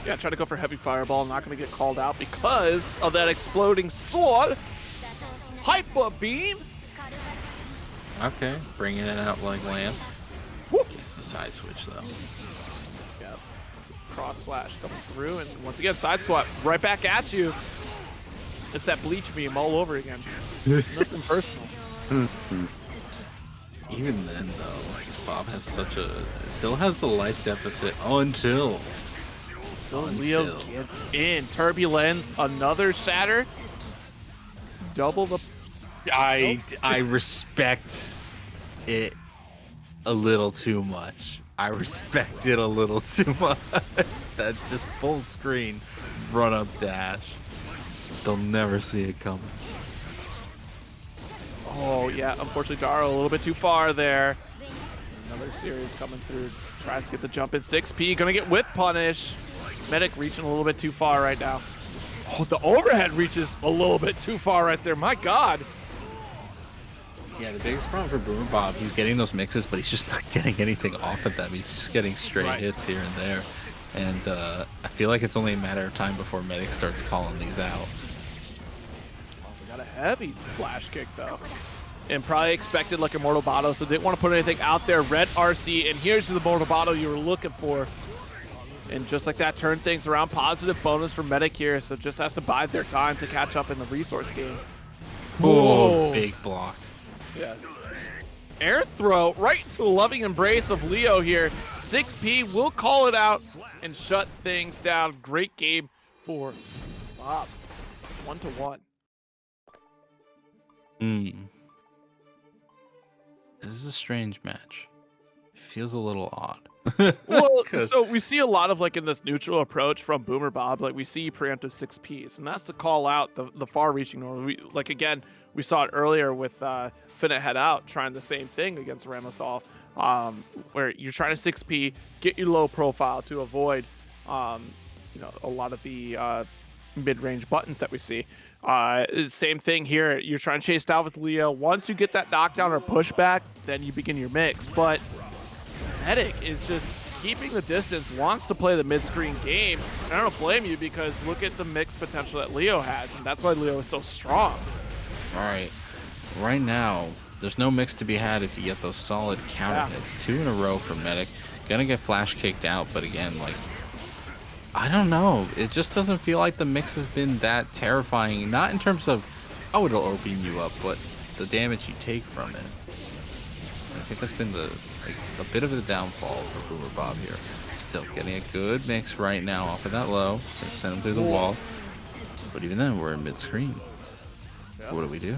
Yeah, try to go for heavy fireball. Not going to get called out because of that exploding sword. Hyper beam.
Okay, bringing it out like Lance.
Whoop.
Gets the side switch, though.
Yeah, it's a cross slash coming through, and once again, side swap right back at you. It's that bleach beam all over again. Nothing personal.
Even then, though, like, Bob has still has the life deficit until
Leo gets in. Turbulence, another shatter. Double the.
I respect it a little too much. I respect it a little too much. That just full screen run up dash. They'll never see it coming.
Oh, yeah, unfortunately, Daro a little bit too far there. Another series coming through. Tries to get the jump in 6P. Gonna get whip punish. Medic reaching a little bit too far right now. Oh, the overhead reaches a little bit too far right there. My God.
Yeah, the biggest problem for Boomer Bob, he's getting those mixes, but he's just not getting anything off of them. He's just getting straight hits here and there. And I feel like it's only a matter of time before Medic starts calling these out.
Oh, we got a heavy flash kick, though. And probably expected like a Mortal Bottle, so didn't want to put anything out there. Red RC, and here's the Mortal Bottle you were looking for. And just like that, turn things around. Positive bonus for Medic here, so just has to bide their time to catch up in the resource game.
Oh, big block.
Yeah. Air throw right into the loving embrace of Leo here. 6P will call it out and shut things down. Great game for Bob. 1-1.
This is a strange match. It feels a little odd.
Well, so we see a lot of like in this neutral approach from Boomer Bob, like we see preemptive 6Ps, and that's to call out the far-reaching normal. Like again, we saw it earlier with Finna Head Out trying the same thing against Ramlethal, where you're trying to 6P, get your low profile to avoid, a lot of the mid-range buttons that we see. Same thing here. You're trying to chase down with Leo. Once you get that knockdown or pushback, then you begin your mix. But Medic is just keeping the distance, wants to play the mid-screen game. And I don't blame you because look at the mix potential that Leo has, and that's why Leo is so strong.
All right. Right now, there's no mix to be had if you get those solid counter hits. 2 in a row for Medic. Gonna get flash kicked out, but again, like, I don't know. It just doesn't feel like the mix has been that terrifying. Not in terms of, oh, it'll open you up, but the damage you take from it. I think that's been a bit of a downfall for Boomer Bob here. Still getting a good mix right now off of that low. Gonna send him through the wall. But even then, we're in mid-screen. What do we do?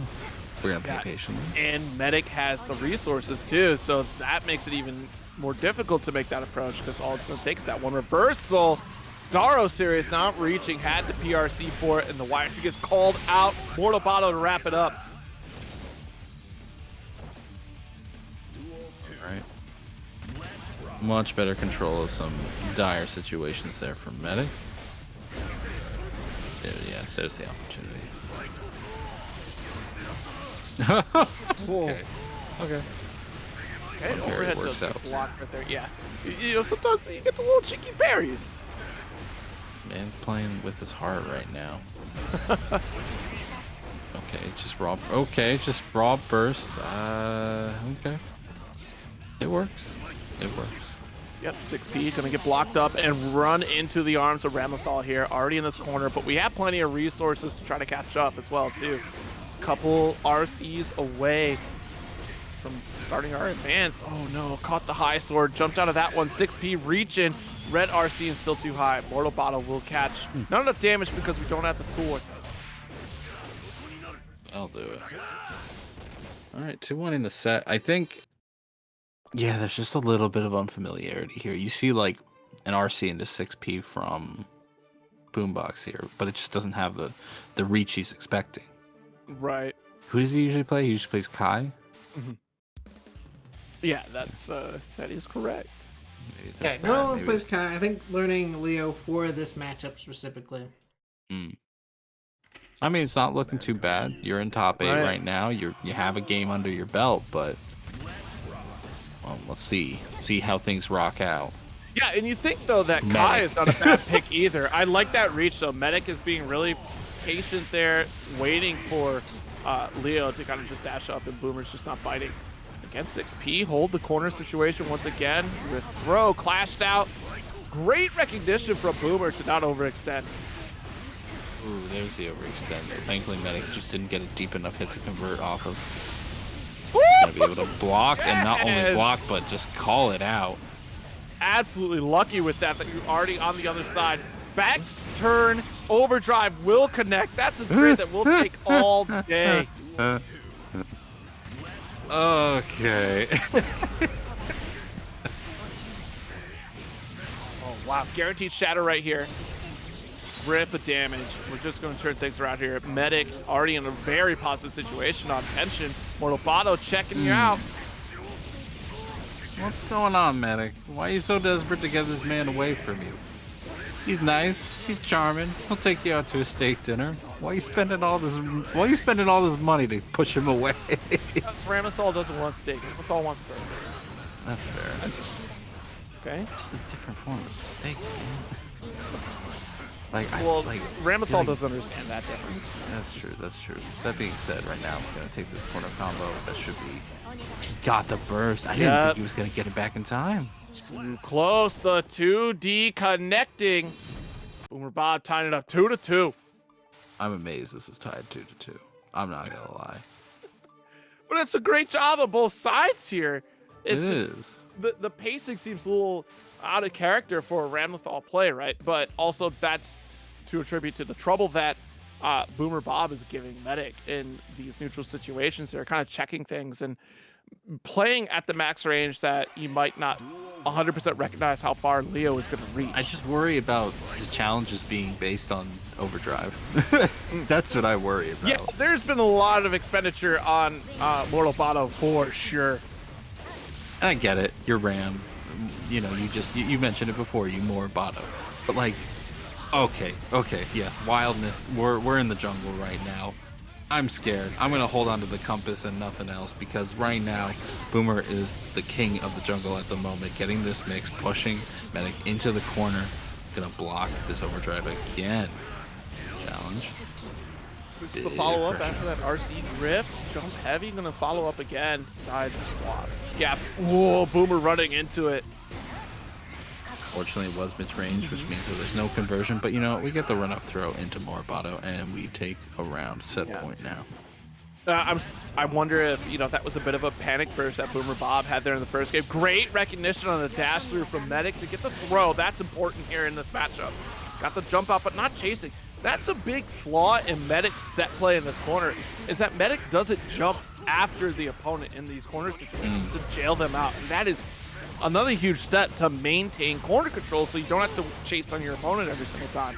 We're gonna play patiently.
And Medic has the resources too, so that makes it even more difficult to make that approach because all it's gonna take is that one reversal. Daro Sirius not reaching, had to PRC for it, and the YC gets called out. Mortal Bottle to wrap it up.
Alright. Much better control of some dire situations there for Medic. There's the opportunity. Okay.
Okay,
Parry
overhead
works
does
out.
block right there. Yeah, sometimes you get the little cheeky parries.
Man's playing with his heart right now. Just raw burst. Okay. It works.
Yep, 6P gonna get blocked up and run into the arms of Ramlethal here, already in this corner, but we have plenty of resources to try to catch up as well too. Couple RCs away from starting our advance. Oh no, caught the high sword, jumped out of that one. 6P reaching. Red RC is still too high. Mortal Bottle will catch. Not enough damage because we don't have the swords.
I'll do it. All right, 2-1 in the set. I think, yeah, there's just a little bit of unfamiliarity here. You see like an RC into 6P from Boombox here, but it just doesn't have the reach he's expecting.
Right.
Who does he usually play? He usually plays Kai?
Yeah, that is correct.
Maybe
Yeah,
that's
no
that.
one
Maybe-
plays Kai. I think learning Leo for this matchup specifically.
I mean, it's not looking too bad. You're in top 8
Right.
right now. You have a game under your belt, but well, let's see how things rock out.
Yeah, and you think though that Kai
Medic.
is not a bad pick either. I like that reach though. Medic is being really patient there, waiting for Leo to kind of just dash up, and Boomer's just not biting. Again, 6P hold the corner situation once again with throw clashed out. Great recognition from Boomer to not overextend.
Ooh, there's the overextend. Thankfully, Medic just didn't get a deep enough hit to convert off of. He's gonna be able to block, and not only
Yes.
block, but just call it out.
Absolutely lucky with that you're already on the other side. Back turn, overdrive will connect. That's a trade that will take all day.
Okay.
Oh, wow. Guaranteed shatter right here. Rip of damage. We're just going to turn things around here. Medic already in a very positive situation on tension. Mortal Bottle checking you out.
What's going on, Medic? Why are you so desperate to get this man away from you? He's nice. He's charming. He'll take you out to a steak dinner. Why are you spending all this? Why are you spending all this money to push him away?
Because Ramithal doesn't want steak. Ramithal wants burgers.
That's fair. That's
Okay.
it's just a different form of steak. Man. Like,
Well,
like
Ramithal
getting-
doesn't understand that difference.
That's true. That's true. That being said, right now we're gonna take this corner combo. That should be. He got the burst. I didn't
Yep.
think he was gonna get it back in time.
Too close. The 2D connecting. Boomer Bob tying it up 2-2.
I'm amazed this is tied 2-2. I'm not gonna lie.
But it's a great job of both sides here. It's
It
just,
is.
the pacing seems a little out of character for a Ramithal play, right? But also that's to attribute to the trouble that Boomer Bob is giving Medic in these neutral situations. They're kind of checking things and playing at the max range that you might not 100% recognize how far Leo is going to reach.
I just worry about his challenges being based on overdrive. That's what I worry about.
Yeah, there's been a lot of expenditure on Mortal Botto for sure.
And I get it. You're Ram. You know, you mentioned it before. You more Botto, but like, okay, yeah, wildness. We're in the jungle right now. I'm scared. I'm gonna hold on to the compass and nothing else because right now, Boomer is the king of the jungle at the moment. Getting this mix, pushing Medic into the corner, gonna block this overdrive again. Challenge.
It's the
Big
follow-up
pressure.
after that RC drift. Jump heavy, gonna follow up again. Side swap. Yeah, whoa, Boomer running into it.
Fortunately, it was mid-range, which means that there's no conversion. But you know, we get the run-up throw into Moribotto, and we take a round set
Yeah.
point now.
I wonder if, that was a bit of a panic burst that Boomer Bob had there in the first game. Great recognition on the dash through from Medic to get the throw. That's important here in this matchup. Got the jump out, but not chasing. That's a big flaw in Medic's set play in this corner, is that Medic doesn't jump after the opponent in these corner situations to jail them out. And that is another huge step to maintain corner control so you don't have to chase on your opponent every single time.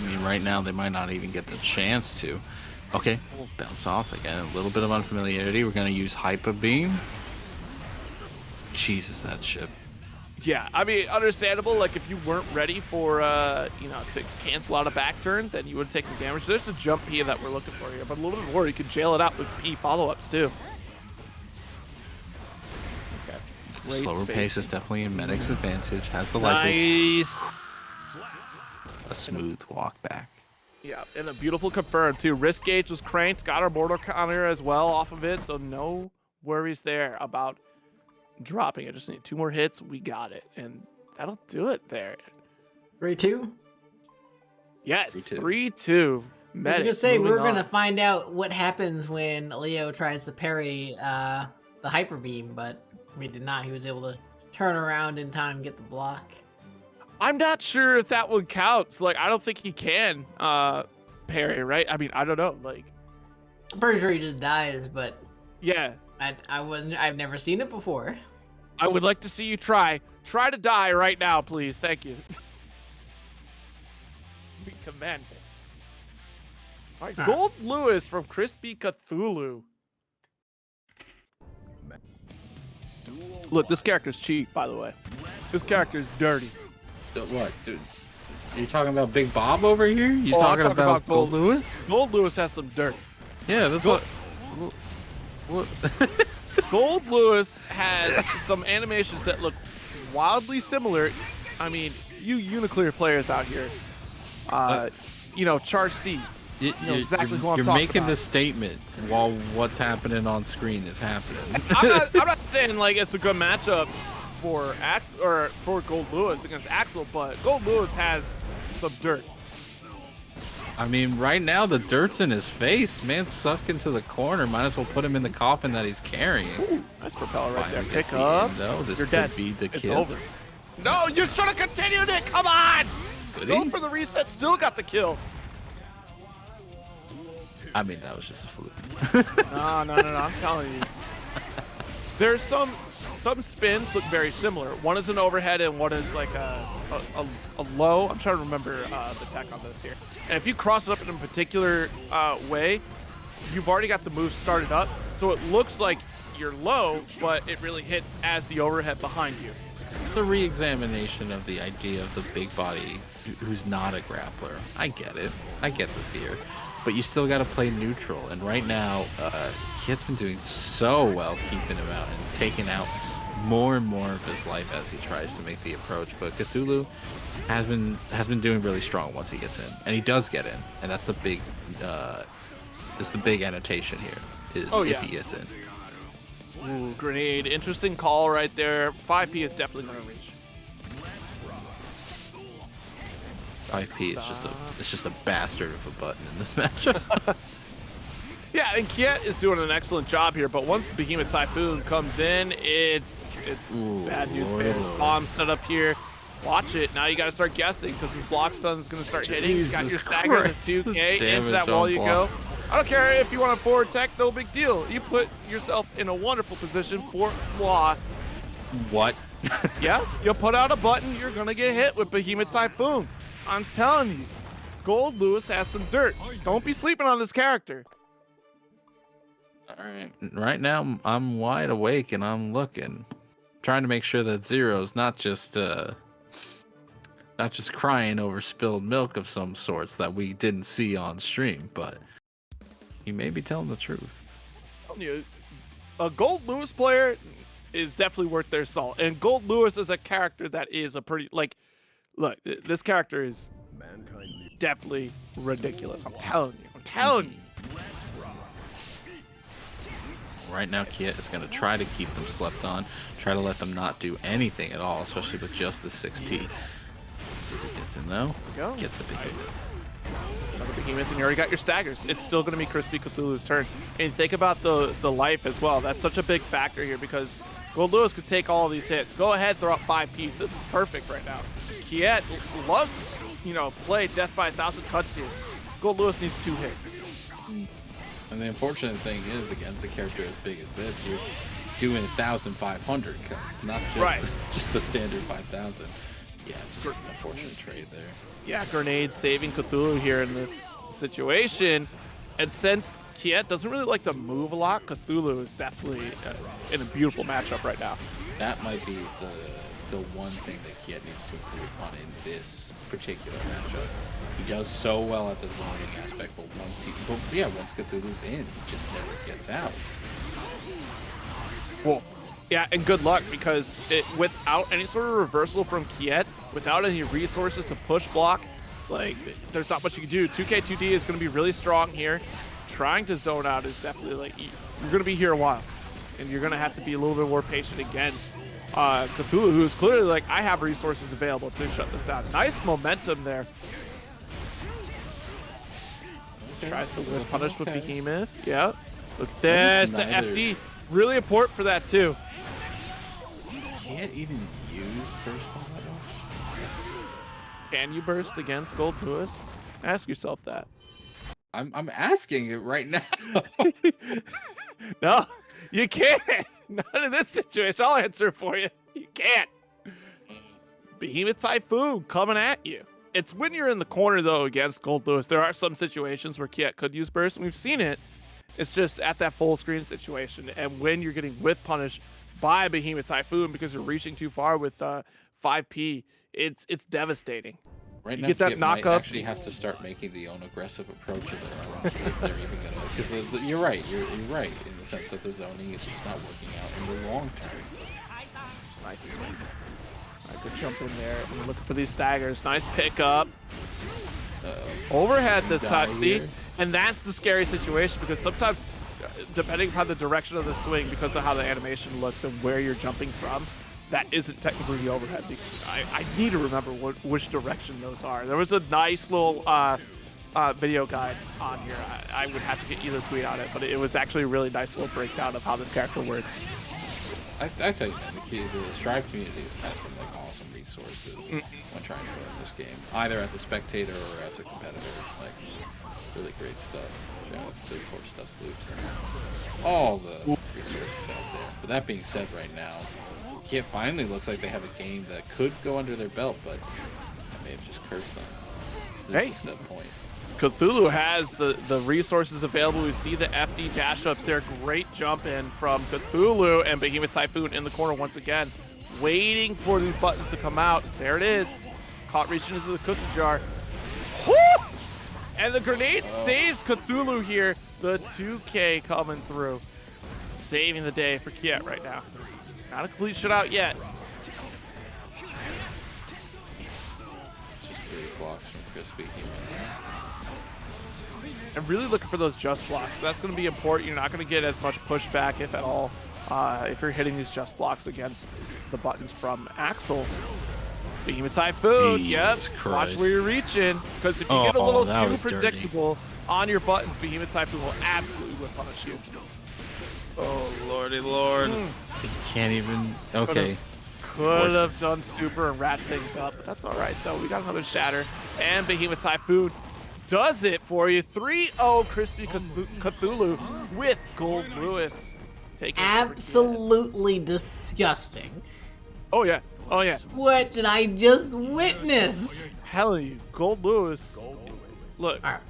I mean, right now they might not even get the chance to. Okay, we'll bounce off again. A little bit of unfamiliarity. We're gonna use Hyper Beam. Jesus, that ship.
Yeah, I mean, understandable. Like, if you weren't ready for, to cancel out a back turn, then you would have taken damage. There's the jump P that we're looking for here, but a little bit more, you can jail it out with P follow-ups, too. Okay. Great
Slower
space.
pace is definitely in Medic's advantage. Has the life.
Nice.
A smooth walk back.
Yeah, and a beautiful confirm, too. Risk gauge was cranked, got our mortal counter as well off of it, so no worries there about dropping it. Just need 2 more hits, we got it, and that'll do it there.
3-2.
Yes,
3-2.
3-2.
I was
Medic
gonna say
moving
we're gonna
on.
find out what happens when Leo tries to parry the hyper beam, but we did not. He was able to turn around in time and get the block.
I'm not sure if that one counts. Like, I don't think he can parry, right? I mean, I don't know. Like,
I'm pretty sure he just dies, but
yeah,
I've never seen it before.
I would like to see you try. Try to die right now, please. Thank you. We commend it. All right, Gold Lewis from Crispy Cthulhu. Look, this character's cheap, by the way. This character's dirty.
What, dude? Are you talking about Big Bob over here? You
Oh, I'm
talking
talking
about
about Gold-
Gold Lewis?
Gold Lewis has some dirt.
Yeah, that's
Gold-
what.
Gold Lewis has some animations that look wildly similar. I mean, you Uniclear players out here, Charge C.
You,
know exactly who I'm
you're
talking
making
about.
this statement while what's happening on screen is happening.
I'm not saying like it's a good matchup for for Gold Lewis against Axel, but Gold Lewis has some dirt.
I mean, right now the dirt's in his face. Man's sucked into the corner. Might as well put him in the coffin that he's carrying.
Nice propeller right there.
Finally gets
Pick
the
up.
end, though. This
You're
could
dead.
be the
It's
kill.
over. No, you should have continued it. Come on.
Did
Go
he?
for the reset. Still got the kill.
I mean, that was just a fluke.
No. I'm telling you. There's some spins look very similar. One is an overhead and one is like a low. I'm trying to remember the tech on this here. And if you cross it up in a particular way, you've already got the move started up. So it looks like you're low, but it really hits as the overhead behind you.
it's a re-examination of the idea of the big body who's not a grappler. I get it. I get the fear. But you still got to play neutral. And right now, Kid's been doing so well keeping him out and taking out more and more of his life as he tries to make the approach. But Cthulhu has been doing really strong once he gets in, and he does get in, and that's the big annotation here is if he gets in.
Ooh, grenade. Interesting call right there. 5P is definitely going to reach.
5P it's just a bastard of a button in this matchup.
Yeah, and Kiet is doing an excellent job here, but once Behemoth Typhoon comes in, it's bad news bears. Bomb set up here. Watch it. Now you got to start guessing because his block stun is going to start hitting. You got your stagger with 2K. Into that wall you go. I don't care if you want a forward tech, no big deal. You put yourself in a wonderful position for Law.
What?
Yeah, you put out a button, you're going to get hit with Behemoth Typhoon. I'm telling you, Gold Lewis has some dirt. Don't be sleeping on this character.
All right. Right now, I'm wide awake and I'm looking, trying to make sure that Zero's not just crying over spilled milk of some sorts that we didn't see on stream, but he may be telling the truth.
A Gold Lewis player is definitely worth their salt, and Gold Lewis is a character that is a pretty look. This character is definitely ridiculous. I'm telling you.
Right now, Kiet is going to try to keep them slept on, try to let them not do anything at all, especially with just the 6P. Gets in though. Gets the behemoth.
Another behemoth, and you already got your staggers. It's still going to be Crispy Cthulhu's turn. And think about the life as well. That's such a big factor here because Gold Lewis could take all of these hits. Go ahead, throw up 5Ps. This is perfect right now. Kiet loves, play Death by 1,000 cuts here. Gold Lewis needs 2 hits.
And the unfortunate thing is, against a character as big as this, you're doing 1,500 cuts, not just the standard 5,000. Yeah, just an unfortunate trade there.
Yeah, grenade saving Cthulhu here in this situation. And since Kiet doesn't really like to move a lot, Cthulhu is definitely in a beautiful matchup right now.
That might be the one thing that Kiet needs to improve on in this particular matchup. He does so well at the zoning aspect, but once Cthulhu's in, he just never gets out.
Well, yeah, and good luck because without any sort of reversal from Kiet, without any resources to push block, there's not much you can do. 2K2D is going to be really strong here. Trying to zone out is definitely you're going to be here a while, and you're going to have to be a little bit more patient against Cthulhu, who's clearly I have resources available to shut this down. Nice momentum there. Tries to whip punish with Behemoth. Yeah. Look at this. The FD. Really important for that, too.
Can't even use burst on that one.
Can you burst against Gold Lewis? Ask yourself that.
I'm asking it right now.
No, you can't. Not in this situation. I'll answer for you. You can't. Behemoth Typhoon coming at you. It's when you're in the corner, though, against Gold Lewis. There are some situations where Kiet could use burst, and we've seen it. It's just at that full screen situation. And when you're getting whip punished by Behemoth Typhoon because you're reaching too far with 5P, it's devastating.
Right
you
now,
get that
Kiet
knock
might
up.
actually have to start making the own aggressive approach of their own if they're even gonna. Because you're right. You're right in the sense that the zoning is just not working out in the long term.
Nice swing. Good jump in there. And looking for these staggers. Nice pickup. Overhead this time. See? And that's the scary situation because sometimes, depending upon the direction of the swing, because of how the animation looks and where you're jumping from, that isn't technically the overhead. Because I need to remember which direction those are. There was a nice little video guide on here. I would have to get you the tweet on it, but it was actually a really nice little breakdown of how this character works.
I tell you, man, the Strive community has some awesome resources when trying to learn this game, either as a spectator or as a competitor. Really great stuff. Shoutouts to, of course, Dust Loops and all the resources out there. But that being said, right now, Kiet finally looks like they have a game that could go under their belt, but I may have just cursed them. This is a set point.
Cthulhu has the resources available. We see the FD dash ups there. Great jump in from Cthulhu, and Behemoth Typhoon in the corner once again. waiting for these buttons to come out. There it is. Caught reaching into the cookie jar. Woo! And the grenade saves Cthulhu here. The 2K coming through. Saving the day for Kiet right now. Not a complete shutout yet.
Just great blocks from Crispy.
I'm really looking for those just blocks. That's going to be important. You're not going to get as much pushback, if at all, if you're hitting these just blocks against the buttons from Axel. Behemoth Typhoon, yep.
Jesus
Watch
Christ.
where you're reaching, because if you get a little
that
too
was dirty.
predictable on your buttons, Behemoth Typhoon will absolutely punish you.
Oh, lordy lord.
He can't even. Okay.
Could have done super and wrapped things up, but that's all right, though. We got another shatter, and Behemoth Typhoon does it for you. 3-0 Crispy Cthulhu with Gold Lewis. Taking it over
Absolutely disgusting.
Kiet. Oh, yeah. Oh, yeah.
What did I just witness?
Telling you, Gold Lewis. Look,
All right.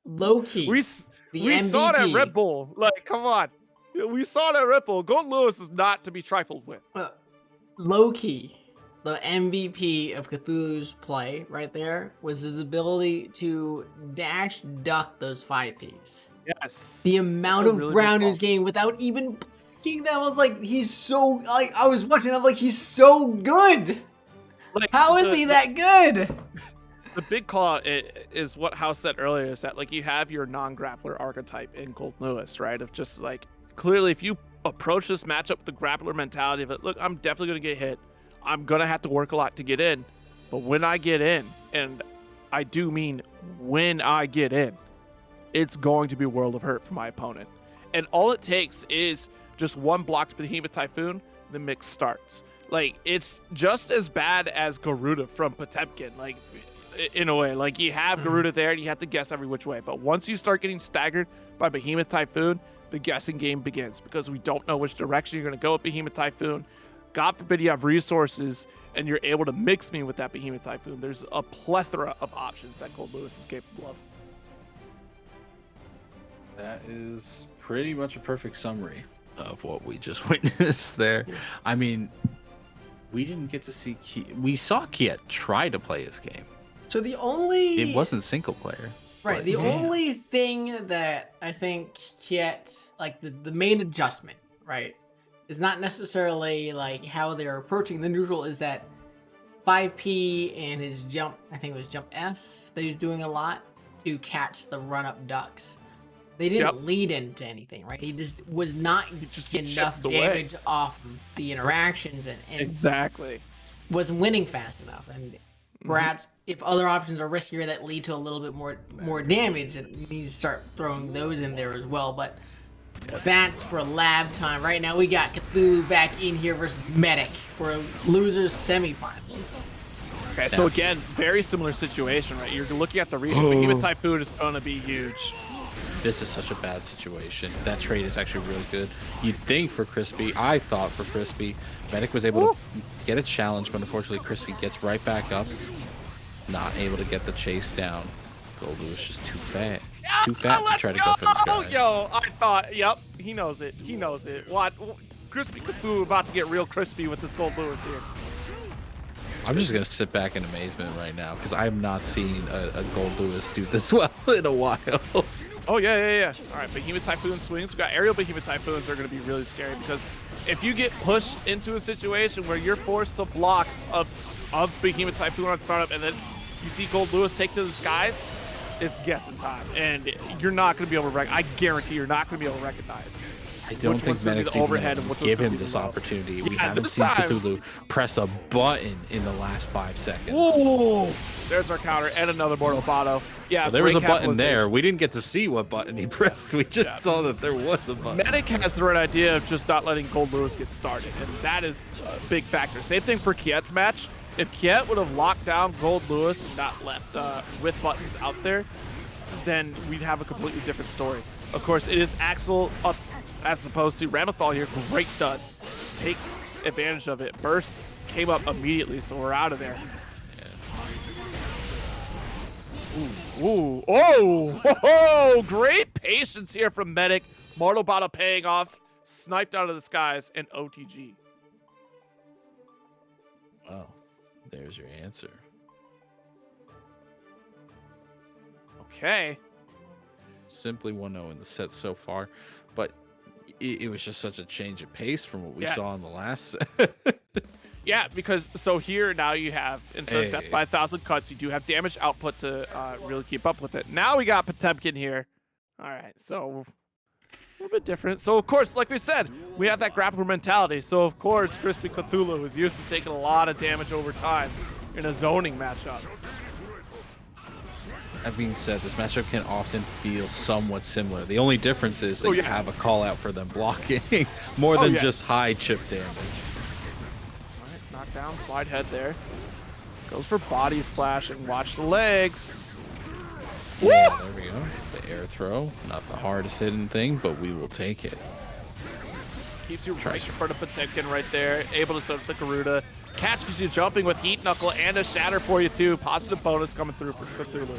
Low key.
we
the
saw that
MVP.
Red Bull. Like, come on. We saw that Red Bull. Gold Lewis is not to be trifled with.
Low key, the MVP of Cthulhu's play right there was his ability to dash duck those 5Ps.
Yes.
The amount
That's a
of
really
ground
good
he was
call.
getting without even blocking them, I was like, he's so, like, I was watching, I'm like, he's so good.
Like,
How is he that good?
The big call out is what House said earlier, is that like you have your non-grappler archetype in Gold Lewis, right? Of just like, clearly if you approach this matchup with the grappler mentality of it, look, I'm definitely going to get hit. I'm going to have to work a lot to get in. But when I get in, and I do mean when I get in, it's going to be a world of hurt for my opponent. And all it takes is just one block to Behemoth Typhoon, the mix starts. Like, it's just as bad as Garuda from Potemkin, like, in a way. Like, you have Garuda there and you have to guess every which way. But once you start getting staggered by Behemoth Typhoon, the guessing game begins, because we don't know which direction you're going to go with Behemoth Typhoon. God forbid you have resources and you're able to mix me with that Behemoth Typhoon. There's a plethora of options that Gold Lewis is capable of.
That is pretty much a perfect summary of what we just witnessed there. I mean, we didn't get to see we saw Kiet try to play his game.
So the only...
It wasn't single player.
Right,
but
the
damn.
only thing that I think Kiet, like the main adjustment, right, is not necessarily like how they're approaching the neutral, is that 5P and his jump, I think it was jump S, they was doing a lot to catch the run-up ducks. They didn't lead into anything, right? He just was not
just
getting
chipped
enough
away.
damage off of the interactions and
Exactly.
wasn't winning fast enough. And perhaps if other options are riskier that lead to a little bit more damage, it needs to start throwing those in there as well. But that's for lab time. Right now we got Cthulhu back in here versus Medic for losers semifinals.
Okay, so again, very similar situation, right? You're looking at the region. Behemoth Typhoon is going to be huge.
This is such a bad situation. That trade is actually really good. You'd think for Crispy, I thought for Crispy, Medic was able to get a challenge, but unfortunately Crispy gets right back up. Not able to get the chase down. Gold was just too fat. Too fat to try to go for this guy.
Yo, I thought, yep, he knows it. He knows it. What? Crispy Cthulhu about to get real crispy with this Gold Lewis here.
I'm just going to sit back in amazement right now because I have not seen a Gold Lewis do this well in a while.
Oh, yeah. All right, Behemoth Typhoon swings. We got aerial Behemoth Typhoons are going to be really scary, because if you get pushed into a situation where you're forced to block of Behemoth Typhoon on startup, and then you see Gold Lewis take to the skies, it's guessing time. And you're not going to be able to I guarantee you're not going to be able to recognize.
I don't
Which
think
one's gonna be
Medic's
the
even
overhead
gonna
and which one's
give
gonna
him
be the
this
low.
opportunity. We
Yeah,
haven't
this
seen
time-
Cthulhu press a button in the last 5 seconds.
Whoa! There's our counter and another Mortal Botto. Yeah,
Well, there was a
great
button there.
capitalization.
We didn't get to see what button he pressed. We just saw that there was a button.
Medic has the right idea of just not letting Gold Lewis get started, and that is a big factor. Same thing for Kiet's match. If Kiet would have locked down Gold Lewis and not left with buttons out there, then we'd have a completely different story. Of course, it is Axel up as opposed to Ramathal here. Great dust. Take advantage of it. Burst came up immediately, so we're out of there. Ooh. Oh, great patience here from Medic. Mortal Bottle paying off. Sniped out of the skies, and OTG.
Well, there's your answer.
Okay.
Simply 1-0 in the set so far, but it was just such a change of pace from what we saw in the last set.
Yeah, because so here now you have, instead of death
Hey.
by 1,000 cuts, you do have damage output to really keep up with it. Now we got Potemkin here. All right, so a little bit different. So, of course, like we said, we have that grappler mentality. So, of course, Crispy Cthulhu is used to taking a lot of damage over time in a zoning matchup.
That being said, this matchup can often feel somewhat similar. The only difference is that
Oh,
you
yeah.
have a call out for them blocking more
Oh,
than
yes.
just high chip damage.
All right, knock down, slide head there. Goes for body splash and watch the legs.
Yeah, there we go. The air throw, not the hardest hitting thing, but we will take it.
Keeps you right in front of Potemkin right there. Able to set up the Garuda. Catches you jumping with Heat Knuckle and a Shatter for you too. Positive bonus coming through for Cthulhu.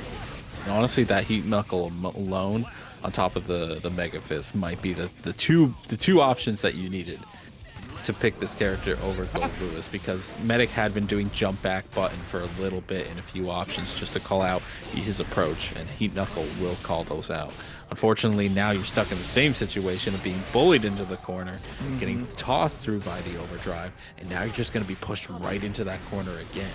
And honestly, that Heat Knuckle alone, on top of the Mega Fist, might be the two options that you needed to pick this character over Gold Lewis, because Medic had been doing jump back button for a little bit and a few options just to call out his approach, and Heat Knuckle will call those out. Unfortunately, now you're stuck in the same situation of being bullied into the corner, getting tossed through by the overdrive, and now you're just going to be pushed right into that corner again.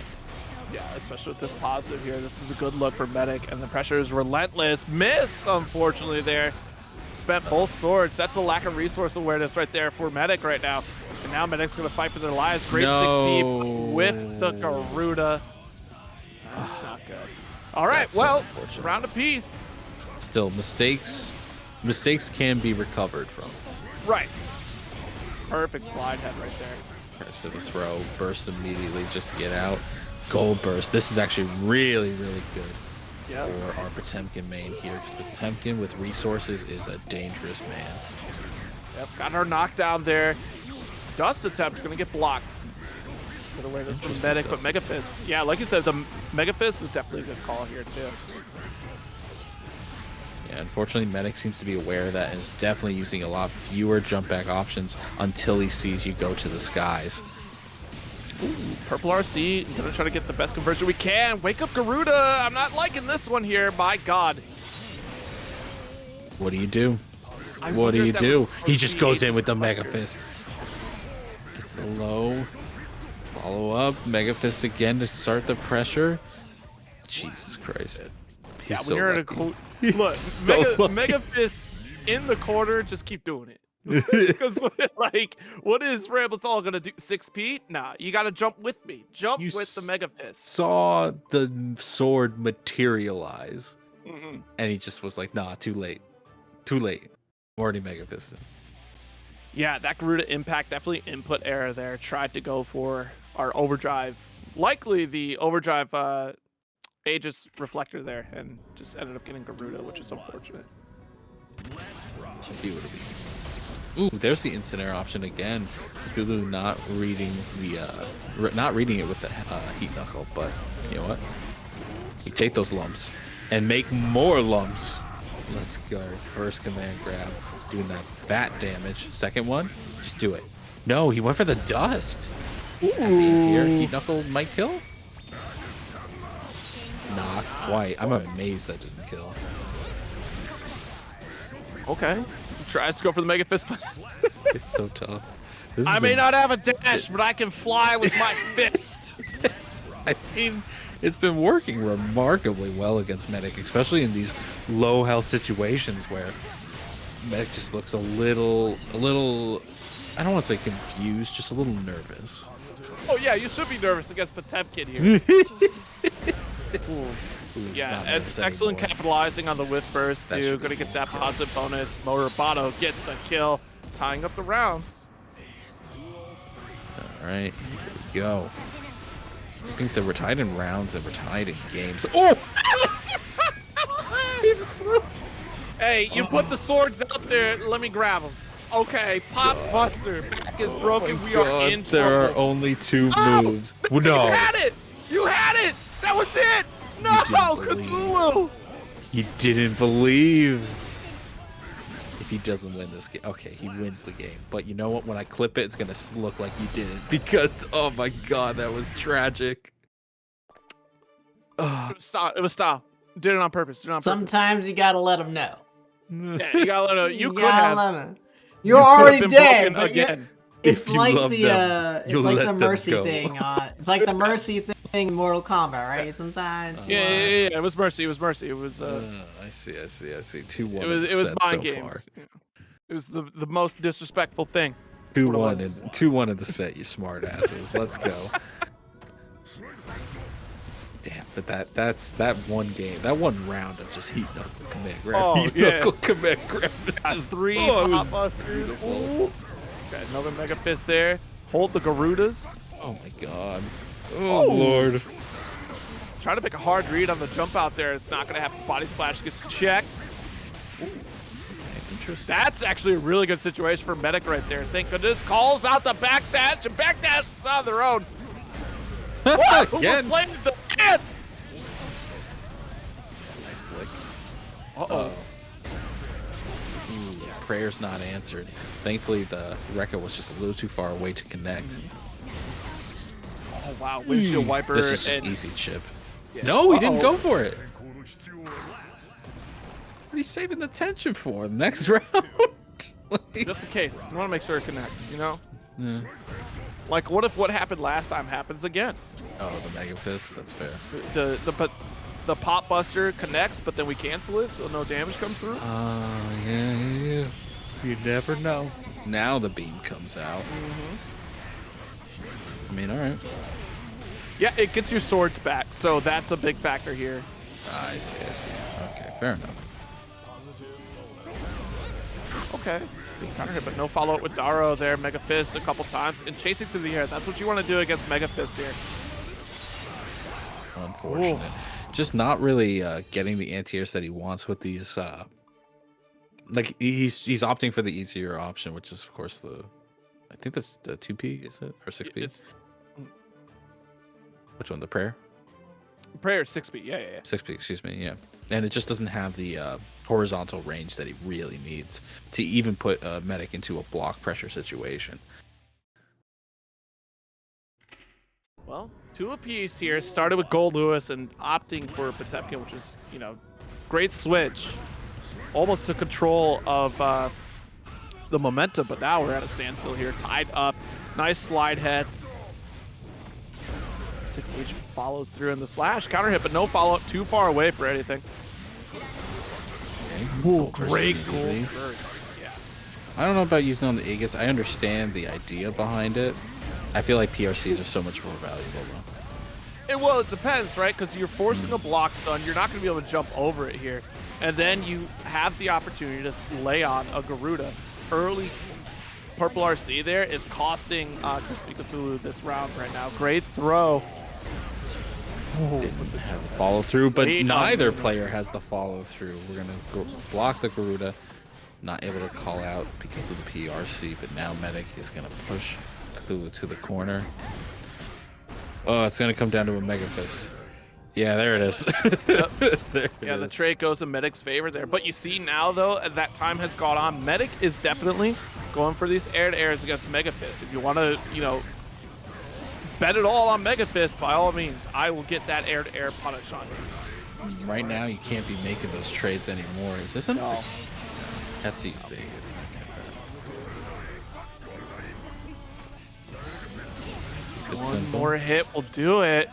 Yeah, especially with this positive here. This is a good look for Medic, and the pressure is relentless. Missed, unfortunately, there. Spent both swords. That's a lack of resource awareness right there for Medic right now. And now Medic's going to fight for their lives. Great 6P with the Garuda. That's not good. All right,
That's so
well,
unfortunate.
round apiece.
Still, mistakes can be recovered from.
Right. Perfect slide head right there.
Press to the throw, burst immediately just to get out. Gold burst. This is actually really, really good
Yep.
for our Potemkin main here, because Potemkin with resources is a dangerous man.
Yep, got her knockdown there. Dust attempt going to get blocked. Get away this from
Interesting,
Medic, but
Dust
Mega Fist. Yeah, like you said, the Mega Fist is definitely a good call here too.
Yeah, unfortunately, Medic seems to be aware of that and is definitely using a lot fewer jump back options until he sees you go to the skies.
Purple RC, gonna try to get the best conversion we can. Wake up Garuda. I'm not liking this one here. My God.
What do you do?
I
What
wonder
do
if
you
that
do?
was
He just goes in with the
Reflector.
Mega Fist. Gets the low. Follow up. Mega Fist again to start the pressure. Jesus Christ.
Yeah,
He's
when
so
you're
lucky.
in a look,
so lucky.
Mega Fist in the corner, just keep doing it. Because like, what is Ramblethal gonna do? 6P? Nah, you gotta jump with me. Jump
You
with the Mega Fist.
Saw the sword materialize,
Mhm.
and he just was like, nah, too late. Too late. Already Mega Fisted.
Yeah, that Garuda impact definitely input error there. Tried to go for our overdrive, likely the overdrive Aegis reflector there, and just ended up getting Garuda, which is unfortunate.
He would have been. Ooh, there's the instant air option again. Cthulhu not reading it with the Heat Knuckle, but you know what? You take those lumps and make more lumps. Let's go. First command grab, doing that fat damage. Second one, just do it. No, he went for the dust. That's the tier. Heat Knuckle might kill. Not quite. I'm amazed that didn't kill.
Okay. Tries to go for the Mega Fist.
It's so tough. This
I
has
may
been-
not have a dash, but I can fly with my fist.
I mean, it's been working remarkably well against Medic, especially in these low health situations where Medic just looks a little, I don't want to say confused, just a little nervous.
Oh yeah, you should be nervous against Potemkin here.
Ooh, he's
Yeah,
not
it's
nervous
excellent
anymore.
capitalizing on the whiff burst
That
too.
should
Gonna
be
get
a
that
kill.
positive bonus. Morobato gets the kill, tying up the rounds.
All right, here we go. I think so. We're tied in rounds and we're tied in games. Oh!
Hey, you put the swords out there. Let me grab them. Okay, Pop Buster. Back is broken. We are in
There are
trouble.
only two
Oh!
moves. Well,
You
no,
had it. You had it. That was it. No,
didn't believe.
Cthulhu.
you didn't believe.
if he doesn't win this game, okay, he wins the game. But you know what? When I clip it, it's gonna look like you didn't because oh my god, that was tragic.
It was style. Did it on purpose. Did it on purpose.
Sometimes you gotta let them know.
Yeah, you gotta let him. You could
gotta
have.
let 'em. You're
you could have
already
been
dead.
broken
But
again.
it's
If you
like
love
the
them,
it's
you'll
like
let
the
them
mercy
go.
thing. It's like the mercy thing in Mortal Kombat, right? Sometimes.
Yeah, It was mercy. It was mercy. It was.
I see. 2-1.
It was mind
so
games.
far.
Yeah. It was the most disrespectful thing.
2-1 in 2-1 in the set, you smart asses. Let's go. Damn, but that's that one game, that one round of just heat knuckle commit grab.
Oh,
heat
yeah.
knuckle commit grab.
Has 3
Oh, it was
pop busters. Ooh. Got another mega fist there. Hold the Garudas.
Oh my god. Oh, lord.
Trying to make a hard read on the jump out there. It's not gonna happen. Body splash gets checked.
Okay, interesting.
That's actually a really good situation for Medic right there. Thank goodness. Calls out the backdash and backdash on their own. What?
Again.
Playing the dance.
Nice flick.
Uh-oh.
Ooh, prayer's not answered. Thankfully, the Rekka was just a little too far away to connect.
Oh, wow. Windshield wiper.
This is just
and
easy chip. No, he didn't go for it.
変更の必要は
What are you saving the tension for? The next round? Like-
just in case. You want to make sure it connects, you know?
Yeah.
Like, what if what happened last time happens again?
Oh, the Mega Fist? That's fair.
The pop buster connects, but then we cancel it, so no damage comes through.
Yeah. You never know. Now the beam comes out. I mean, alright.
Yeah, it gets your swords back, so that's a big factor here.
I see. Okay, fair enough.
Okay. Counter hit, but no follow-up with Daro there. Mega Fist a couple times and chasing through the air. That's what you want to do against Mega Fist here.
Unfortunate. Just not really getting the anti-airs that he wants with these. Like he's opting for the easier option, which is of course I think that's the 2P, is it, or 6P?
It's
Which one? The prayer?
prayer 6P. Yeah.
6P, excuse me. Yeah, and it just doesn't have the horizontal range that he really needs to even put a medic into a block pressure situation.
Well, 2 apiece here. Started with Gold Lewis and opting for Potemkin, which is, great switch. Almost took control of the momentum, but now we're at a standstill here. Tied up. Nice slide head. 6H follows through in the slash. Counter hit, but no follow-up. Too far away for anything.
Ooh,
Great gold
immediately.
burst. Yeah.
I don't know about using on the Aegis. I understand the idea behind it. I feel like PRCs are so much more valuable though.
Well, it depends, right? Because you're forcing a block stun. You're not going to be able to jump over it here. And then you have the opportunity to lay on a Garuda. Early purple RC there is costing Crispy Cthulhu this round right now. Great throw.
Didn't have the follow through, but
Wait,
neither player has the follow through. We're gonna go block the Garuda, not able to call out because of the PRC, but now Medic is gonna push Cthulhu to the corner. Oh, it's gonna come down to a Mega Fist. Yeah, there it is. There it
Yeah, the
is.
trade goes in Medic's favor there. But you see now, though, that time has gone on. Medic is definitely going for these air-to-airs against Mega Fist. If you want to, bet it all on Mega Fist, by all means, I will get that air-to-air punish on you.
Right now, you can't be making those trades anymore. Is this
No.
Has to use the Aegis. Good
One
simple.
more hit will do it.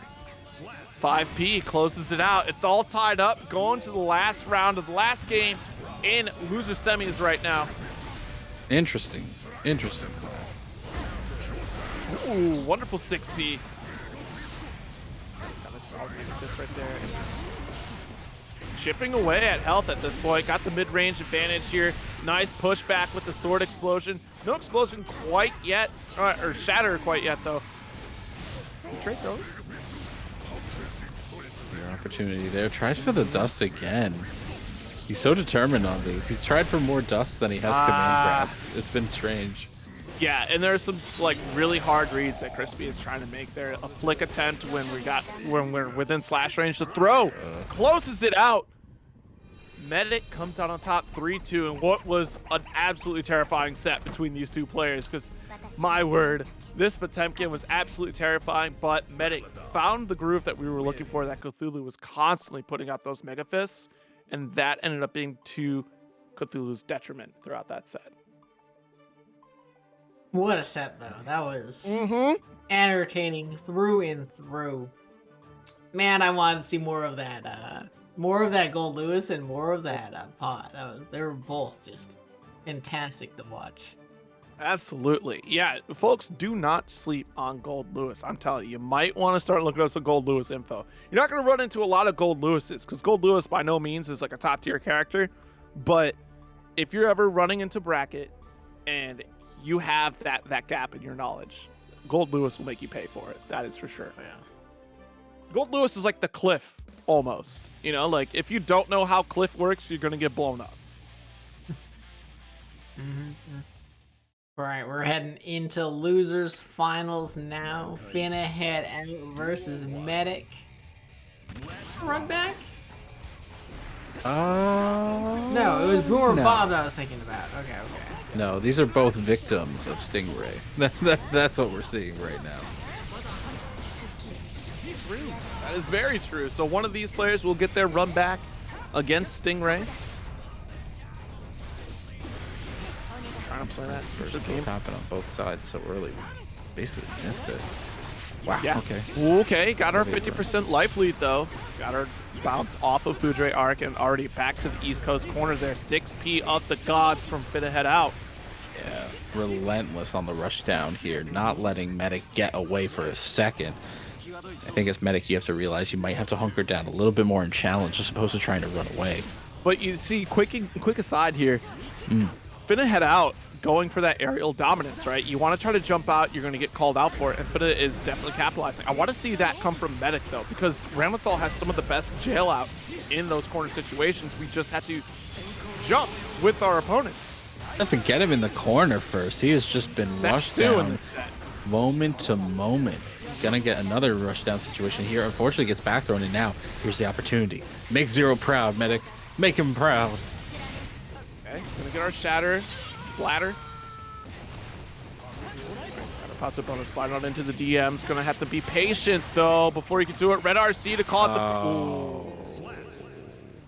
5P closes it out. It's all tied up. Going to the last round of the last game in loser semis right now.
Interesting. Cloud.
Ooh, wonderful 6P. Got a solid this right there. Chipping away at health at this point. Got the mid-range advantage here. Nice pushback with the sword explosion. No explosion quite yet, or shatter quite yet though. Trade those.
Your opportunity there. Tries for the dust again. He's so determined on these. He's tried for more dust than he has command grabs. It's been strange.
Yeah, and there's some really hard reads that Crispy is trying to make there. A flick attempt when we're within slash range. The throw closes it out. Medic comes out on top 3-2 in what was an absolutely terrifying set between these two players, because my word, this Potemkin was absolutely terrifying, but Medic found the groove that we were looking for, that Cthulhu was constantly putting out those Mega Fists, and that ended up being to Cthulhu's detriment throughout that set.
What a set, though. That was entertaining through and through. Man, I wanted to see more of that. More of that Gold Lewis and more of that Pot. They were both just fantastic to watch.
Absolutely. Yeah, folks, do not sleep on Gold Lewis. I'm telling you, you might want to start looking up some Gold Lewis info. You're not going to run into a lot of Gold Lewises, because Gold Lewis by no means is like a top tier character. But if you're ever running into bracket and you have that gap in your knowledge, Gold Lewis will make you pay for it. That is for sure.
Yeah.
Gold Lewis is like the Cliff, almost. You know, like if you don't know how Cliff works, you're going to get blown up.
All right, we're heading into losers finals now. Finna head out versus Medic. Is this a run back? No, it was Boomer
no.
Bob that I was thinking about. Okay.
No, these are both victims of Stingray. That's what we're seeing right now.
That is very true. So one of these players will get their run back against Stingray. Trying to play that first game.
Tapping on both sides so early. Basically missed it. Wow,
Yeah.
okay.
Okay, got our 50% life lead though. Got our bounce off of Foudre Arc and already back to the East Coast corner there. 6P of the gods from Finna Head out.
Yeah, relentless on the rush down here, not letting Medic get away for a second. I think as Medic, you have to realize you might have to hunker down a little bit more and challenge as opposed to trying to run away.
But you see, quick aside here, Finna Head out going for that aerial dominance, right? You want to try to jump out, you're going to get called out for it, and Finna is definitely capitalizing. I want to see that come from Medic, though, because Ramathal has some of the best jail out in those corner situations. We just have to jump with our opponent.
Doesn't get him in the corner first. He has just been rushed
That's two in
down
this set.
moment to moment. Gonna get another rush down situation here. Unfortunately, gets back thrown, and now here's the opportunity. Make Zero proud, Medic. Make him proud.
Okay, gonna get our shatter, splatter. Gotta pass up on a slide on into the DMs. Gonna have to be patient though before he can do it. Red RC to call it the. Ooh.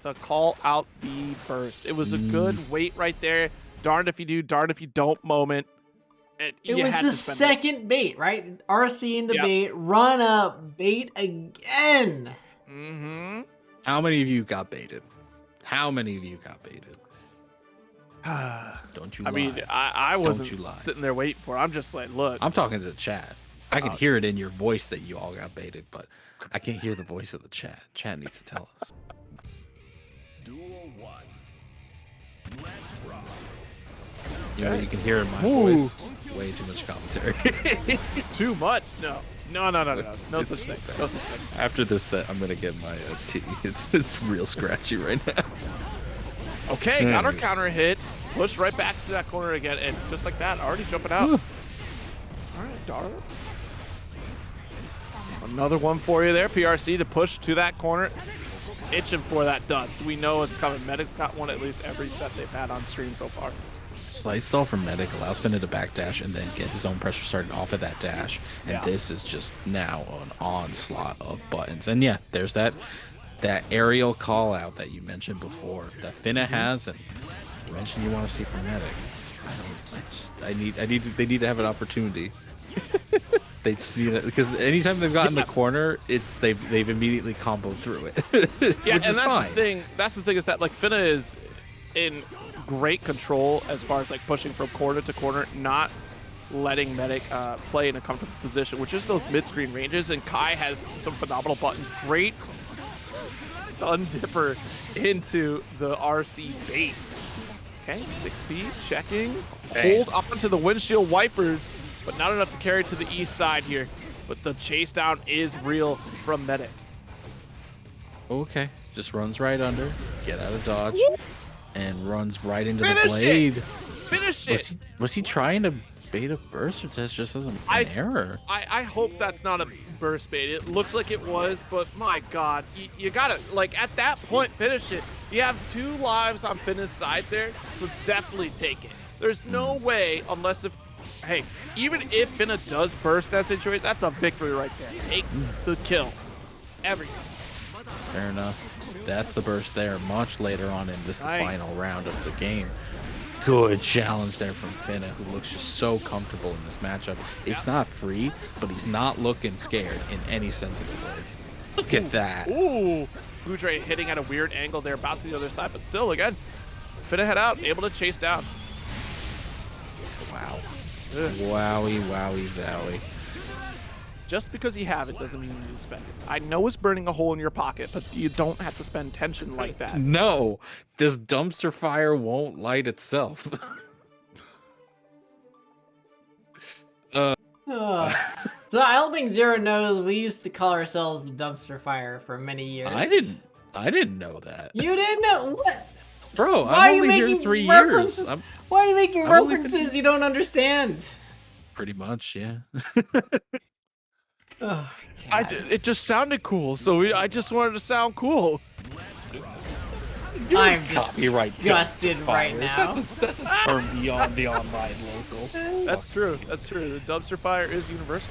To call out the burst. It was a good wait right there. Darned if you do, darned if you don't moment.
It
You
was
had
the
to spend it.
second bait, right? RC into
Yep.
bait, run up, bait again.
Mm-hmm.
How many of you got baited? How many of you got baited? Don't you lie.
I mean, I wasn't
you lie.
sitting there waiting for it. I'm just like, look.
I'm talking to the chat. I can hear it in your voice that you all got baited, but I can't hear the voice of the chat. Chat needs to tell us.
Duel 1. Let's rock.
You know, you can hear in my
Ooh.
voice way too much commentary.
Too much? No. No such
It's-
thing. No such thing.
After this set, I'm gonna get my tea. It's real scratchy right now.
Okay, got our counter hit. Push right back to that corner again, and just like that, already jumping out. All right, Dara. Another one for you there. PRC to push to that corner. Itching for that dust. We know it's coming. Medic's got one at least every set they've had on stream so far.
Slight stall from Medic allows Finna to backdash and then get his own pressure started off of that dash. And
Yeah.
this is just now an onslaught of buttons. And yeah, there's that aerial call out that you mentioned before that Finna has, and you mentioned you want to see from Medic. They need to have an opportunity. They just need it because anytime they've gotten the corner, they've immediately comboed through it.
Yeah,
which
and
is
that's
fine.
the thing. That's the thing is that like Finna is in great control as far as like pushing from corner to corner, not letting Medic play in a comfortable position, which is those mid-screen ranges. And Kai has some phenomenal buttons. Great stun dipper into the RC bait. Okay, 6P checking. Hold on to the windshield wipers, but not enough to carry to the east side here. But the chase down is real from Medic.
Okay, just runs right under, get out of dodge, and runs right into
Finish
the
it!
blade.
Finish it!
Was he trying to bait a burst, or that's just an error?
I hope that's not a burst bait. It looks like it was, but my God, you gotta, like, at that point, finish it. You have 2 lives on Finna's side there, so definitely take it. There's no way, unless hey, even if Finna does burst that situation, that's a victory right there. Take the kill. Every time.
Fair enough. That's the burst there. Much later on in this
Nice.
final round of the game. Good challenge there from Finna, who looks just so comfortable in this matchup. It's not free, but he's not looking scared in any sense of the word. Look at that.
Ooh, Boudre hitting at a weird angle there, bouncing the other side, but still, again, Finna head out, able to chase down.
Wow.
Ugh.
Wowie, wowie, zowie.
Just because you have it doesn't mean you need to spend it. I know it's burning a hole in your pocket, but you don't have to spend tension like that.
No, this dumpster fire won't light itself.
So I don't think Zero knows we used to call ourselves the Dumpster Fire for many years.
I didn't know that.
You didn't know what?
Bro,
Why are
I'm
you
only here
making
3
references?
years.
Why are you making
I've only been-
references you don't understand?
Pretty much, yeah.
Oh, God.
It just sounded cool, so I just wanted to sound cool.
I'm
Copyright
disgusted
dumpster
right
fire.
now.
That's a term beyond the online local.
That's true. That's true. The dumpster fire is universal.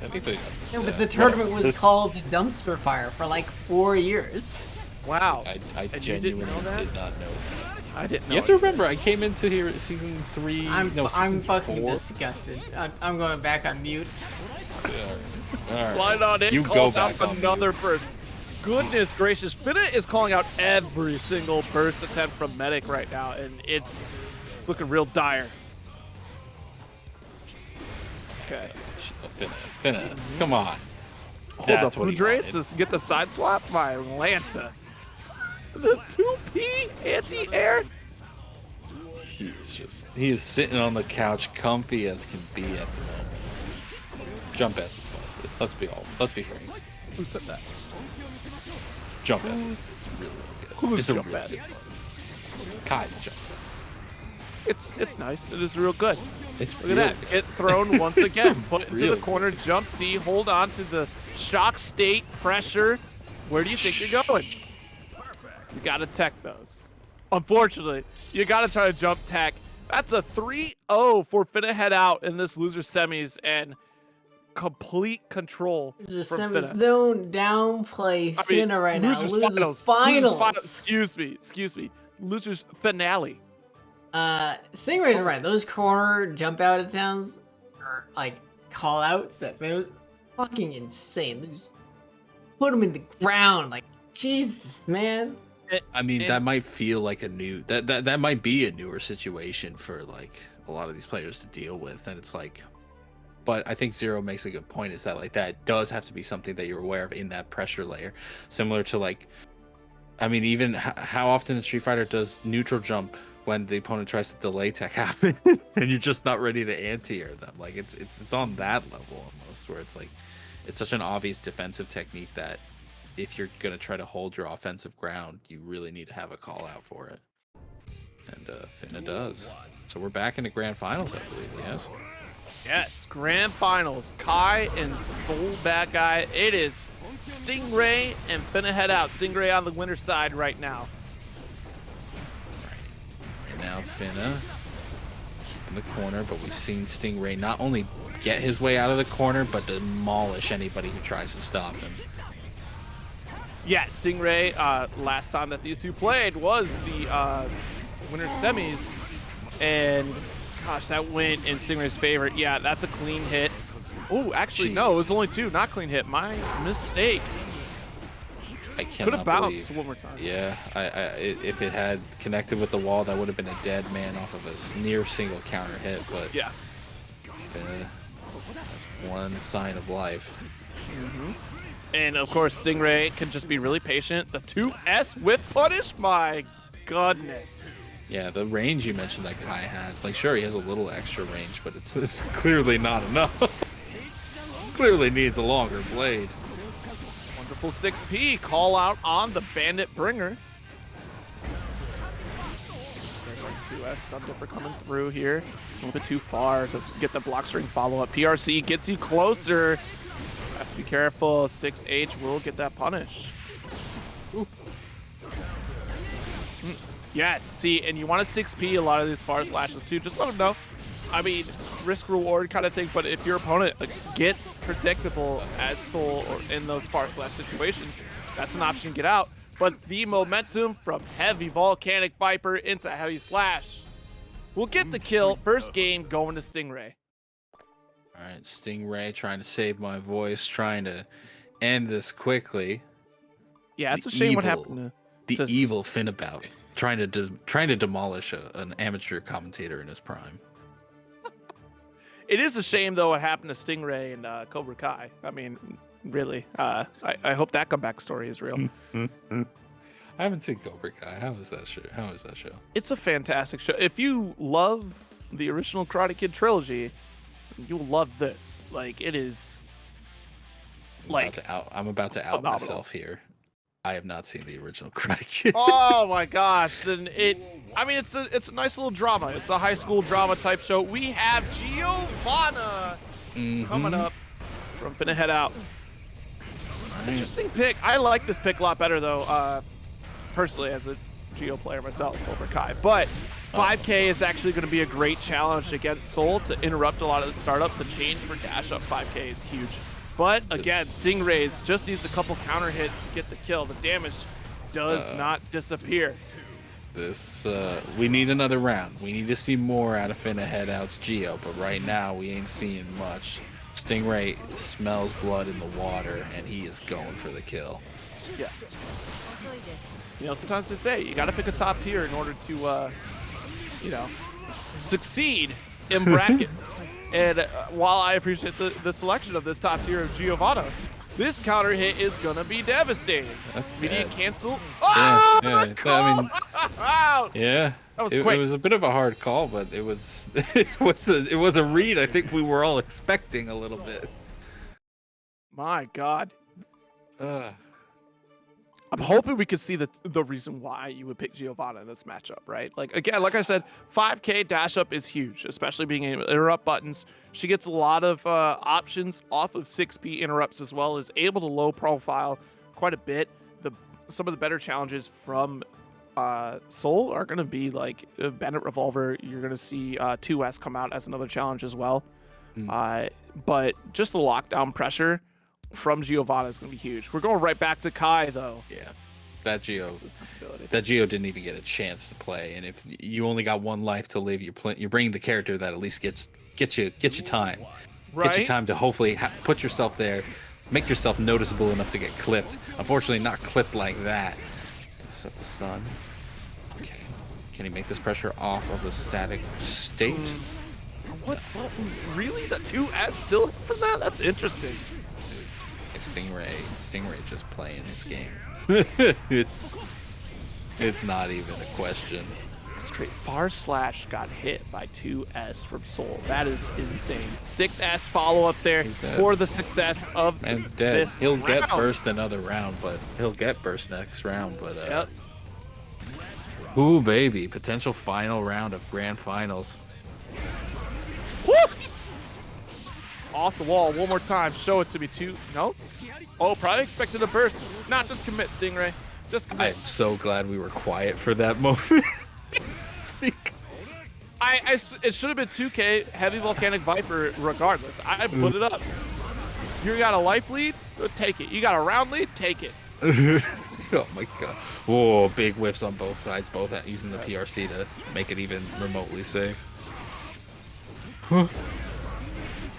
Anything.
No, but the tournament was called the Dumpster Fire for like 4 years.
Wow.
I
you didn't
genuinely
know that?
did not know that.
I didn't know.
You have to remember, I came into here at season 3.
I'm
season
fucking
4.
disgusted. I'm going back on mute.
All right.
Slide on it.
You
Calls
go
out
back on
another burst. Goodness gracious. Finna is calling out every single burst attempt from Medic right now, and it's looking real dire. Okay.
Finna, come on.
Hold
That's
up,
what he
Boudre
wanted.
to get the side swap by Atlanta. The 2P anti-air.
He is sitting on the couch, comfy as can be at the moment. Jump S is busted. Let's be frank.
Who said that?
Jump S is really good.
Who's
it's a
Jump
really
S?
good. Kai's Jump S.
It's nice. It is real good.
It's
Look at that. Get thrown once again. Put into
really
the corner. Jump D. Hold on to the shock state pressure. Where do you think you're going? You gotta tech those. Unfortunately, you gotta try to jump tech. That's a 3-0 for Finna head out in this loser semis and complete control
Just
from Finna.
don't downplay
I mean,
Finna right now.
losers
Losers
finals.
finals.
Excuse me. Losers finale.
Stingray's right. Those corner jump out of towns are like call outs that Finna fucking insane. They just put them in the ground. Like, Jesus, man.
I mean, that might feel like a new that might be a newer situation for like a lot of these players to deal with, and it's like, but I think Zero makes a good point, is that like that does have to be something that you're aware of in that pressure layer, similar to like, I mean, even how often in Street Fighter does neutral jump when the opponent tries to delay tech happen and you're just not ready to anti-air them. Like it's on that level almost, where it's like it's such an obvious defensive technique that if you're going to try to hold your offensive ground, you really need to have a call out for it. And Finna does. So we're back in the grand finals, I believe, yes?
Yes, grand finals. Kai and Soul Bad Guy. It is Stingray and Finna head out. Stingray on the winner's side right now.
Right now, Finna in the corner, but we've seen Stingray not only get his way out of the corner, but demolish anybody who tries to stop him.
Yeah, Stingray, last time that these two played was the winner's semis. And gosh, that went in Stingray's favor. Yeah, that's a clean hit. Oh, actually, no, it was only 2, not clean hit. My mistake.
I
Could
cannot
have bounced
believe.
one more time.
Yeah, if it had connected with the wall, that would have been a dead man off of a near single counter hit. But
Yeah.
that's one sign of life.
And of course, Stingray can just be really patient. The 2S with punish. My goodness.
Yeah, the range you mentioned that Kai has, like, sure, he has a little extra range, but it's clearly not enough. Clearly needs a longer blade.
Wonderful 6P call out on the Bandit Bringer. There's our 2S stun dipper coming through here. A little bit too far to get the block string follow up. PRC gets you closer. Has to be careful. 6H will get that punish. Yes, see, and you want to 6P a lot of these far slashes too. Just let them know. I mean, risk reward kind of thing. But if your opponent gets predictable as Soul or in those far slash situations, that's an option to get out. But the momentum from Heavy Volcanic Viper into Heavy Slash will get the kill. First game going to Stingray.
All right, Stingray trying to save my voice, trying to end this quickly.
Yeah, it's
The
a shame what
evil-
happened
The
to
evil Finabout trying to demolish an amateur commentator in his prime.
It is a shame, though, what happened to Stingray and Cobra Kai. I mean, really. I hope that comeback story is real.
I haven't seen Cobra Kai. How is that show?
It's a fantastic show. If you love the original Karate Kid trilogy, you'll love this. Like, it is.
I'm about to out
phenomenal.
myself here. I have not seen the original Karate Kid.
Oh my gosh! Then it's a nice little drama. It's a high school drama type show. We have Giovanna coming up from Finna Head Out. Interesting pick. I like this pick a lot better though. Personally, as a Geo player myself over Kai, but 5K is actually going to be a great challenge against Soul to interrupt a lot of the startup. The change for dash up 5K is huge. But again, Stingrays just needs a couple counter hits to get the kill. The damage does not disappear.
We need another round. We need to see more out of Finna Head Out's Geo, but right now we ain't seeing much. Stingray smells blood in the water, and he is going for the kill.
Yeah. You know, sometimes they say you got to pick a top tier in order to, succeed in brackets. And while I appreciate the selection of this top tier of Giovanna, this counter hit is gonna be devastating.
That's
Immediate
dead.
cancel.
Yeah,
Oh,
yeah,
the call out!
Yeah,
That was
it
quick.
was a bit of a hard call, but it was it was a read I think we were all expecting a little bit.
My God. I'm hoping we could see the reason why you would pick Giovanna in this matchup, right? Like, again, like I said, 5K dash up is huge, especially being able to interrupt buttons. She gets a lot of options off of 6P interrupts as well, is able to low profile quite a bit. Some of the better challenges from Soul are going to be like Bandit Revolver. You're going to see 2S come out as another challenge as well. But just the lockdown pressure from Giovanna is going to be huge. We're going right back to Kai, though.
Yeah, that Geo didn't even get a chance to play, and if you only got one life to live, you're bringing the character that at least gets you time,
Right?
get you time to hopefully put yourself there, make yourself noticeable enough to get clipped. Unfortunately, not clipped like that. Set the sun. Okay, can he make this pressure off of the static state?
What? Really? The 2S still from that? That's interesting.
Stingray just playing his game. it's not even a question.
That's great. Far Slash got hit by 2S from Soul. That is insane. 6S follow up there for the success of
Man's dead.
this
He'll get
round.
burst another round, but he'll get burst next round. But
Yep.
ooh baby, potential final round of grand finals.
Woo! Off the wall one more time. Show it to me. No? Oh, probably expected a burst. Not just commit, Stingray. Just commit.
I'm so glad we were quiet for that moment.
It should have been 2K Heavy Volcanic Viper regardless. I put it up. You got a life lead? Take it. You got a round lead? Take it.
Oh my god. Whoa, big whiffs on both sides, both using the PRC to make it even remotely safe.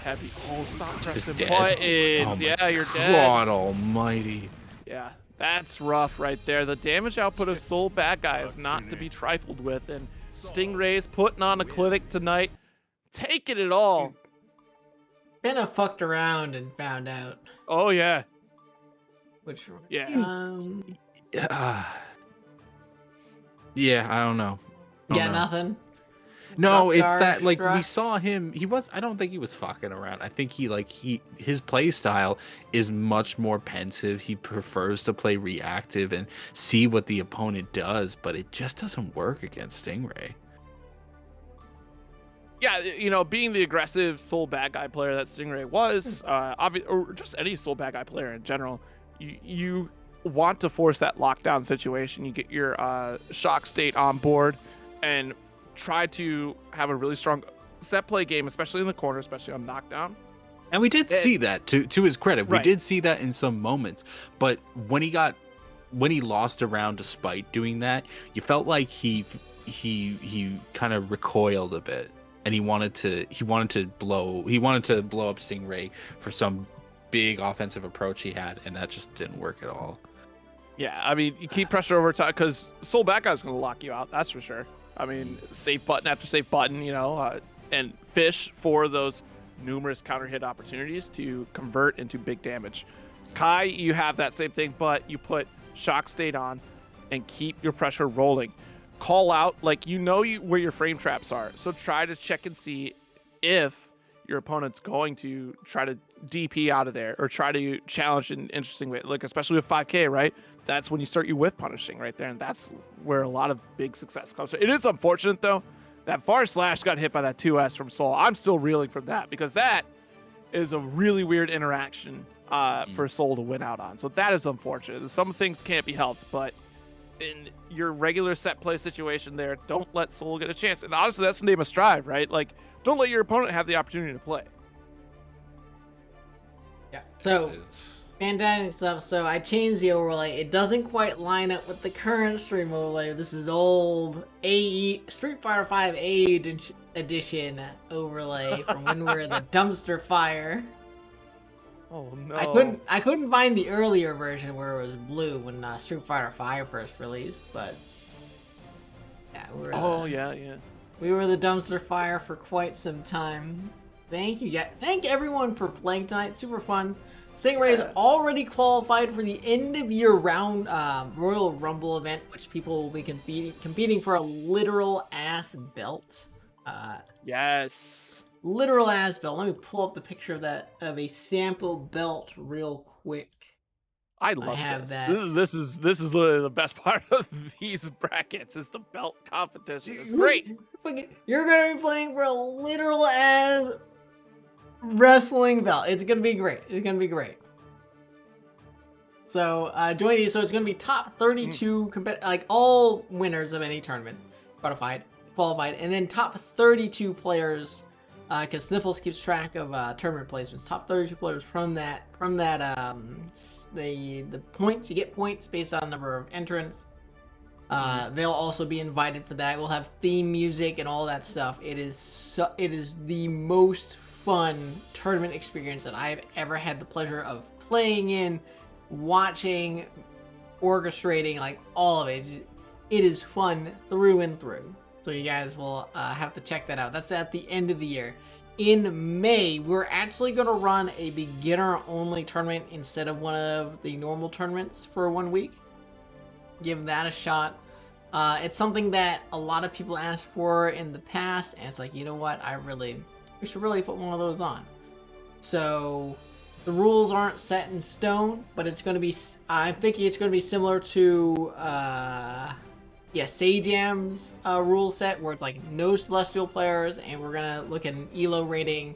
Heavy. Oh, stop
This is
pressing
dead.
buttons.
Oh
Yeah,
my
you're dead.
God almighty.
Yeah, that's rough right there. The damage output of Soul Bad Guy is not to be trifled with, and Stingray's putting on a clinic tonight, taking it all.
Finna fucked around and found out.
Oh yeah,
Which,
yeah.
Yeah, I don't know.
yeah, nothing.
No,
Rough
it's
guard,
that like we
struck.
saw him. I don't think he was fucking around. I think his play style is much more pensive. He prefers to play reactive and see what the opponent does, but it just doesn't work against Stingray.
Yeah, you know, being the aggressive Soul Bad Guy player that Stingray was, or just any Soul Bad Guy player in general, you want to force that lockdown situation. You get your shock state on board and try to have a really strong set play game, especially in the corner, especially on knockdown.
And we did see that, to his credit. We
Right.
did see that in some moments. But when he lost a round despite doing that, you felt like he kind of recoiled a bit, and he wanted to blow up Stingray for some big offensive approach he had, and that just didn't work at all.
Yeah, I mean, you keep pressure over time because Soul Bad Guy's going to lock you out. That's for sure. I mean, safe button after safe button, and fish for those numerous counter hit opportunities to convert into big damage. Kai, you have that same thing, but you put shock state on and keep your pressure rolling. Call out, like where your frame traps are. So try to check and see if your opponent's going to try to DP out of there or try to challenge in an interesting way. Like, especially with 5K, right? That's when you start your whiff punishing right there. And that's where a lot of big success comes from. It is unfortunate, though, that Far Slash got hit by that 2S from Soul. I'm still reeling from that because that is a really weird interaction for Soul to win out on. So that is unfortunate. Some things can't be helped, but in your regular set play situation there, don't let Soul get a chance. And honestly, that's the name of Strive, right? Like, don't let your opponent have the opportunity to play.
Yeah. So, fantastic stuff. So I changed the overlay. It doesn't quite line up with the current stream overlay. This is old AE Street Fighter V AE edition overlay from when we were the dumpster fire.
Oh no!
I couldn't find the earlier version where it was blue when Street Fighter V first released, but yeah, we were the dumpster fire for quite some time. Thank you, thank everyone for playing tonight. Super fun. Stingray is already qualified for the end of year round Royal Rumble event, which people will be competing for a literal ass belt.
Yes.
Literal ass belt. Let me pull up the picture of a sample belt real quick.
I love
have
this.
that.
This is literally the best part of these brackets is the belt competition. It's great.
You're gonna be playing for a literal ass wrestling belt. It's gonna be great. It's gonna be great. So join these. So it's gonna be top 32 like all winners of any tournament qualified, and then top 32 players. Because Sniffles keeps track of tournament placements. Top 32 players from the points. You get points based on the number of entrants. They'll also be invited for that. We'll have theme music and all that stuff. It is the most fun tournament experience that I've ever had the pleasure of playing in, watching, orchestrating, like all of it. It is fun through and through. So you guys will have to check that out. That's at the end of the year. In May, we're actually going to run a beginner-only tournament instead of one of the normal tournaments for 1 week. Give that a shot. It's something that a lot of people asked for in the past, and it's like, you know what? We should really put one of those on. So the rules aren't set in stone, but it's going to be. I'm thinking it's going to be similar to. Sajam's rule set where it's like no celestial players, and we're gonna look at an elo rating.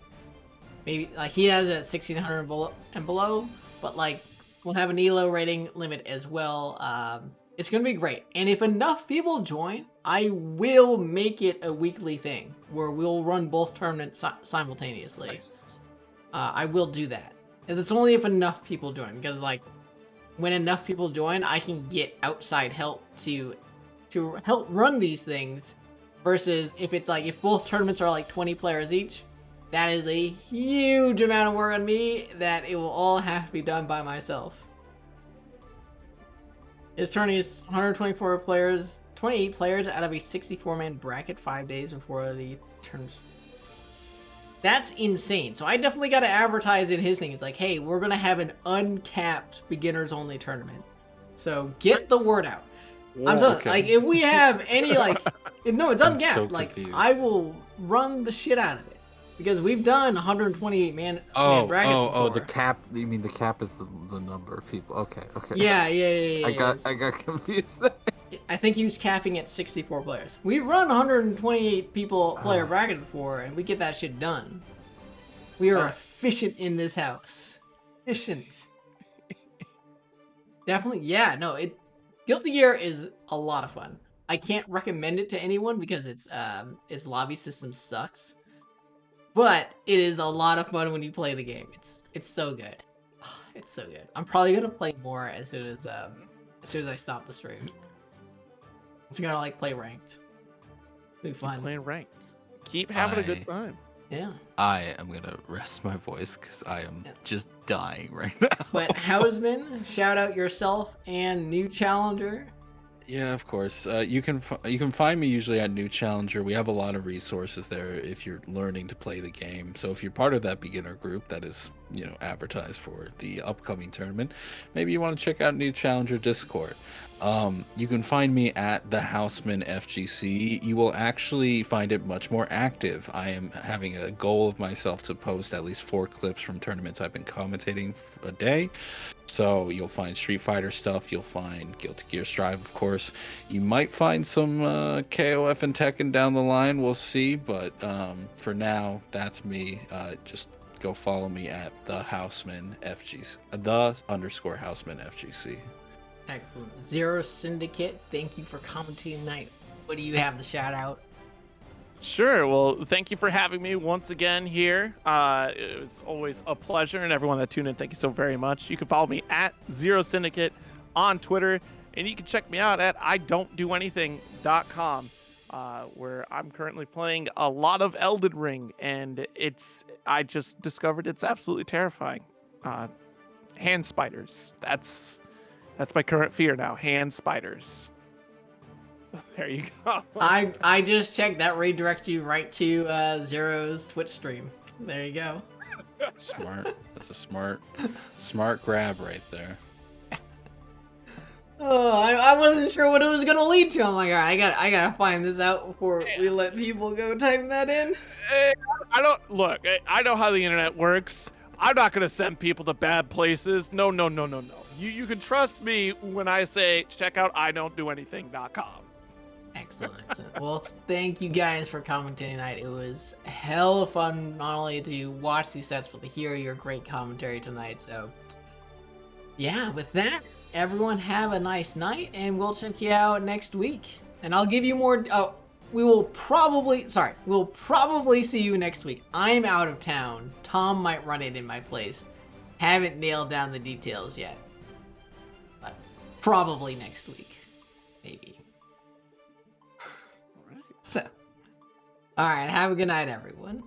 Maybe like he has it at 1600 and below, but like we'll have an elo rating limit as well. It's gonna be great, and if enough people join, I will make it a weekly thing where we'll run both tournaments simultaneously.
Nice.
I will do that, and it's only if enough people join, because like when enough people join, I can get outside help to help run these things, versus if it's like if both tournaments are like 20 players each, that is a huge amount of work on me that it will all have to be done by myself. This tournament is 124 players, 28 players out of a 64-man bracket 5 days before the turns. That's insane. So I definitely got to advertise in his thing. It's like, hey, we're gonna have an uncapped beginners only tournament, so get the word out. I'm sorry, like if we have any no, it's uncapped.
So
like
confused.
I will run the shit out of it because we've done 128 man brackets before.
The cap. You mean the cap is the number of people? Okay.
Yeah.
I got confused.
I think he was capping at 64 players. We've run 128 player bracket before, and we get that shit done. We are efficient in this house. Efficient. Definitely, yeah, no, Guilty Gear is a lot of fun. I can't recommend it to anyone because its lobby system sucks. But it is a lot of fun when you play the game. It's so good. It's so good. I'm probably gonna play more as soon as I stop the stream. I'm just gonna like play ranked. Be fun.
Playing ranked. Keep having a good time.
Yeah.
I am gonna rest my voice because I am just dying right now.
But Hausman, shout out yourself and new challenger.
Yeah, of course. You can find me usually at New Challenger. We have a lot of resources there if you're learning to play the game. So if you're part of that beginner group that is, advertised for the upcoming tournament, maybe you want to check out New Challenger Discord. You can find me at the Houseman FGC. You will actually find it much more active. I am having a goal of myself to post at least 4 clips from tournaments I've been commentating a day. So you'll find Street Fighter stuff, you'll find Guilty Gear Strive, of course. You might find some KOF and Tekken down the line, we'll see. But for now, that's me. Just go follow me at the Houseman FGC, _Houseman FGC.
Excellent. Zero Syndicate, thank you for commenting tonight. What do you have to shout out?
Sure. Well, thank you for having me once again here. It was always a pleasure, and everyone that tuned in, thank you so very much. You can follow me at Zero Syndicate on Twitter, and you can check me out at idon'tdoanything.com, where I'm currently playing a lot of Elden Ring, and I just discovered it's absolutely terrifying. Hand spiders. That's my current fear now. Hand spiders. There you go.
I just checked. That redirects you right to Zero's Twitch stream. There you go.
Smart. That's a smart grab right there.
Oh, I wasn't sure what it was gonna lead to. I'm like, all right, I gotta find this out before we let people go type that in.
I know how the internet works. I'm not gonna send people to bad places. No. You can trust me when I say check out idon'tdoanything.com.
Excellent. Well, thank you guys for commenting tonight. It was hella fun not only to watch these sets, but to hear your great commentary tonight. So, yeah, with that, everyone have a nice night, and we'll check you out next week. And I'll give you more. We'll probably see you next week. I'm out of town. Tom might run it in my place. Haven't nailed down the details yet. But probably next week. Maybe. So, alright, have a good night, everyone.